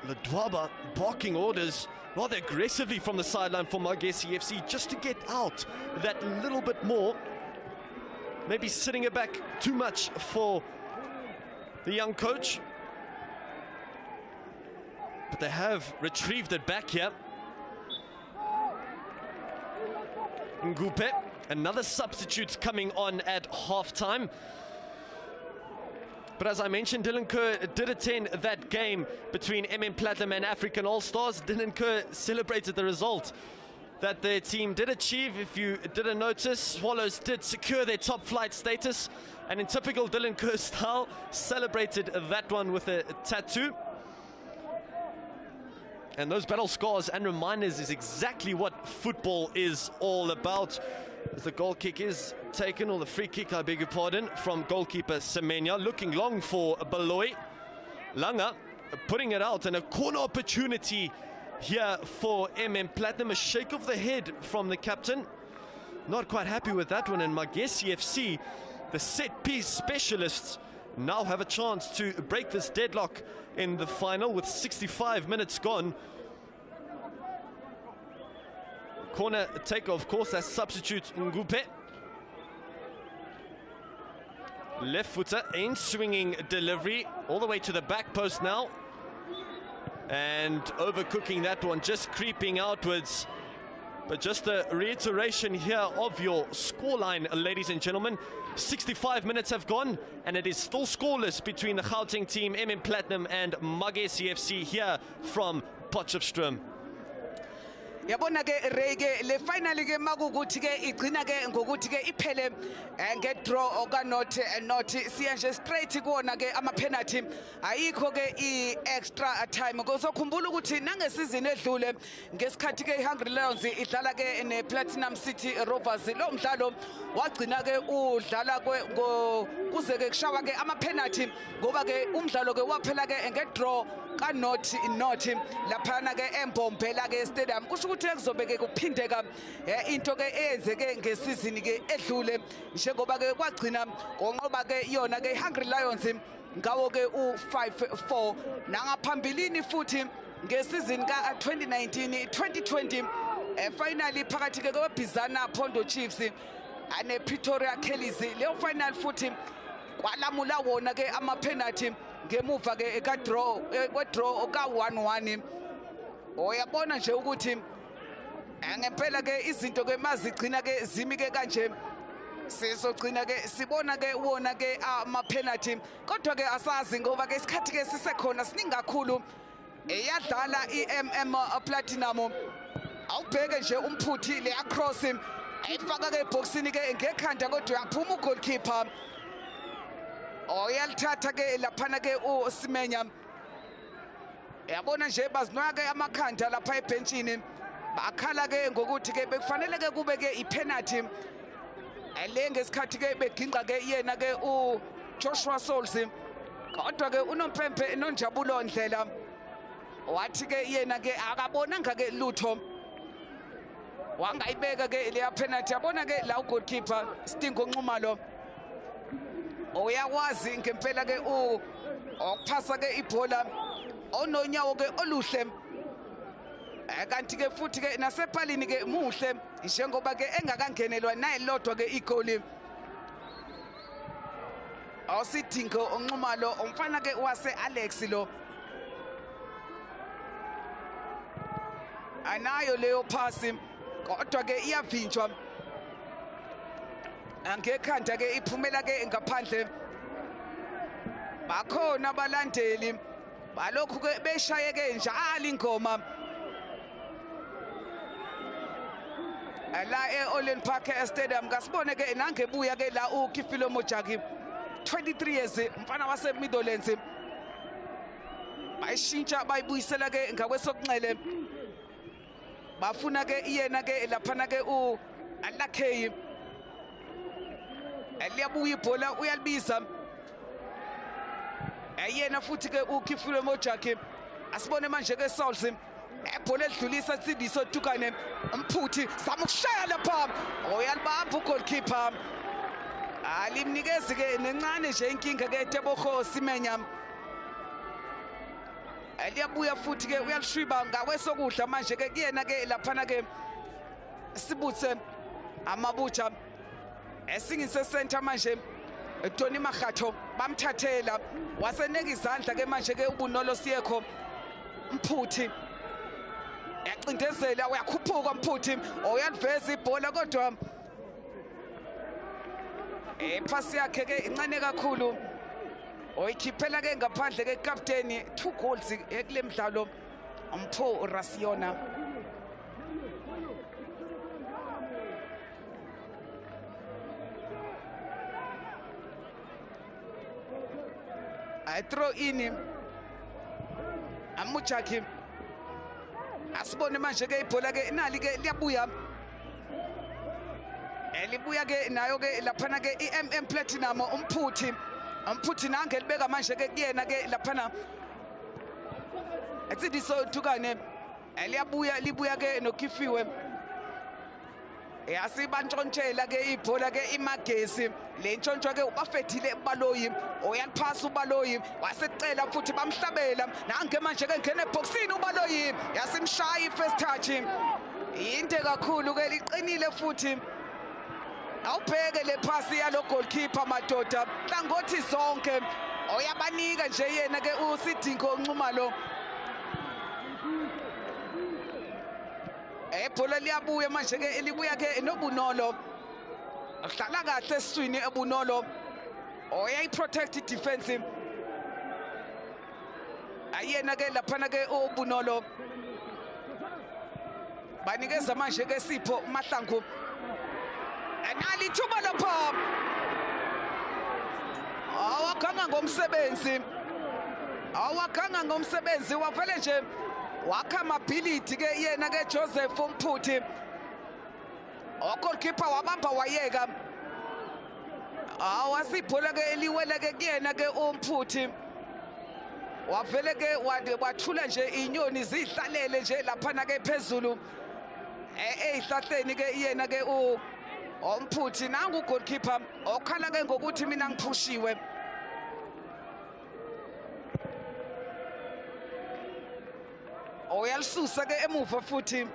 Ledwaba barking orders rather aggressively from the sideline for Magesi FC, just to get out that little bit more. Maybe sitting it back too much for the young coach. But they have retrieved it back here. Ngupe, another substitute coming on at halftime. But as I mentioned, Dylan Kerr did attend that game between MM Platinum and African All-Stars. Dylan Kerr celebrated the result that their team did achieve. If you didn't notice, Swallows did secure their top flight status, and in typical Dylan Kerr style, celebrated that one with a tattoo. And those battle scars and reminders is exactly what football is all about. As the goal kick is taken, or the free kick, I beg your pardon, from goalkeeper Semenya, looking long for Baloy. Langa putting it out, and a corner opportunity here for MM Platinum. A shake of the head from the captain. Not quite happy with that one, and Magesi FC, the set piece specialists, now have a chance to break this deadlock in the final with 65 minutes gone. Corner taker, of course, as substitute Ngupe. Left footer, in swinging delivery all the way to the back post now. And overcooking that one, just creeping outwards. But just a reiteration here of your scoreline, ladies and gentlemen. 65 minutes have gone, and it is still scoreless between the Gauteng team, MM Platinum, and Magesi FC here from Potchefstroom. Yabona ke Rege le finally ke makukuthi ke igcina ke ngokuthi ke iphele nge draw oka not siya nje straight kuona ke ama penalty ayikho ke I extra time ngozokhumbula ukuthi nangesizini edlule ngesikhathi ke iHungry Lions idlala ke ne Platinum City Rovers lo mdlalo wagcina ke udlala kuze ke kushawa ke ama penalty ngoba ke umdlalo ke waphela ke nge draw ka not laphana ke eMbombela ke stadium kusho ukuthi kuzobe ke kuphindeka into ke eyenzeke ngesizini ke edlule njengoba ke kwagcina konqoba ke yona ke iHungry Lions ngawo ke u5-4 nangaphambilini futhi ngesizini ka 2019-2020 finally phakathi ke kwebhizana Phondo Chiefs ane Pretoria Kellies leyo final futhi kwalamula wona ke ama penalty ngemuva ke ka draw ka 1-1 oyabona nje ukuthi ngempela ke izinto ke mazigcina ke zimi ke kanje sizogcina ke sibona ke wona ke ama penalty kodwa ke asazi ngoba ke isikhathi ke sisekhona siningi kakhulu eyadlala iMM Platinum awubheke nje umphuthi le across ayifaka ke eboxini ke ngekhanda kodwa yaphuma ugoalkeeper Oyalithatha ke laphana ke uSimenya. Yabona nje bazinwa ke amakhanda lapha ebenchini. Bakhala ke ngokuthi ke bekufanele ke kube ke ipenalty. Ngesikhathi ke beginqa ke yena ke uJoshua Solsi. Kodwa ke unompempe nonjabulo Ndlela. Wathi ke yena ke akabonanga ke lutho. Wangayibeka ke leya penalty. Yabona ke la goalkeeper Stingo Nxumalo. Uyakwazi ngempela ke ukuphasa ke ibhola ononyawo ke oluhle. Kanti ke futhi ke nasepalini ke muhle njengoba ke engakangenelwa naye lodwa ke igoli. Awusidingo Nxumalo umfana ke wase Alex lo. Anayo leyo phasi kodwa ke iyavinjwa. Angekhanda ke iphumela ke ngaphandle. Bakhona abalandeli balokhu ke beshaye ke njalo ingoma. La eOlin Park Stadium kasibone ke nangebuya ke la uKifilo Mojaki 23 years mfana wase Midlands. Bayishintsha bayibuyisela ke ngakwesokunxele. Bafuna ke yena ke laphana ke uAlakhe. Eliyabuya ibhola uyalibiza. Yena futhi ke uKifilo Mojaki asibone manje ke Solsi. Ebhola edlulisa Sidiso Tukane umphuthi zama ukushaya lapha oyalibamba ugoalkeeper alimnikezi ke nencane nje inkinga ke Tebogo Simenya eliyabuya futhi ke uyalishwiba ngakwesokudla manje ke kuyena ke laphana ke Sibutse Amabucha esingise center manje Tony Makhatho bamthathela waseneka izandla ke manje ke ubunolo siyekho umphuthi yacindezela uyakhuphuka umphuthi oyaliveza ibhola kodwa phasi yakhe ke incane kakhulu oyikhiphela ke ngaphandle ke captain 2 goals ekule mdlalo umpho Rasiona. I throw in Amuchaki. Asibone manje ke ibhola ke inali ke liyabuya. Elibuya ke nayo ke laphana ke iMM Platinum umphuthi. Umphuthi nange libeka manje ke kuyena ke laphana. Etsidiso Tukane. Libuya ke noKifiwe. Yasibantshontshela ke ibhola ke imagesi le ntshontsho ke ubafedile eBaloyi oyaliphasa uBaloyi wasecela futhi bamhlabela nange manje ke ngene eboxini uBaloyi yasimshaya ifirst touch into kakhulu ke liqinile futhi awubheke le phasi yalo goalkeeper madoda hlangothi zonke oyabanika nje yena ke uSidingo Nxumalo. Ebhola liyabuya manje ke elibuya ke nobunolo ahlala kahle eswini ebunolo oyayi protect defense ayena ke laphana ke ubunolo banikeza manje ke Sipho Mahlangu enali thuba lapha awaganga ngomsebenzi wavele nje wakha amability ke yena ke Joseph umphuthi goalkeeper wabamba wayeka wasibhola ke eliwela ke kuyena ke umphuthi wavele ke wathula nje inyoni zihlalele nje laphana ke phezulu ezihlahleni ke yena ke umphuthi nangu goalkeeper okhala ke ngokuthi mina ngiphushiwe. Oyalisusa ke emuva futhi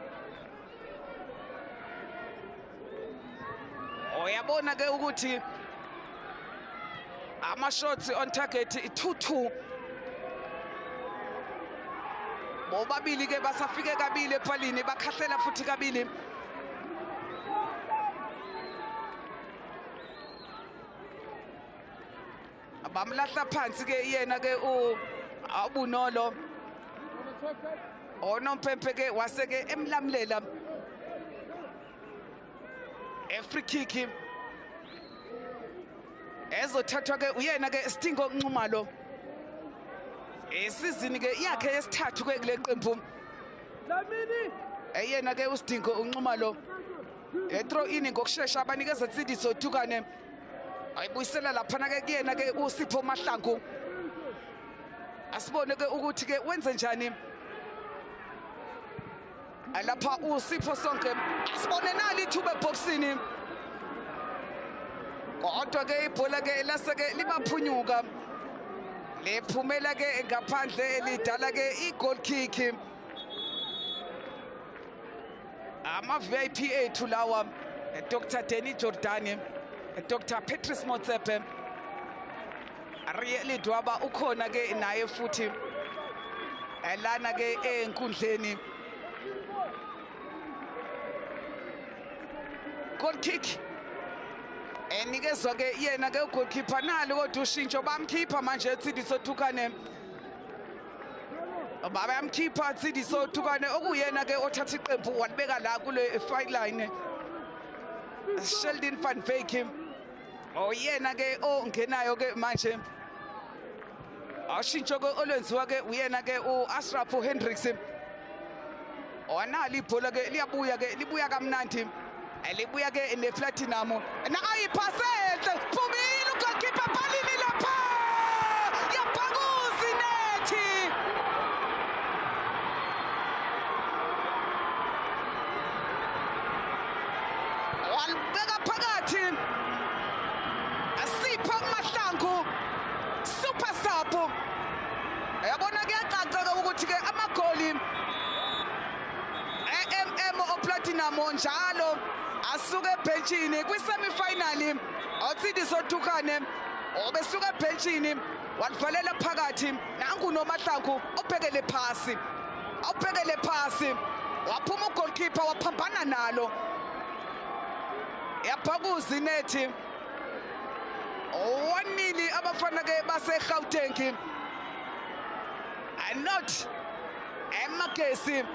oyabona ke ukuthi ama-shots on target 2-2 bobabili ke basafike kabili ephalini bakhahlela futhi kabili bamlahla phansi ke yena ke ubunolo onompempe ke waseke emlamlela free kick ezothathwa ke uyena ke Stingo Nxumalo. Isizini ke yakhe yesithathu ke kule qembu. Eyena ke uStingo Nxumalo. Throw in ngokusheshsha abanikeza Tsidiso Thukane. Ayibuyisela lapha ke kuyena ke uSipho Mahlangu. Asibone ke ukuthi ke wenze njani. Alapha uSipho Sonke. Asibone nali ithuba eboxini. Kodwa ke ibhola ke laseke libaphunyuka. Lephumela ke ngaphandle elidala ke i-goal kick. Ama-VIP ethu lawa, Dr. Denny Jordan, Dr. Patrice Motsepe, Ariel Dwaba ukhona ke naye futhi elana ke enkundleni. Goal kick enikezwa ke yena ke ugoalkeeper nalo kodwa ushintsho bamkhipha manje Tsidiso Thukane. Bayamkhipha Tsidiso Thukane okuyena ke othatha iqembu walibeka la kule fight line. Sheldon van Wyk oyena ke ongenayo ke manje. Ashintsho ke olwenziwa ke uyena ke uAshraf Hendricks. Onali ibhola ke liyabuya ke libuya kamnandi. Elibuya ke neplatinum na ayiphasele phumile ugoalkeeper balini lapha yabhakuzi nethi walibeka phakathi Asipho Mahlangu super sub yabona kuyacaca ukuthi ke amagoli platinum njalo asuke ebhenchini kwi-semi-final. Tsidiso Thukane obesuka ebhenchini walivalela phakathi nangu noMahlangu obhekele phasi waphuma ugoalkeeper waphambana nalo yabhakuzi nethi 1-0 abafana ke base-Gauteng and not eMagesi.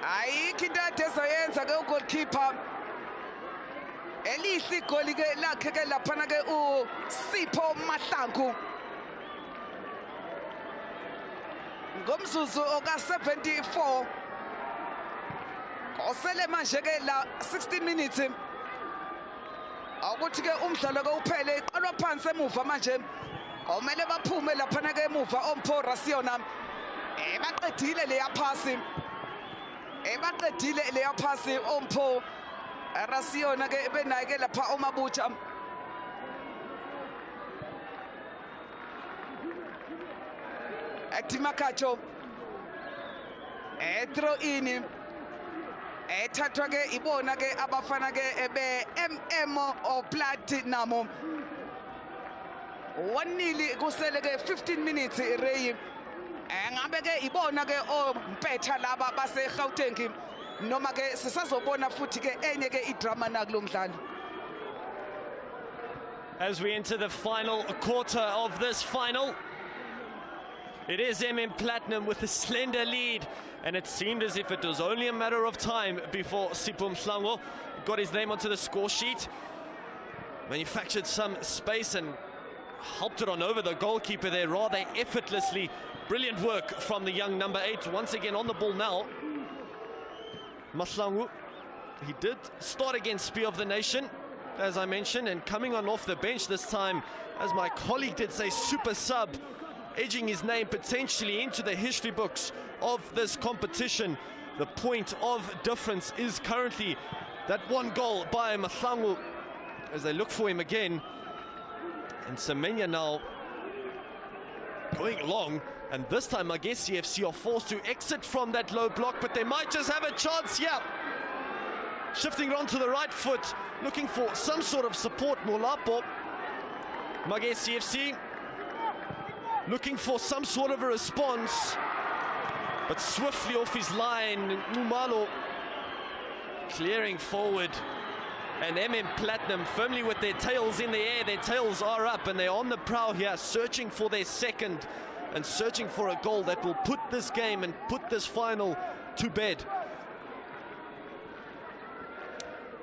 Ayikho into ade ezoyenza ke ugoalkeeper elihle igoli ke lakhe ke laphana ke uSipho Mahlangu ngomzuzu oka-74 osele manje ke la 16 minutes ukuthi ke umdlalo ke uphele iqalwa phansi emuva manje omele baphume laphana ke emuva Ompho Rasiona baqedile leya phasi ebaqedile leya phasi Ompho Rasiona ke benaye ke lapha oMabucha Atimakatho throw in ethathwa ke ibona ke abafana ke be MM o platinum 1-0 kusele ke 15 minutes Ray ngabe ke ibona ke ompetha laba base-Gauteng noma ke sisazobona futhi ke enye ke idrama nakulo mdlalo. As we enter the final quarter of this final, it is MM Platinum with a slender lead, and it seemed as if it was only a matter of time before Sipho Mahlangu got his name onto the score sheet, manufactured some space and helped it on over the goalkeeper there rather effortlessly. Brilliant work from the young number 8, once again on the ball now. Mahlangu, he did start against Spear of the Nation, as I mentioned, and coming on off the bench this time, as my colleague did say, super sub, edging his name potentially into the history books of this competition. The point of difference is currently that one goal by Mahlangu as they look for him again. And Semenya now going long, and this time Magesi FC are forced to exit from that low block, but they might just have a chance here. Shifting it onto the right foot, looking for some sort of support. Molapo, Magesi FC looking for some sort of a response, but swiftly off his line, Numalo clearing forward. And MM Platinum firmly with their tails in the air. Their tails are up and they're on the prowl here, searching for their second and searching for a goal that will put this game and put this final to bed.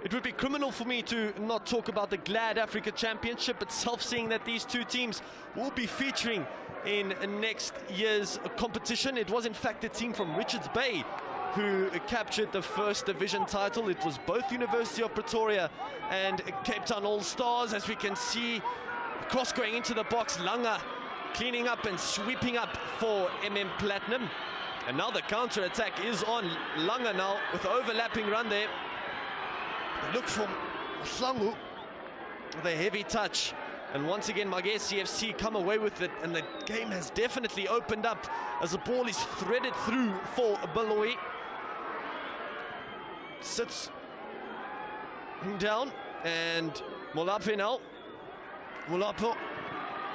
It would be criminal for me to not talk about the Glad Africa Championship itself, seeing that these two teams will be featuring in next year's competition. It was in fact a team from Richards Bay who captured the first division title. It was both University of Pretoria and Cape Town All-Stars. As we can see, cross going into the box, Langa cleaning up and sweeping up for Platinum. And now the counter-attack is on Langa now with the overlapping run there. They look for Mahlangu with a heavy touch. And once again, Magesi FC come away with it, and the game has definitely opened up as the ball is threaded through for Baloyi. Sits him down, and Motsepe now. Motsepe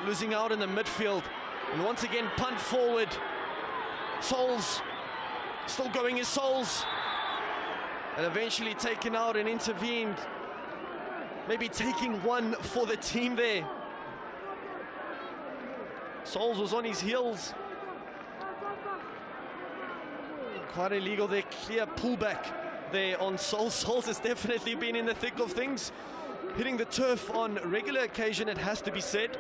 losing out in the midfield. And once again, punt forward. Souls still going his Souls. And eventually taken out and intervened. Maybe taking one for the team there. Souls was on his heels. Quite illegal there, clear pullback there on Souls. Souls has definitely been in the thick of things. Hitting the turf on regular occasion, it has to be said.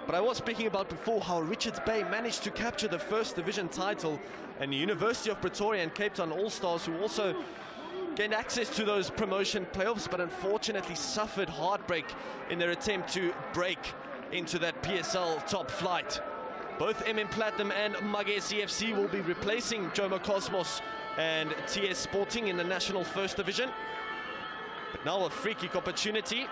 But I was speaking about before how Richards Bay managed to capture the first division title, and the University of Pretoria and Cape Town All-Stars, who also gained access to those promotion playoffs, but unfortunately suffered heartbreak in their attempt to break into that PSL top flight. Both Platinum and Magesi FC will be replacing Jomo Cosmos and TS Sporting in the National First Division. But now a free kick opportunity.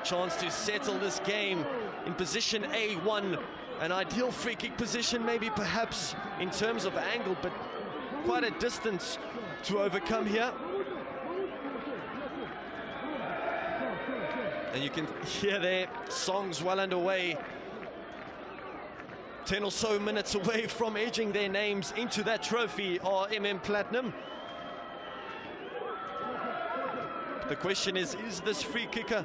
A chance to settle this game in position A1. An ideal free kick position, maybe perhaps in terms of angle, but quite a distance to overcome here. And you can hear their songs well underway. 10 or so minutes away from edging their names into that trophy are Platinum. The question is this free kicker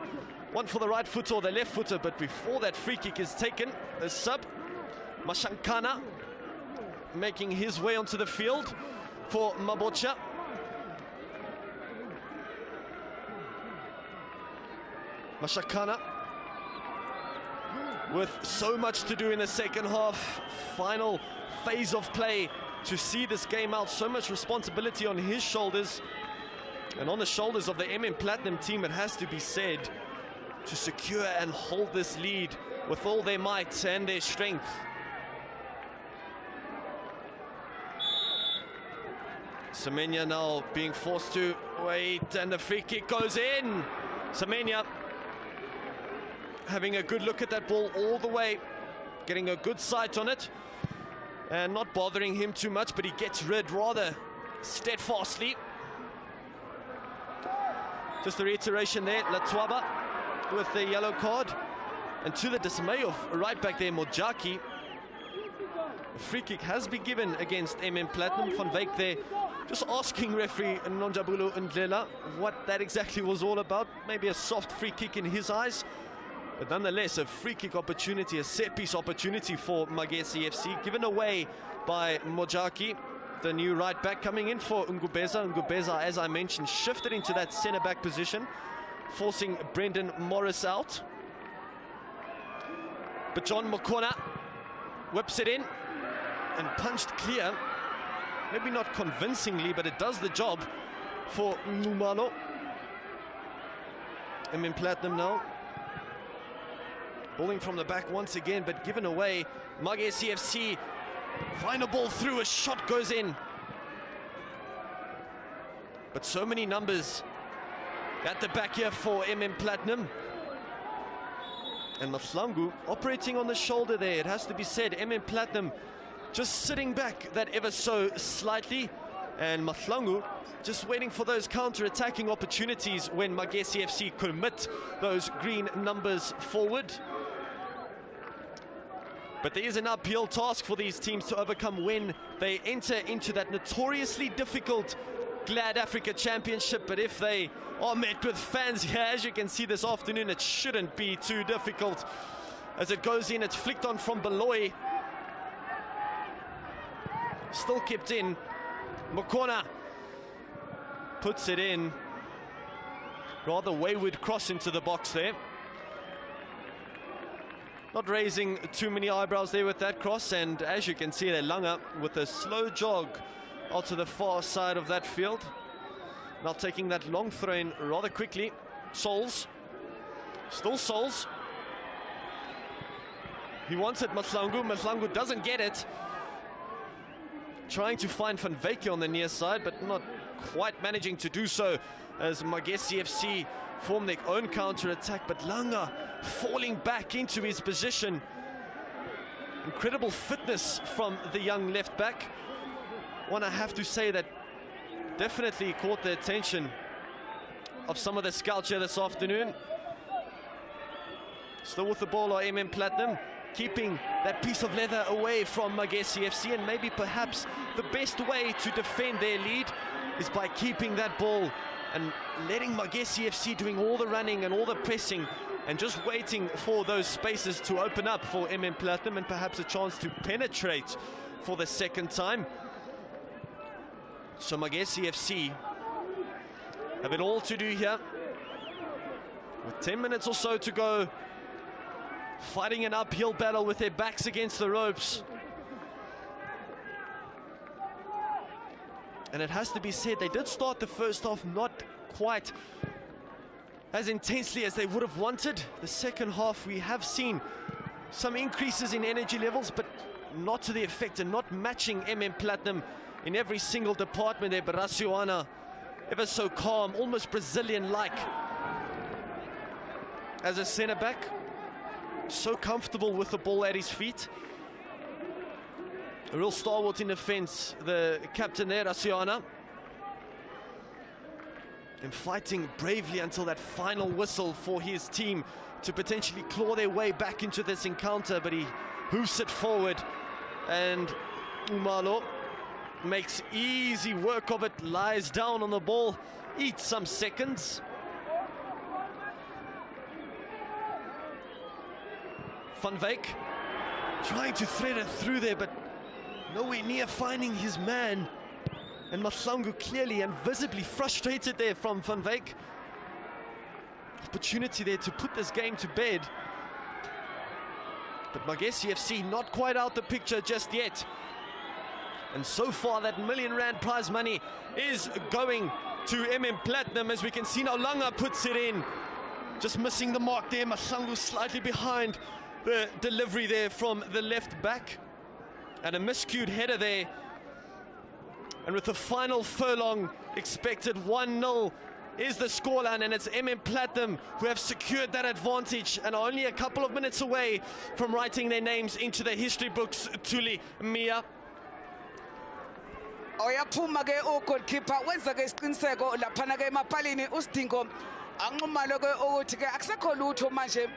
one for the right foot or the left footer? But before that free kick is taken, a sub, Mashankana, making his way onto the field for Mabocha. Mashakana with so much to do in the second half, final phase of play to see this game out. So much responsibility on his shoulders and on the shoulders of the Platinum team, it has to be said, to secure and hold this lead with all their might and their strength. Semenya now being forced to wait, and the free kick goes in. Semenya having a good look at that ball all the way, getting a good sight on it, and not bothering him too much, but he gets rid rather steadfastly. Just a reiteration there, Latwaba with the yellow card, and to the dismay of right back there, Mojaki, a free kick has been given against Platinum. Van Wyk there just asking referee Nonjabulo Ndlela what that exactly was all about. Maybe a soft free kick in his eyes, but nonetheless a free kick opportunity, a set piece opportunity for Magesi FC, given away by Mojaki, the new right back, coming in for Ngubeza. Ngubeza, as I mentioned, shifted into that centre back position, forcing Brendan Morris out. But John Mokona whips it in and punched clear. Maybe not convincingly, but it does the job for Numalo. Platinum now bowling from the back once again, but given away. Magesi FC find a ball through, a shot goes in. But so many numbers at the back here for Platinum. And Mahlangu operating on the shoulder there, it has to be said. Platinum just sitting back that ever so slightly, and Mahlangu just waiting for those counter-attacking opportunities when Magesi FC commit those green numbers forward. But there is an uphill task for these teams to overcome when they enter into that notoriously difficult Glad Africa Championship. But if they are met with fans here, as you can see this afternoon, it shouldn't be too difficult. As it goes in, it's flicked on from Baloyi. Still kept in Mokona puts it in. Rather wayward cross into the box there. Not raising too many eyebrows there with that cross, and as you can see, Langa with a slow jog out to the far side of that field. Now taking that long throw in rather quickly. Souls. Still Souls. He wants it, Mahlangu. Mahlangu doesn't get it. Trying to find Van Wyk on the near side, but not quite managing to do so as Magesi FC form their own counter-attack. But Langa falling back into his position. Incredible fitness from the young left-back. One I have to say that definitely caught the attention of some of the scouts here this afternoon. Still with the ball are MM Platinum, keeping that piece of leather away from Magesi FC, and maybe perhaps the best way to defend their lead is by keeping that ball and letting Magesi FC doing all the running and all the pressing and just waiting for those spaces to open up for MM Platinum and perhaps a chance to penetrate for the second time. So Magesi FC have it all to do here. With 10 minutes or so to go, fighting an uphill battle with their backs against the ropes. And it has to be said, they did start the first half not quite as intensely as they would have wanted. The second half, we have seen some increases in energy levels, but not to the effect and not matching MM Platinum in every single department there. But Rasioana, ever so calm, almost Brazilian-like as a centre-back. So comfortable with the ball at his feet. A real stalwart in defense, the captain there, Rasioana. And fighting bravely until that final whistle for his team to potentially claw their way back into this encounter, but he hoofs it forward, and Umalo makes easy work of it, lies down on the ball, eats some seconds. Van Wyk trying to thread it through there, but nowhere near finding his man. And Mahlangu clearly and visibly frustrated there from Van Wyk. Opportunity there to put this game to bed. But Magesi FC not quite out the picture just yet. And so far that R1 million prize money is going to MM Platinum, as we can see now Langa puts it in. Just missing the mark there, Mahlangu slightly behind the delivery there from the left back. And a miscued header there. And with the final furlong expected, 1-0 is the scoreline, and it's MM Platinum who have secured that advantage and are only a couple of minutes away from writing their names into the history books. Tuli Mia. Oyaphuma ke goalkeeper wenza ke isiqiniseko laphana ke emapalini usidingo anquma lokho ukuthi ke akusekho lutho manje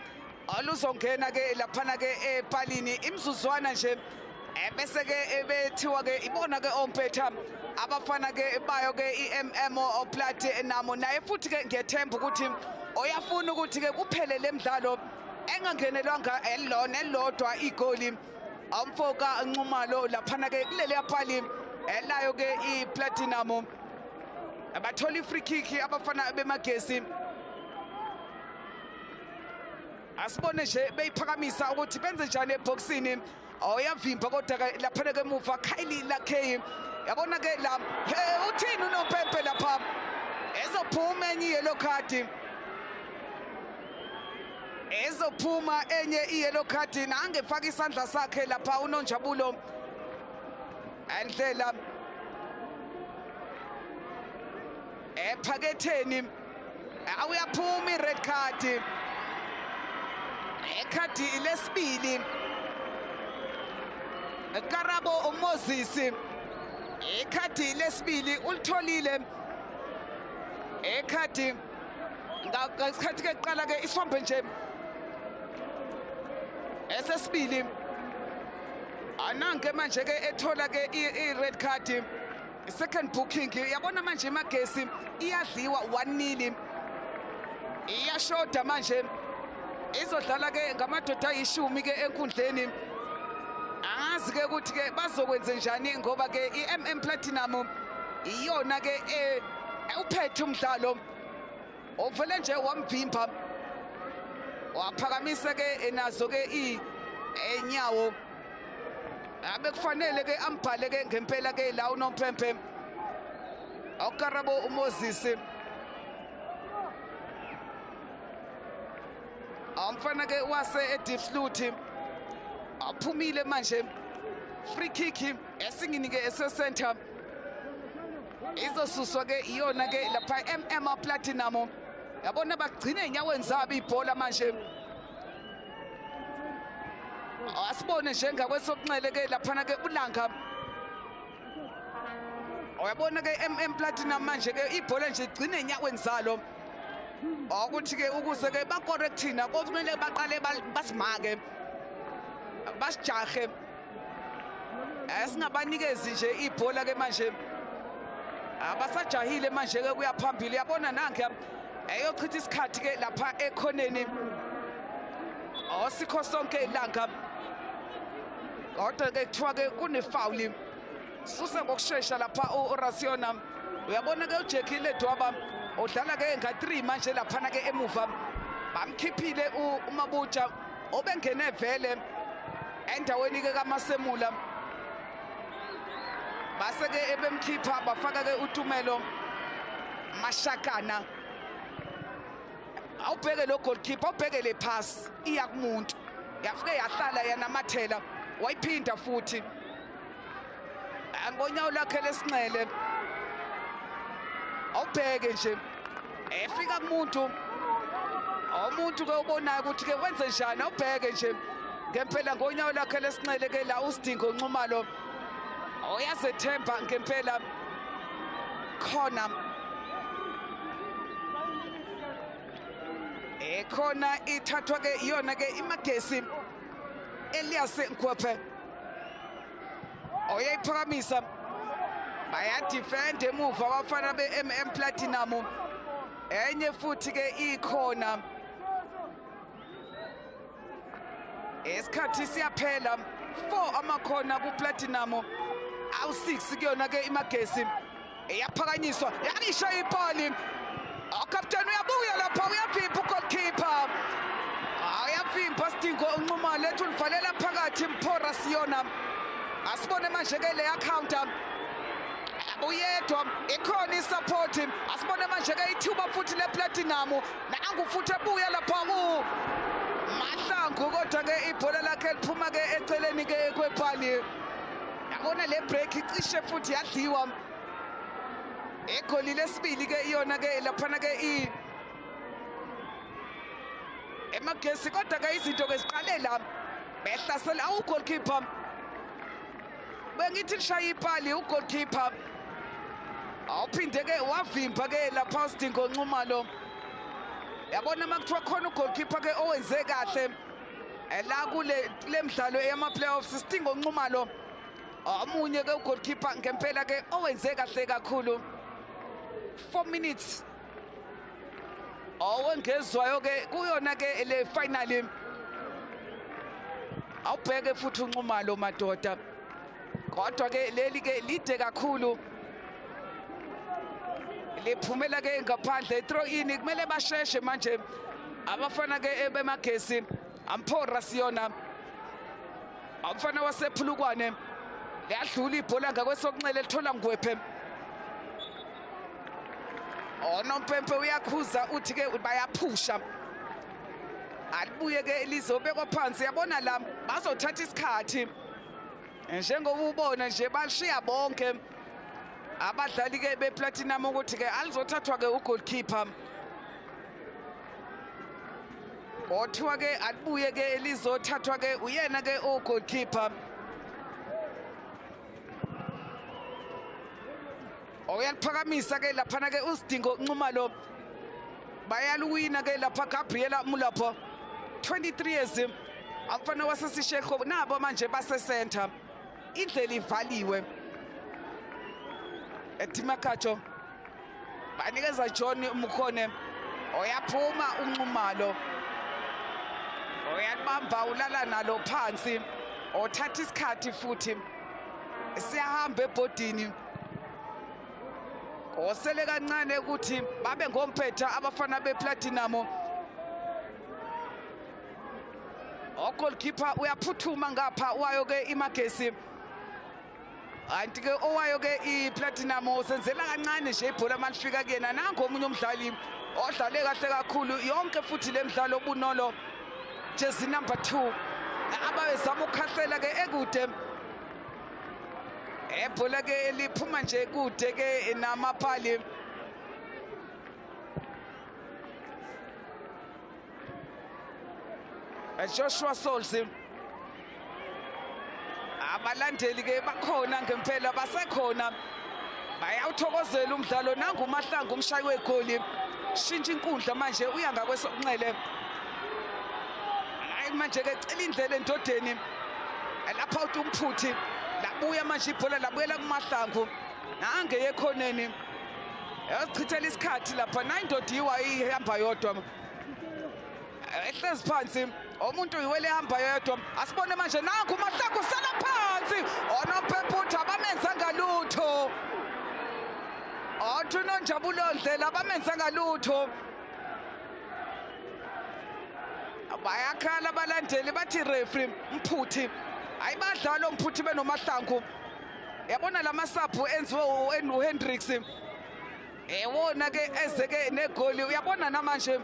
aluzongena ke laphana ke epalini imzuzwana nje bese ke ebethiwa ke ibona ke ompetha abafana ke bayo ke iMM oplate namo naye futhi ke ngiyethemba ukuthi oyafuna ukuthi ke kuphele lemidlalo engangenelwanga elilodwa igoli amfoka Nxumalo laphana ke kulele yapali elayo ke iPlatinum abathola free kick abafana beMagesi. Asibone nje beyiphakamisa ukuthi benze njani eboxini. Oyavimba kodwa laphana ke muva Kylie Lakey yabona ke la uthini uNompempe lapha ezophuma enye yellow card. Ezophuma enye iyellow card nangefaka isandla sakhe lapha uNonjabulo andlela ephaketheni awuyaphuma ired card. Ekhadi lesibili Karabo Moses ekhadi lesibili ulitholile ekhadi ngasikhathi ke qala ke isombe nje esesibili anange manje ke ethola ke i-red card second booking yabona manje iMagesi iyadliwa 1-0 iyashoda manje izodlala ke ngamadoda ayishumi ke enkundleni. Angazi ke ukuthi ke bazokwenza njani ngoba ke iMM Platinum iyona ke uphethe umdlalo ovele nje wamvimba waphakamisa ke nazo ke enyawo abe kufanele ke ambhale ke ngempela ke la unompempe awukarabo uMoses amfana ke wase eDeepsluthi aphumile manje free kick esingini ke ese-center izosuswa ke iyona ke lapha MM Platinum yabona bagcina enyaweni zabo ibhola manje asibone njengakwesokunxele ke laphana ke ulanga uyabona ke MM Platinum manje ke ibhola nje igcina enyaweni zalo ukuthi ke ukuze ke bacorrectina kumele baqale basimake basijahe asingabanikezi nje ibhola ke manje abasajahile manje ke kuya phambili yabona nanke eyochitha isikhathi ke lapha ekhoneni osikho sonke ilanga kodwa ke kuthiwa ke kunefoul susa ngokusheshsha lapha uRasiona uyabona ke uJekile Dwaba udlala ke nga3 manje laphana ke emuva bamkhiphile uMabuja obengene vele endaweni ke kaMasemula base ke ebemkhipha bafaka ke uTumelo Mashakana awubheke lo goalkeeper awubheke le pass iya kumuntu yafike yahlala yanamathela wayiphinda futhi angonyawo lakhe lesinxele awubheke nje efika kumuntu umuntu ke ubonayo ukuthi ke wenze njani awubheke nje ngempela ngonyawo lakhe lesinxele ke la uSidingo Nxumalo oyazethemba ngempela khona khona ithathwa ke iyona ke iMagesi Elias Nkwephe oyayiphakamisa bayadefend emuva abafana beMM Platinum enye futhi ke ikhona esikhathi siyaphela 4 amakhona kuPlatinum awu6 kuyona ke iMagesi eyaphakanyiswa yakisho ibhola Captain uyabuya lapha uyavimba ugoalkeeper ayavimba Sidingo Nxumalo lethu livalela phakathi Mphorasiona asibone manje ke le account uyedwa ikhona isupport asibone manje ke ithuba futhi lePlatinum nangu futhi ebuya lapha Mahlangu kodwa ke ibhola lakhe liphuma ke eceleni ke kwebhali yabona le break icishe futhi yadliwa egoli lesibili ke iyona ke laphana ke eMagesi kodwa ke izinto ke ziqalela behlasela ugoalkeeper bengithi lishaya ipali ugoalkeeper awuphinde ke wavimba ke lapha Sidingo Nxumalo yabona makuthiwa khona ugoalkeeper ke owenze kahle la kule mdlalo yama playoffs Sidingo Nxumalo omunye ke ugoalkeeper ngempela ke owenze kahle kakhulu 4 minutes owengezwayo ke kuyona ke le final awubheke futhi uNxumalo madoda kodwa ke leli ke lide kakhulu lephumela ke ngaphandle throw in kumele basheshe manje abafana ke beMagesi Mphorasiona abafana wasephulukwane leyadlula ibhola ngakwesokunxele lithola Ngwephe onompempe uyakhuza uthi ke bayaphusha alibuye ke lizobekwa phansi yabona la bazothatha isikhathi njengoba ubona nje bashiya bonke abadlali ke bePlatinum ukuthi ke alizothathwa ke ugoalkeeper kodwa ke alibuye ke lizothathwa ke uyena ke ugoalkeeper oyaliphakamisa ke laphana ke uSidingo Nxumalo bayaluwina ke lapha Gabriela Mulapo 23 years amfana wasesishekho nabo manje base center indlela ivaliwe eTimakhacho banikeza John Mukhone oyaphuma uNxumalo oyabamba ulala nalo phansi othatha isikhathi futhi siyahamba ebhodini osele kancane ukuthi babe ngompetha abafana beplatinum. Goalkeeper uyaphuthuma ngapha wayo ke iMagesi. Anti ke owayo ke iPlatinum usenzela kancane nje ibhola malifika kuyena. Nango omunye umdlali odlale kahle kakhulu yonke futhi lemidlalo obunolo. Jersey number 2. Abawezama ukukhahlela ke ekude. Ebhola ke liphuma nje kude ke namaphali. Joshua Solsi. Abalandeli ke bakhona ngempela basekhona. Bayawuthokozela umdlalo nangu uMahlangu umshayi wegoli. Shintsha inkundla manje uya ngakwesokunxele. Hayi manje ke cela indlela endodeni. Lapha uthi umphuthi labuya manje ibhola labuyela kuMahlangu. Nange yekhoneni. Yasichithela isikhathi lapha nayindodiwa ihamba yodwa. Ehlezi phansi umuntu uyiwele ehamba yedwa asibone manje nangu uMahlangu sala phansi onophephuthi abamenza ngalutho othu noNjabulo Ndlela abamenza ngalutho bayakhala abalandeli bathi referee mphuthi ayibadlala umphuthi benoMahlangu yabona lamasapho enziwe uHendricks ewona ke ezeke negoli uyabona namanje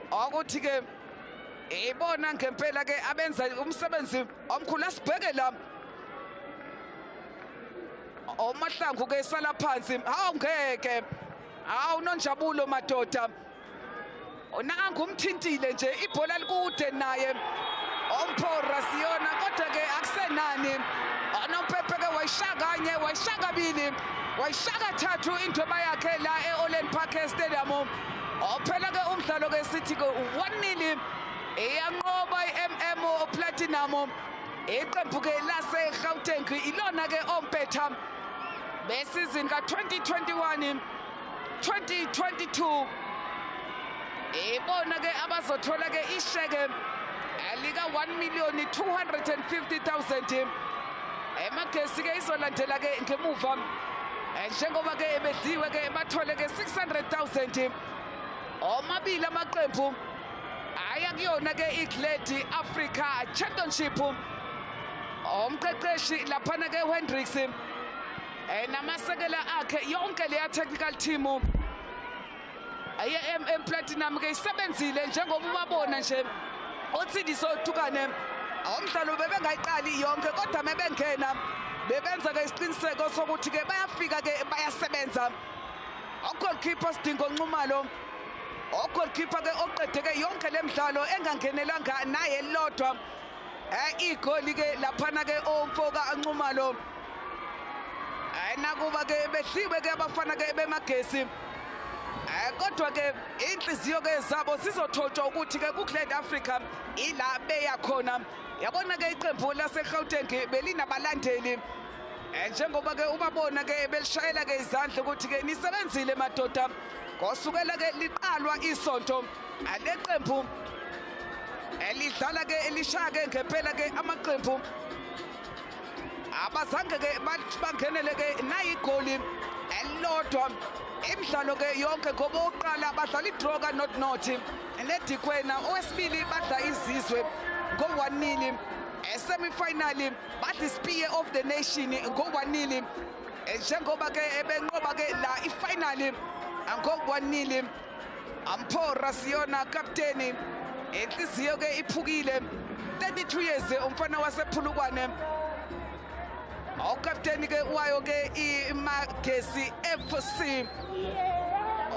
ukuthi ke ibona ngempela ke abenza umsebenzi omkhulu asibheke la oMahlangu ke sala phansi awungeke noNjabulo madoda nangu umthintile nje ibhola likude naye Omphora siyona kodwa ke akusenani noMpepe ke wayishakanye wayishakabili wayishaka thathu indweba yakhe la eOlen Park Stadium. Phela ke umdlalo ke sithi ke 1-0 iyanqoba iMM Platinum iqembu ke lase Gauteng ilona ke ompetha besizini ka 2021 2022 ibona ke abazothola ke isheke lika 1,250,000 eMagesi ke izolandela ke ngemuva njengoba ke ebedliwe ke bathole ke 600,000 omabili amaqembu aya kuyona ke iGladi Africa Championship omqeqeshi laphana ke uHendricks namasekela akhe yonke leya technical team aye MM Platinum ke isebenzile njengoba ubabona nje otsindiso Thukane umdlalo bebengayiqali yonke kodwa mebengena bebenza ke isiqiniseko sokuthi ke bayafika ke bayasebenza goalkeeper Sidingo Nxumalo goalkeeper ke oqede ke yonke lemidlalo engangenelanga naye lodwa igoli ke laphana ke omfoka Nxumalo nakuba ke behliwe ke abafana ke beMagesi kodwa ke inhliziyo ke zabo sizothotshwa ukuthi ke kuGlad Africa ila beya khona yabona ke iqembu laseGauteng belinabalandeli njengoba ke ubabona ke belishayela ke izandla ukuthi ke nisebenzile madoda ngosukela ke liqalwa isonto aleqembu elidlala ke elishaya ke ngempela ke amaqembu abazange ke bangenele ke nayigoli elodwa imidlalo ke yonke ngoba uqala badlala idraw ka not nedikwena owesibili badla izizwe ngo-1-0 semi-final badla spear of the nation ngo-1-0 njengoba ke ebenqoba ke la ifinal ngo-1-0 Amphora siyona kapteni inhliziyo ke iphukile 32 years umfana wasephulukwane awukapteni ke wayo ke iMagesi FC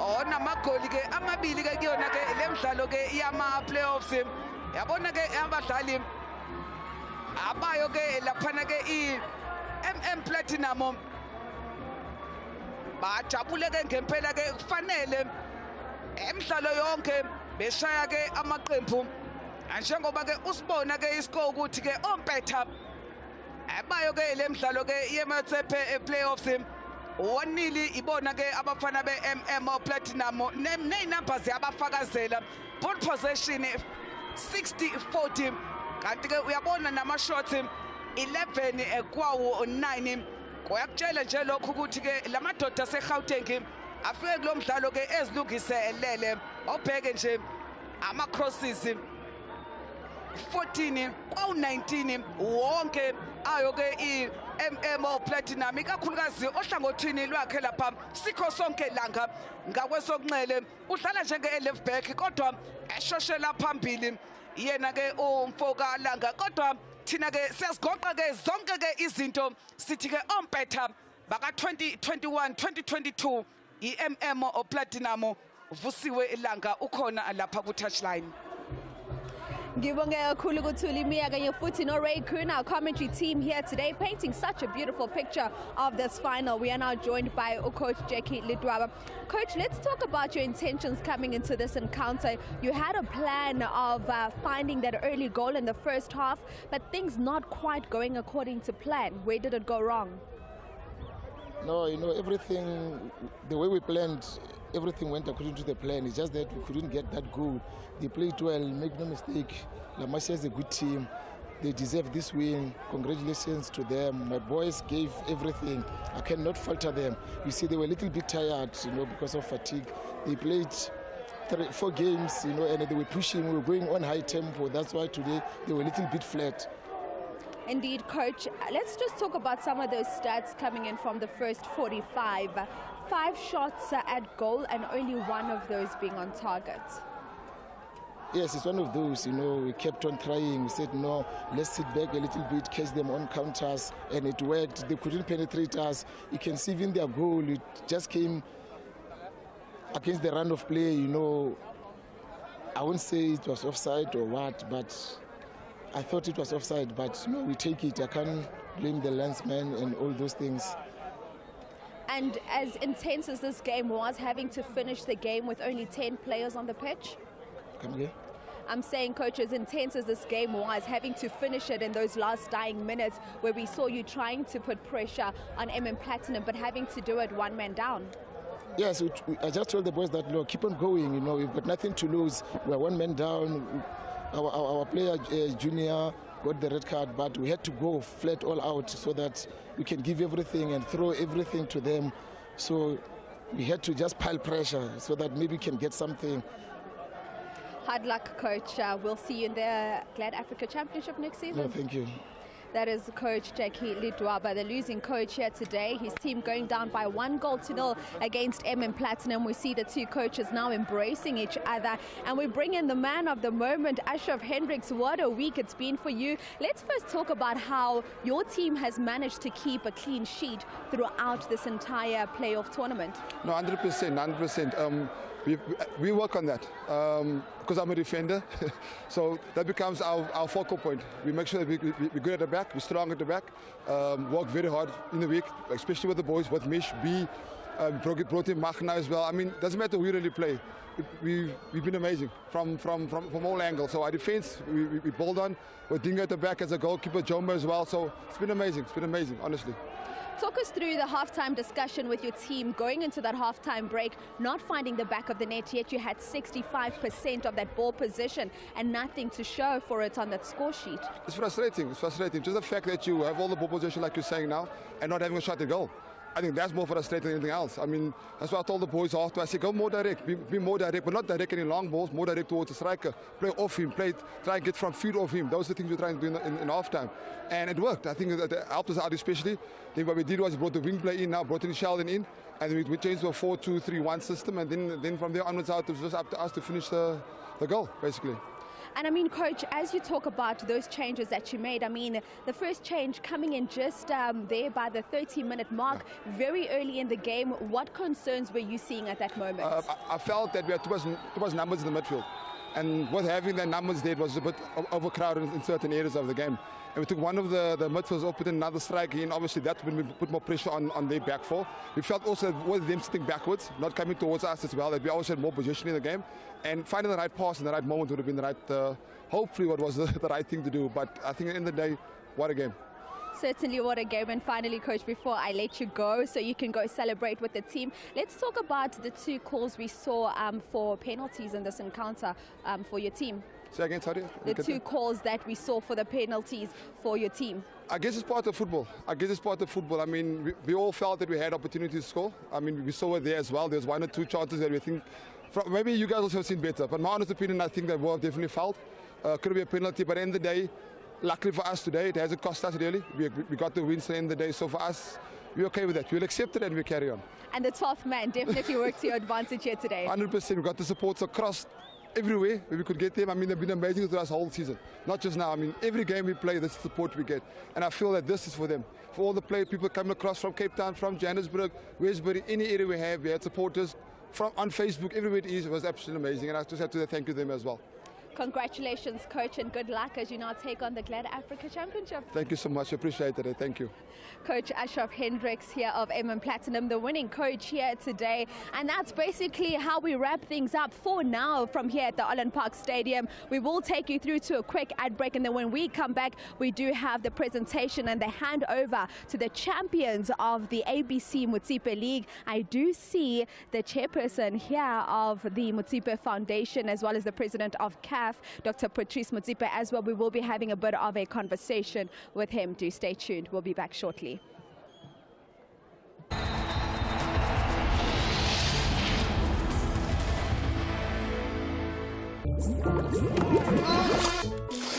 onamagoli ke amabili ke kuyona ke lemidlalo ke yama playoffs yabona ke abadlali abayo ke laphana ke iMM Platinum bajabule ke ngempela ke kufanele emidlalo yonke beshaya ke amaqembu njengoba ke usibona ke iscore ukuthi ke ompetha bayo ke lemidlalo ke yeMotsepe playoffs 1-0 ibona ke abafana beMM Platinum nezinumbers yabafakazela ball possession 60-40 kanti ke uyabona nama shots 11 kwawo 9 uyakutshela nje lokho ukuthi ke lamadoda aseGauteng afike kulo mdlalo ke ezilungiselele awubheke nje ama crosses 14 kwawu19 wonke ayo ke i-MMO Platinum ikakhulukazi ohlangothini lwakhe lapha sikho sonke langa ngakwesokunxele udlala njenge-left back kodwa eshoshela phambili yena ke umfoka langa kodwa thina ke siyazigoqa ke zonke ke izinto sithi ke ompetha baka 2021 2022 i-MMO Platinum Vusiwe Ilanga ukhona lapha ku touchline. Ngibonge kakhulu kuThuli Miya kanye futhi no Ray Kuna, our commentary team here today, painting such a beautiful picture of this final. We are now joined by Coach Jackie Lidwaba. Coach, let's talk about your intentions coming into this encounter. You had a plan of finding that early goal in the first half, but things not quite going according to plan. Where did it go wrong? No, you know, everything, the way we planned, everything went according to the plan. It's just that we couldn't get that goal. They played well, make no mistake. La Masia is a good team. They deserve this win. Congratulations to them. My boys gave everything. I cannot falter them. You see, they were a little bit tired, you know, because of fatigue. They played 4 games, you know, and they were pushing. We were going on high tempo. That's why today they were a little bit flat. Indeed, Coach. Let's just talk about some of those stats coming in from the first 45. 5 shots at goal and only 1 of those being on target. Yes, it's one of those, you know, we kept on trying. We said, no, let's sit back a little bit, catch them on counters, and it worked. They couldn't penetrate us. You can see even their goal, it just came against the run of play, you know. I won't say it was offside or what, but I thought it was offside, but you know, we take it. I can't blame the linesman and all those things. And as intense as this game was, having to finish the game with only 10 players on the pitch? Come again? I'm saying, Coach, as intense as this game was, having to finish it in those last dying minutes where we saw you trying to put pressure on MM Platinum, but having to do it 1 man down. Yes, I just told the boys that, look, keep on going, you know, we've got nothing to lose. We're 1 man down. Our player, Junior, got the red card, but we had to go flat all out so that we can give everything and throw everything to them. So we had to just pile pressure so that maybe we can get something. Hard luck, Coach. We'll see you in the Glad Africa Championship next season. No, thank you. That is Coach Jackie Lidwaba, the losing coach here today. His team going down by 1-0 against MM Platinum. We see the 2 coaches now embracing each other. And we bring in the man of the moment, Ashraf Hendricks. What a week it's been for you. Let's first talk about how your team has managed to keep a clean sheet throughout this entire playoff tournament. No, 100%, 100%. We work on that because I'm a defender. So that becomes our focal point. We make sure that we're good at the back, we're strong at the back, work very hard in the week, especially with the boys, with Mish, B, brought in Magna as well. I mean, doesn't matter who we really play. We've been amazing from all angles. So our defense, we bowled on. We're Dingo at the back as a goalkeeper, Jomba as well. So it's been amazing, honestly. Talk us through the halftime discussion with your team going into that halftime break, not finding the back of the net, yet you had 65% of that ball position and nothing to show for it on that score sheet. It's frustrating. Just the fact that you have all the ball position like you're saying now and not having a shot at goal. I think that's more frustrating than anything else. I mean, that's what I told the boys after. I said, go more direct, be more direct, but not direct any long balls, more direct towards the striker. Play off him, try and get from feet off him. Those are the things we're trying to do in half-time. And it worked. I think that helped us out especially. I think what we did was brought the wing play in now, brought in Sheldon in, and we changed to a 4-2-3-1 system, and then from there onwards out, it was just up to us to finish the goal, basically. And I mean, Coach, as you talk about those changes that you made, I mean, the first change coming in just there by the 30-minute mark, very early in the game. What concerns were you seeing at that moment? I felt that we had too much numbers in the midfield. And with having the numbers there, it was a bit overcrowded in certain areas of the game. And we took one of the midfielders off, put in another striker in. Obviously, that would put more pressure on their back four. We felt also with them sitting backwards, not coming towards us as well, that we also had more position in the game. And finding the right pass in the right moment would have been the right, hopefully what was the right thing to do. But I think at the end of the day, what a game. Certainly what a game. And finally, Coach, before I let you go, so you can go celebrate with the team, let's talk about the 2 calls we saw for penalties in this encounter for your team. Say again, sorry? The 2 calls that we saw for the penalties for your team. I guess it's part of football. I mean, we all felt that we had opportunities to score. I mean, we saw it there as well. There's 1 or 2 chances that we think, maybe you guys also have seen better. But my honest opinion, I think that we definitely fouled. Could be a penalty, but at the end of the day, luckily for us today, it hasn't cost us really. We got the wins at the end of the day. So for us, we're okay with that. We'll accept it and we carry on. And the 12th man definitely worked to your advantage here today. 100%. We got the supports across everywhere where we could get them. I mean, they've been amazing to us whole season. Not just now. I mean, every game we play, this support we get. And I feel that this is for them. For all the people coming across from Cape Town, from Johannesburg, Westbury, any area we had supporters on Facebook, everywhere it was absolutely amazing. And I just have to thank you them as well. Congratulations, Coach, and good luck as you now take on the Glad Africa Championship. Thank you so much. I appreciate it. Thank you. Coach Ashraf Hendricks here of Platinum, the winning coach here today. And that's basically how we wrap things up for now from here at the Holland Park Stadium. We will take you through to a quick ad break, and then when we come back, we do have the presentation and the handover to the champions of the ABC Motsepe League. I do see the chairperson here of the Motsepe Foundation, as well as the president of CAF, Dr. Patrice Motsepe, as well. We will be having a bit of a conversation with him. Do stay tuned. We'll be back shortly.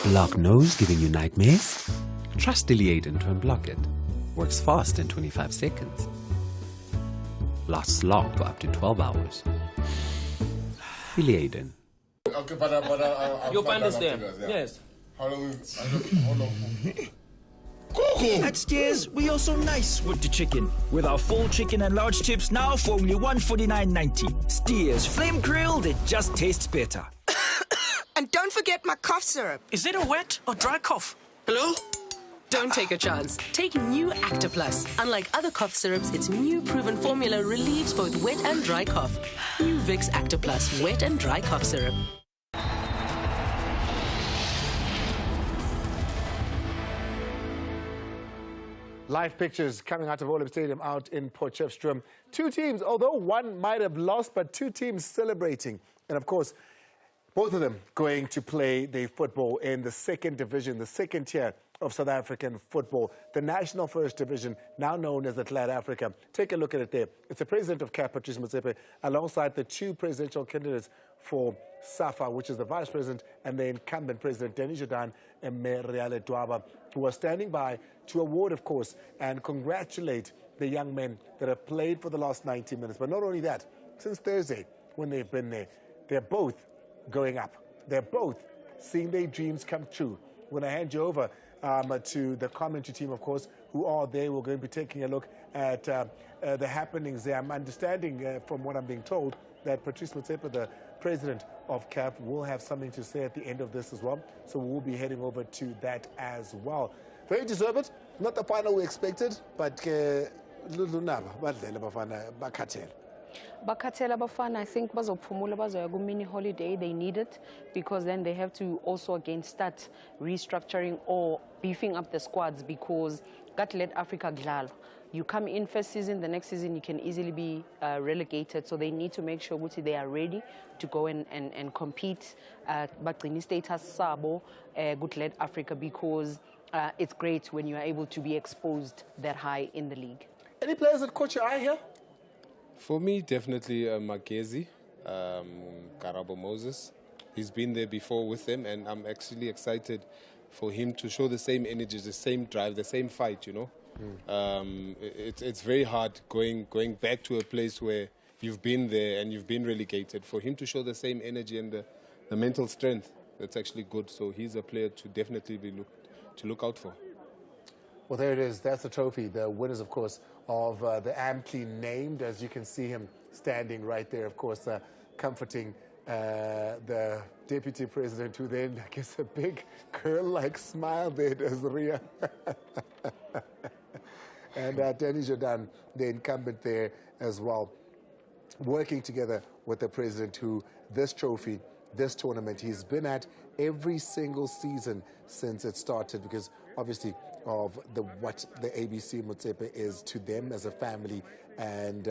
Block nose giving you nightmares? Trust Iliaden to unblock it. Works fast in 25 seconds. Lasts long for up to 12 hours. Iliaden. Okay, but you understand? Yes. How long? At Steers, we are so nice with the chicken. With our full chicken and large chips now for only $149.90. Steers Flame Grilled, it just tastes better. And don't forget my cough syrup. Is it a wet or dry cough? Hello? Don't take a chance. Take new Actaplus. Unlike other cough syrups, its new proven formula relieves both wet and dry cough. New Vicks Actaplus Wet and Dry Cough Syrup. Live pictures coming out of Olim Stadium out in Potchefstroom. 2 teams, although one might have lost, but 2 teams celebrating. And of course, both of them going to play their football in the 2nd division, the 2nd tier of South African football, the National First Division, now known as the Glad Africa. Take a look at it there. It's the president of CAF, Patrice Motsepe, alongside the 2 presidential candidates for SAFA, which is the vice president, and the incumbent president, Denny Jordan and Meriale Dwaba, who are standing by to award, of course, and congratulate the young men that have played for the last 90 minutes. But not only that, since Thursday, when they've been there, they're both going up. They're both seeing their dreams come true. When I hand you over to the commentary team, of course, who are there, we're going to be taking a look at the happenings there. I'm understanding from what I'm being told that Patrice Motsepe, the president of CAF, will have something to say at the end of this as well. So we'll be heading over to that as well. Very deserved. Not the final we expected, but Bakhathela Bafana, I think bazophumula bazoya ku mini holiday. They need it because then they have to also again start restructuring or beefing up the squads, because got let Africa glal. You come in first season, the next season you can easily be relegated. So they need to make sure they are ready to go and compete. Bagcini status sabo good let Africa, because it's great when you are able to be exposed that high in the league. Any players that caught your eye here? For me, definitely Magezi, Karabo Moses. He's been there before with them, and I'm actually excited for him to show the same energy, the same drive, the same fight, you know. It's very hard going back to a place where you've been there and you've been relegated. For him to show the same energy and the mental strength, that's actually good. So he's a player to definitely to look out for. Well, there it is. That's the trophy. The winners, of course, of the amply named, as you can see him standing right there, of course, comforting the deputy president, who then gives a big girl-like smile there, does Ria. And Denny Jordan, the incumbent there as well, working together with the president, who this trophy, this tournament, he's been at every single season since it started, because obviously of what the ABC Motsepe is to them as a family, and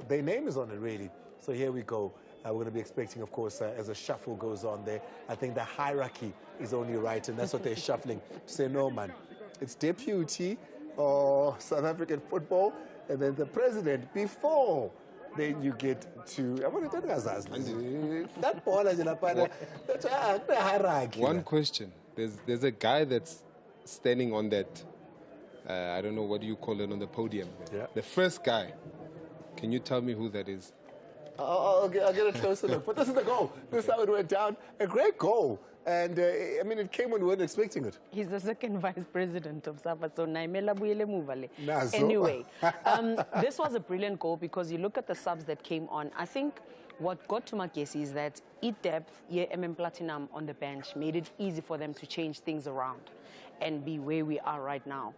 their name is on it, really. So here we go. We're going to be expecting, of course, as a shuffle goes on there, I think the hierarchy is only right, and that's what they're shuffling. To say, no, man, it's deputy or South African football, and then the president before. Then you get to that ball is the hierarchy. One question: there's a guy that's standing on that. I don't know what do you call it on the podium. Yeah. The first guy. Can you tell me who that is? I'll get a closer look. But this is the goal. This is how it went down. A great goal. And, I mean, it came when we weren't expecting it. He's the second vice president of SAFA, so Naimela Buyele Muvale. Nazo. Anyway, this was a brilliant goal because you look at the subs that came on. I think what got to Magesi is that depth, Platinum on the bench made it easy for them to change things around and be where we are right now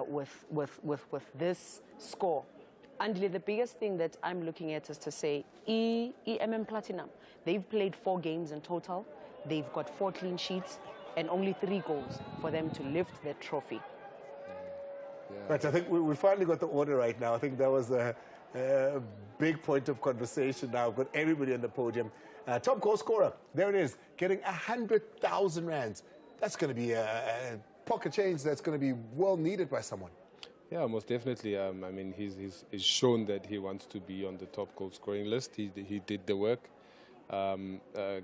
with this score. And the biggest thing that I'm looking at is to say, Platinum, they've played 4 games in total. They've got 4 clean sheets and only 3 goals for them to lift their trophy. Yeah. But I think we finally got the order right now. I think that was a big point of conversation now. We've got everybody on the podium. Top goal scorer, there it is, getting 100,000 rands. That's going to be a pocket change that's going to be well needed by someone. Yeah, most definitely. I mean, he's shown that he wants to be on the top goal scoring list. He did the work.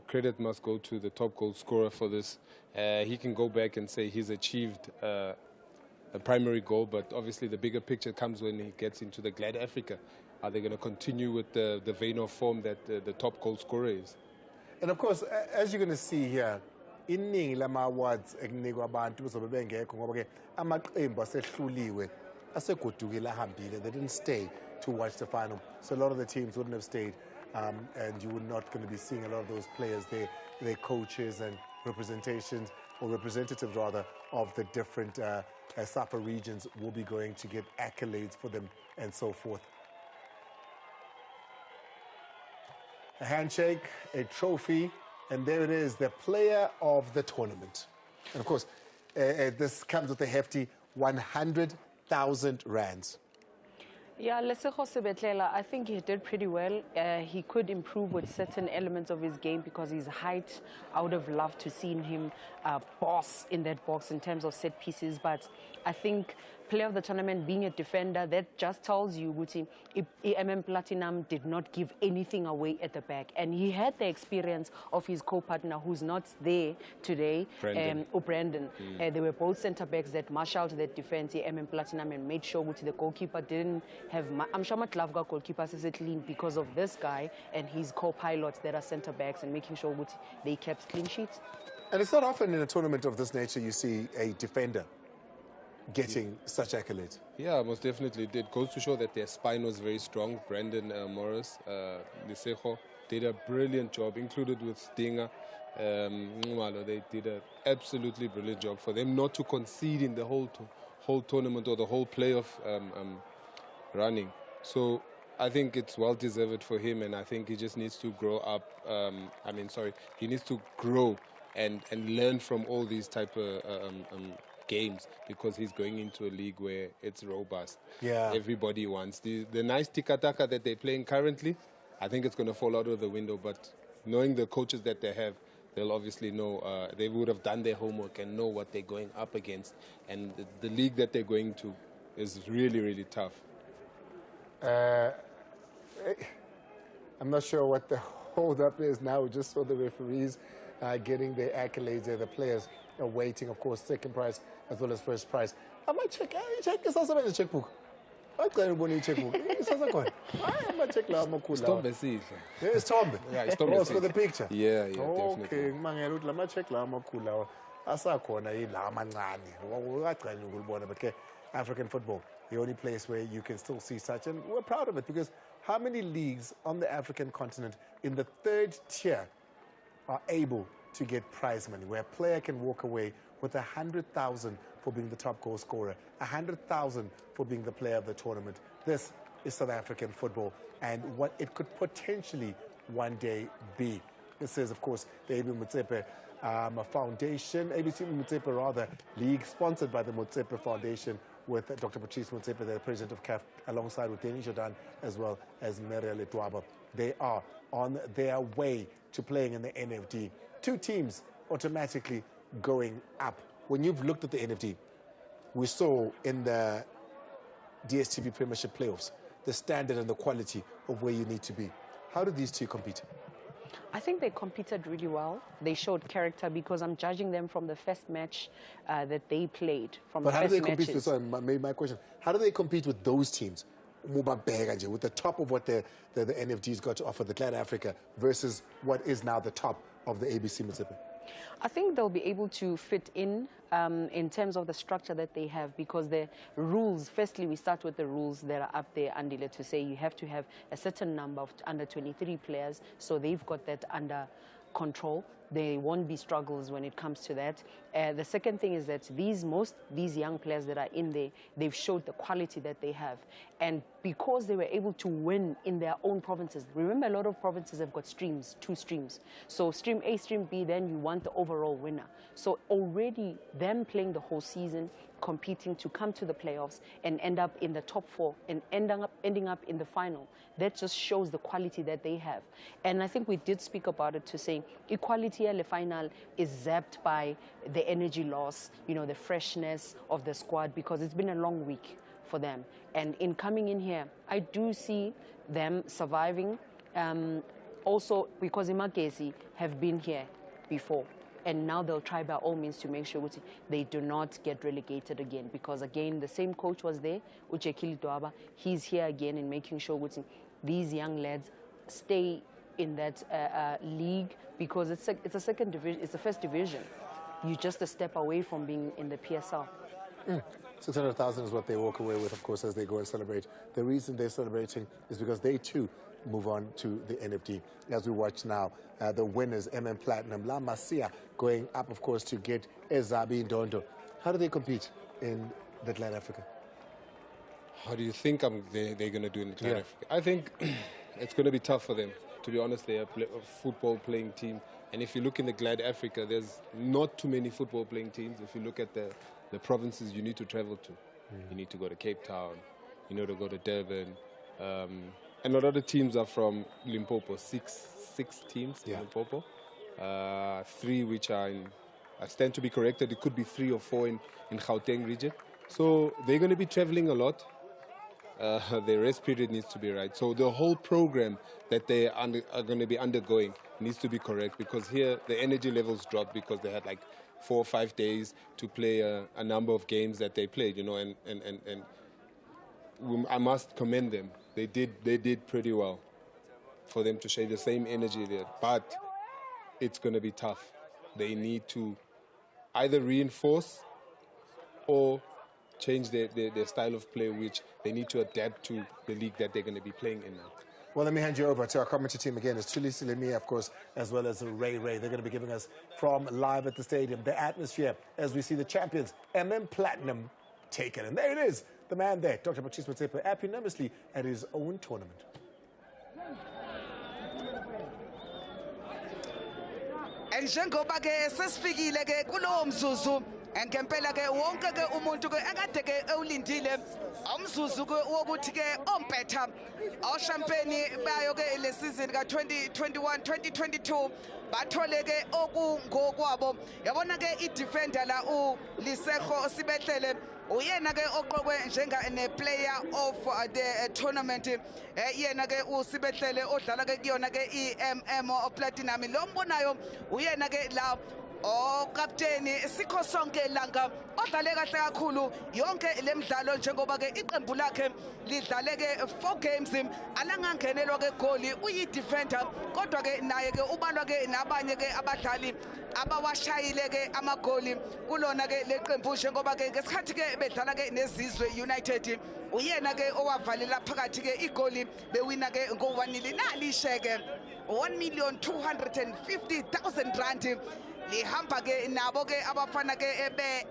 Credit must go to the top goal scorer for this. He can go back and say he's achieved a primary goal, but obviously the bigger picture comes when he gets into the Glad Africa. Are they going to continue with the vein of form that the top goal scorer is? And of course, as you're going to see here, iningi lama awards ekunikwa abantu bezobe bengekho ngoba ke amaqembu asehluliwe asegodukile ahambile. They didn't stay to watch the final, so a lot of the teams wouldn't have stayed. And you were not going to be seeing a lot of those players, their coaches and representations, or representatives rather, of the different SAFA regions will be going to get accolades for them and so forth. A handshake, a trophy, and there it is, the player of the tournament. And of course, this comes with a hefty 100,000 rands. Yeah, Lesego Sebetlela, I think he did pretty well. He could improve with certain elements of his game because his height, I would have loved to seen him boss in that box in terms of set pieces. But I think player of the tournament being a defender, that just tells you, Guti, Platinum did not give anything away at the back. And he had the experience of his co-partner who's not there today, Brandon. They were both centre-backs that marshaled that defence, Platinum, and made sure Guti, the goalkeeper didn't have... I'm sure Matlavga goalkeepers is clean because of this guy and his co-pilots that are centre-backs and making sure Guti, they kept clean sheets. And it's not often in a tournament of this nature you see a defender getting such accolades. Yeah, most definitely. It goes to show that their spine was very strong. Brandon Morris, Lesego, did a brilliant job, included with Stinger. They did an absolutely brilliant job for them not to concede in the whole tournament or the whole playoff running. So I think it's well-deserved for him, and I think he just needs to grow up. He needs to grow and learn from all these type of games because he's going into a league where it's robust. Yeah. Everybody wants. The nice tiki-taka that they're playing currently, I think it's going to fall out of the window, but knowing the coaches that they have, they'll obviously know, they would have done their homework and know what they're going up against. And the league that they're going to is really, really tough. I'm not sure what the hold-up is now. We just saw the referees getting their accolades there. The players are waiting, of course, second prize as well as first prize. I might check this also in the checkbook. I'm going to checkbook. I'm going to check It's it's Tombe. Yeah, it's Tombe. For the picture. Yeah, Okay, I'm going to check but African football, the only place where you can still see such, and we're proud of it because how many leagues on the African continent in the 3rd tier are able to get prize money, where a player can walk away with 100,000 for being the top goal scorer, 100,000 for being the player of the tournament. This is South African football and what it could potentially one day be. This is, of course, the AB Motsepe Foundation, ABC Motsepe rather, league sponsored by the Motsepe Foundation with Dr. Patrice Motsepe, the president of CAF, alongside with Danny Jordan as well as Maria Letwaba. They are on their way to playing in the NFD. 2 teams automatically going up. When you've looked at the NFD, we saw in the DStv Premiership playoffs the standard and the quality of where you need to be. How do these 2 compete? I think they competed really well. They showed character because I'm judging them from the first match that they played. From How the do they first compete? matches. Sorry, my question. How do they compete with those teams? With the top of what the NFD's got to offer, the Glad Africa, versus what is now the top of the ABC Motsepe? I think they'll be able to fit in terms of the structure that they have, because the rules, firstly, we start with the rules that are up there, Andile, to say you have to have a certain number of under 23 players, so they've got that under control. There won't be struggles when it comes to that. The second thing is that these young players that are in there, they've showed the quality that they have. And because they were able to win in their own provinces, remember a lot of provinces have got streams, 2 streams. So stream A, stream B, then you want the overall winner. So already them playing the whole season, competing to come to the playoffs and end up in the top 4 and ending up in the final, that just shows the quality that they have. And I think we did speak about it to say equality at the final is zapped by the energy loss, you know, the freshness of the squad, because it's been a long week for them. And in coming in here, I do see them surviving. Also, because Imakesi have been here before. And now they'll try by all means to make sure they do not get relegated again. Because again, the same coach was there, Uchekili Dwaba. He's here again in making sure these young lads stay in that league, because it's a second division, it's the first division. You're just a step away from being in the PSL. 600,000 is what they walk away with, of course, as they go and celebrate. The reason they're celebrating is because they too move on to the NFD. As we watch now, the winners, Platinum, La Masia, going up, of course, to get Ezabi Ndondo. How do they compete in the Glad Africa? How do you think they're going to do in the Glad Africa? I think it's going to be tough for them. To be honest, they're a football-playing team. And if you look in the Glad Africa, there's not too many football-playing teams. If you look at the provinces you need to travel to, you need to go to Cape Town, you need to go to Durban. And a lot of the teams are from Limpopo, six teams in Limpopo. 3 which are in, I stand to be corrected, it could be 3 or 4 in Gauteng region. So they're going to be traveling a lot. Their rest period needs to be right. So the whole program that they are going to be undergoing needs to be correct, because here the energy levels dropped because they had like 4 or 5 days to play a number of games that they played, you know, and I must commend them. They did pretty well for them to show the same energy there, but it's going to be tough. They need to either reinforce or change their style of play, which they need to adapt to the league that they're going to be playing in now. Well, let me hand you over to our commentary team again. It's Tulisi Lemi, of course, as well as Ray. They're going to be giving us from live at the stadium the atmosphere as we see the champions, Platinum, taken. And there it is, the man there, Dr. Patrice Motsepe, eponymously at his own tournament. And njengoba ke sesifikile ke kulowo mzuzu ngempela ke wonke ke umuntu ke akade ke ewulindile umzuzu ke wokuthi ke ompetha awushampeni bayo ke le season ka 2021 2022 bathole ke okungokwabo. Yabona ke i-defender la uLisego Sibehlele uyena ke oqokwe njenga ne player of the tournament. Yena ke uSibehlele odlala ke kuyona ke i Platinum. Lo mbonayo uyena ke la kapteni sikho sonke langa odlale kahle kakhulu yonke lemidlalo, njengoba ke iqembu lakhe lidlale ke 4 games alangangenelwa ke goli. Uyi defender kodwa ke naye ke ubalwa ke nabanye ke abadlali abawashayile ke amagoli kulona ke leqembu, njengoba ke ngesikhathi ke bedlala ke neZizwe United uyena ke owavalela phakathi ke igoli bewina ke ngo 1-0 nalisheke 1,250,000 rand. lihamba ke nabo ke abafana ke ebe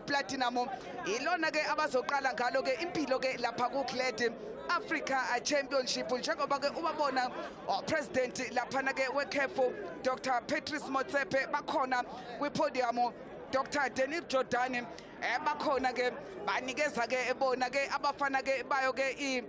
Platinum ilona ke abazoqala ngalo ke impilo ke lapha ku Glad Africa Championship njengoba ke ubabona president laphana ke weCAF Dr Patrice Motsepe bakhona kwipodium Dr Denis Jordan bakhona ke banikeza ke ebona ke abafana ke bayo ke i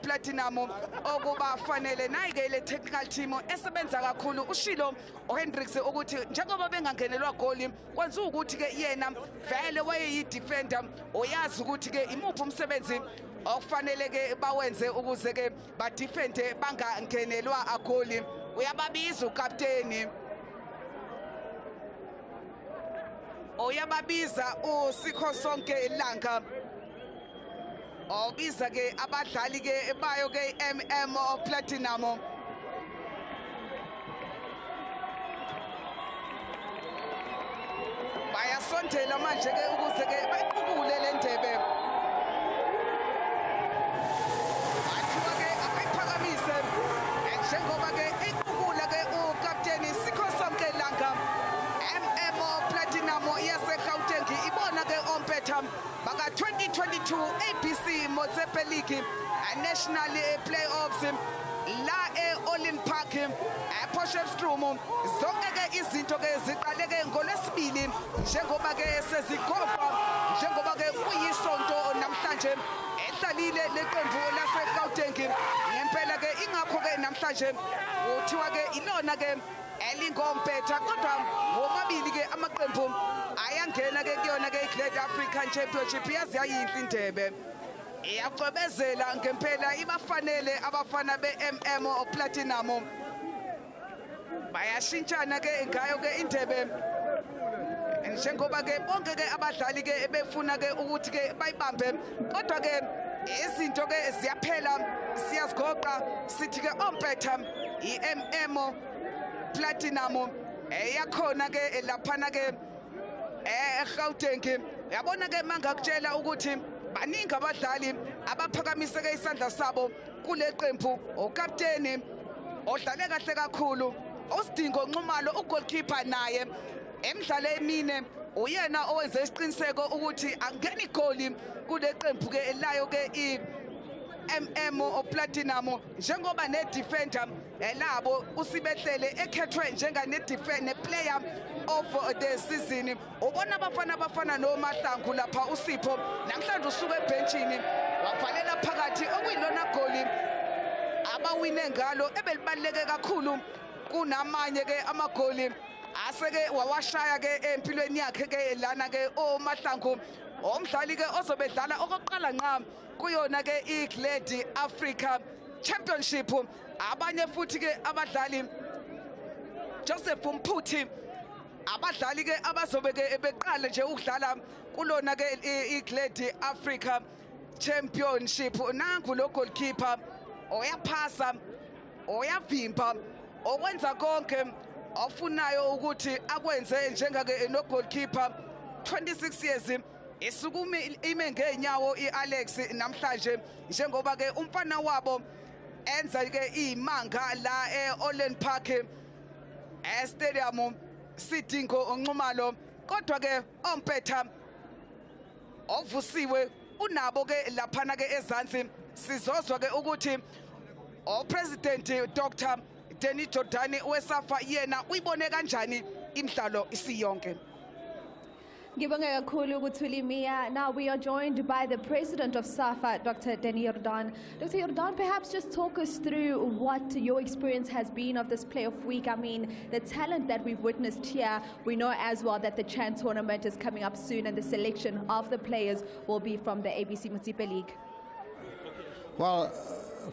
Platinum okuba fanele nayi ke le technical team esebenza kakhulu ushilo Hendricks ukuthi njengoba bengangenelwa goli kwenza ukuthi ke yena vele wayeyi defender uyazi ukuthi ke imuphi umsebenzi okufanele ke bawenze ukuze ke ba defende bangangenelwa agoli uyababiza ukapteni uyababiza uSikho sonke ilanga obiza ke abadlali ke bayo ke Platinum bayasondela manje ke ukuze ke bayiqukule le ndebe bathiwa ke abayiphakamise njengoba ke iqukula ke ukapteni Sikho sonke ilanga Platinum yaseGauteng ibona ke ompetha baka 2022 ABC Motsepe League National Playoffs la eOlin Park ePotchefstroom zonke ke izinto ke ziqale ke ngolesibili njengoba ke sezigomba njengoba ke kuyisonto namhlanje ehlalile leqembu laseGauteng ngempela ke ingakho ke namhlanje uthiwa ke ilona ke elingompetha kodwa womabili ke amaqembu ayangena ke kuyona ke iGlad African Championship yazi yayinhle indebe iyacwebezela ngempela ibafanele abafana Platinum bayashintshana ke ngayo ke indebe njengoba ke bonke ke abadlali ke befuna ke ukuthi ke bayibambe kodwa ke izinto ke ziyaphela siyazigoqa sithi ke ompetha Platinum yakhona ke laphana ke eGauteng yabona ke mangakutshela ukuthi baningi abadlali abaphakamise ke isandla sabo kule qembu ukapteni odlale kahle kakhulu uSidingo Nxumalo ugoalkeeper naye emidlalo emine uyena owenze isiqiniseko ukuthi angeni igoli kule qembu ke layo ke Platinum njengoba ne defender elabo usibehlele ekhethwe njenga ne player of the season ubona abafana noMahlangu lapha uSipho namhlanje usuka ebenchini wafalela phakathi okuyilona goli abawine ngalo ebelibaleke kakhulu kunamanye ke amagoli aseke wawashaya ke empilweni yakhe ke lana ke oMahlangu omdlali ke ozobedlala okokuqala nqa kuyona ke iGlad Africa Championship abanye futhi ke abadlali Joseph Mphuthi abadlali ke abazobe ke beqala nje ukudlala kulona ke iGlad Africa Championship nangu lo goalkeeper oyaphasa oyavimba okwenza konke ofunayo ukuthi akwenze njengake no goalkeeper 26 years isukumi ime ngenyawo iAlex namhlanje njengoba ke umfana wabo enza ke imanga la eOlin Park stadium Sidingo Nxumalo kodwa ke ompetha ovusiwe unabo ke laphana ke ezansi sizozwa ke ukuthi opresident Dr Denis Jordan weSAFA yena uyibone kanjani imidlalo isiyonke. Now we are joined by the president of SAFA, Dr. Denis Jordan. Dr. Jordan, perhaps just talk us through what your experience has been of this playoff week. I mean, the talent that we've witnessed here, we know as well that the Chan tournament is coming up soon and the selection of the players will be from the ABC Motsepe League. Well,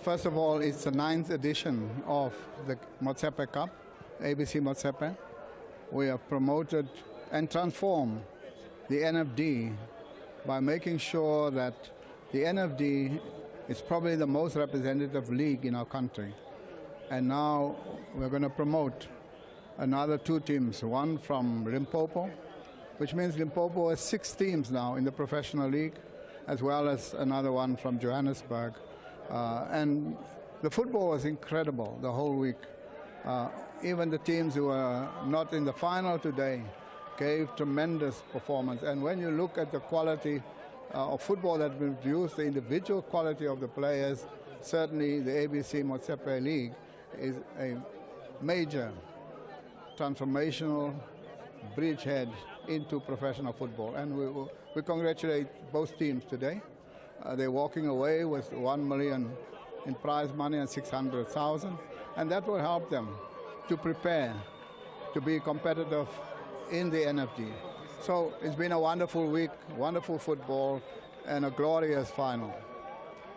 first of all, it's the 9th edition of the Motsepe Cup, ABC Motsepe. We have promoted and transformed the NFD by making sure that the NFD is probably the most representative league in our country. And now we're going to promote another 2 teams, one from Limpopo, which means Limpopo has 6 teams now in the professional league, as well as another one from Johannesburg. And the football was incredible the whole week. even the teams who are not in the final today gave tremendous performance. And when you look at the quality of football that we produce, the individual quality of the players, certainly the ABC Motsepe League is a major transformational bridgehead into professional football. And we congratulate both teams today. They're walking away with 1 million in prize money and 600,000, and that will help them to prepare to be competitive in the NFD. So it's been a wonderful week, wonderful football, and a glorious final.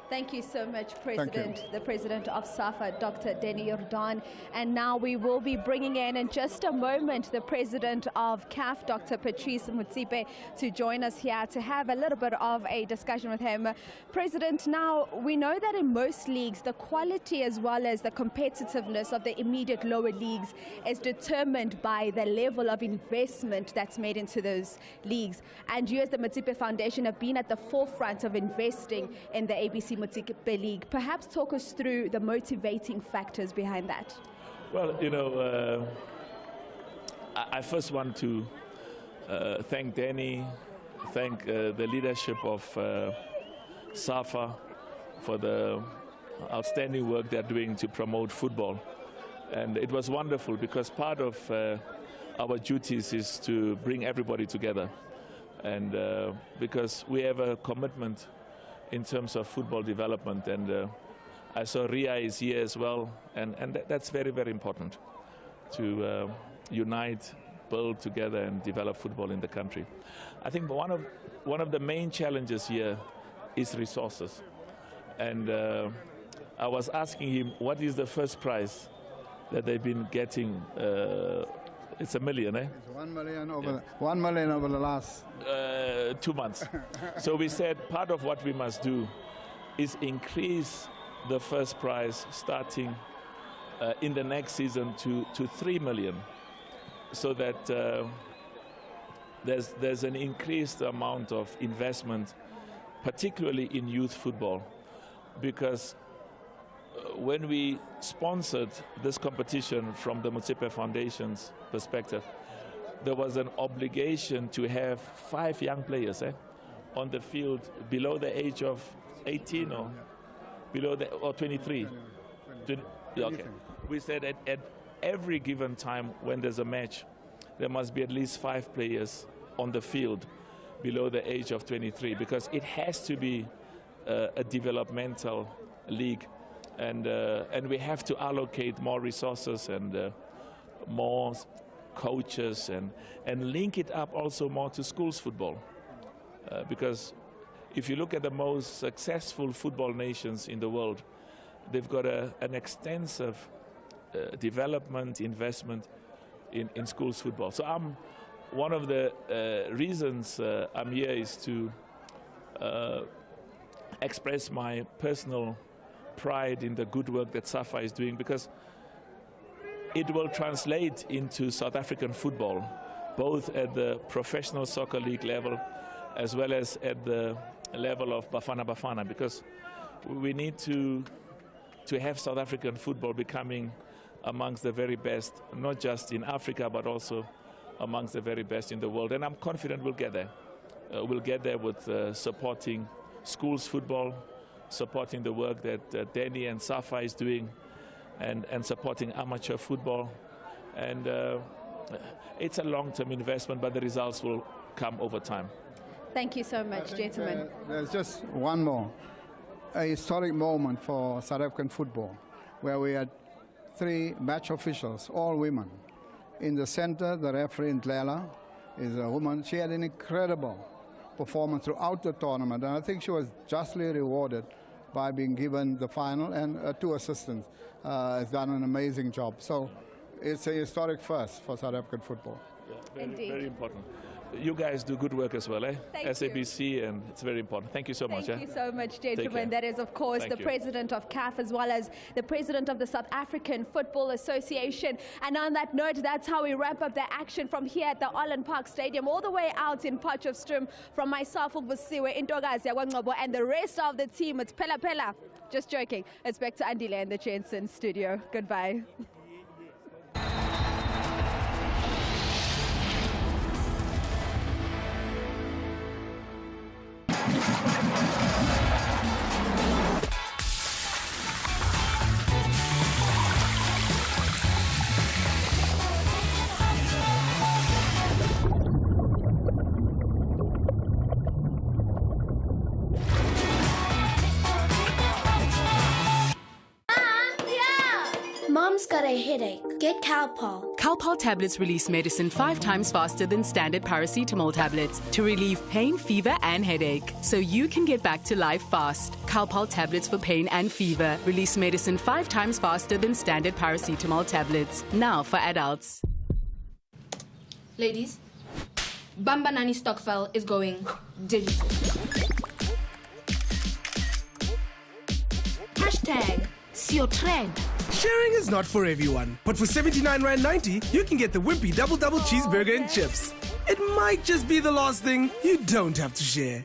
Thank you so much, President, the President of SAFA, Dr. Denny Jordan. And now we will be bringing in just a moment, the President of CAF, Dr. Patrice Motsepe, to join us here to have a little bit of a discussion with him. President, now we know that in most leagues, the quality as well as the competitiveness of the immediate lower leagues is determined by the level of investment that's made into those leagues. And you as the Motsepe Foundation have been at the forefront of investing in the ABC Motsepe League. Perhaps talk us through the motivating factors behind that. Well, you know, I first want to thank Danny, thank the leadership of SAFA for the outstanding work they're doing to promote football. And it was wonderful because part of our duties is to bring everybody together. And because we have a commitment in terms of football development, and I saw Ria is here as well, and that's very, very important to unite, build together and develop football in the country. I think one of the main challenges here is resources, and I was asking him what is the first prize that they've been getting. It's $1 million, eh? It's 1 million over, yeah. 1 million over the last 2 months. So we said part of what we must do is increase the first prize starting in the next season to 3 million, so that there's an increased amount of investment, particularly in youth football, because when we sponsored this competition from the Motsepe Foundation's perspective, there was an obligation to have 5 young players on the field below the age of 18 or below the, or 23. Okay. We said at every given time when there's a match, there must be at least 5 players on the field below the age of 23, because it has to be a developmental league. And we have to allocate more resources and more coaches and link it up also more to schools football. Because if you look at the most successful football nations in the world, they've got an extensive development investment in schools football. So one of the reasons I'm here is to express my personal pride in the good work that SAFA is doing, because it will translate into South African football, both at the professional soccer league level as well as at the level of Bafana Bafana, because we need to have South African football becoming amongst the very best, not just in Africa, but also amongst the very best in the world. And I'm confident we'll get there. We'll get there with supporting schools football, supporting the work that Danny and SAFA is doing, and supporting amateur football. And it's a long-term investment, but the results will come over time. Thank you so much, gentlemen. There's just one more. A historic moment for South African football, where we had 3 match officials, all women. In the center, the referee, Ndlela, is a woman. She had an incredible performance throughout the tournament, and I think she was justly rewarded by being given the final, and 2 assistants has done an amazing job. So it's a historic first for South African football. Yeah, very important. You guys do good work as well, eh? Thank SABC, you. and it's very important. Thank you so much. Thank you so much, gentlemen. That is, of course, the President of CAF, as well as the President of the South African Football Association. And on that note, that's how we wrap up the action from here at the Allen Park Stadium, all the way out in Potchefstroom. From myself, Ubusiwe, Intokazi Yagwangcobo, and the rest of the team, it's Pela Pela. Just joking. It's back to Andile in the Jensen studio. Goodbye. headache, get Calpol. Calpol tablets release medicine 5 times faster than standard paracetamol tablets to relieve pain, fever, and headache, so you can get back to life fast. Calpol tablets for pain and fever release medicine 5 times faster than standard paracetamol tablets. Now for adults. Ladies, Bamba Nani stock file is going digital. Hashtag see your trend. Sharing is not for everyone, but for R79.90, you can get the Wimpy Double Cheeseburger and chips. It might just be the last thing you don't have to share.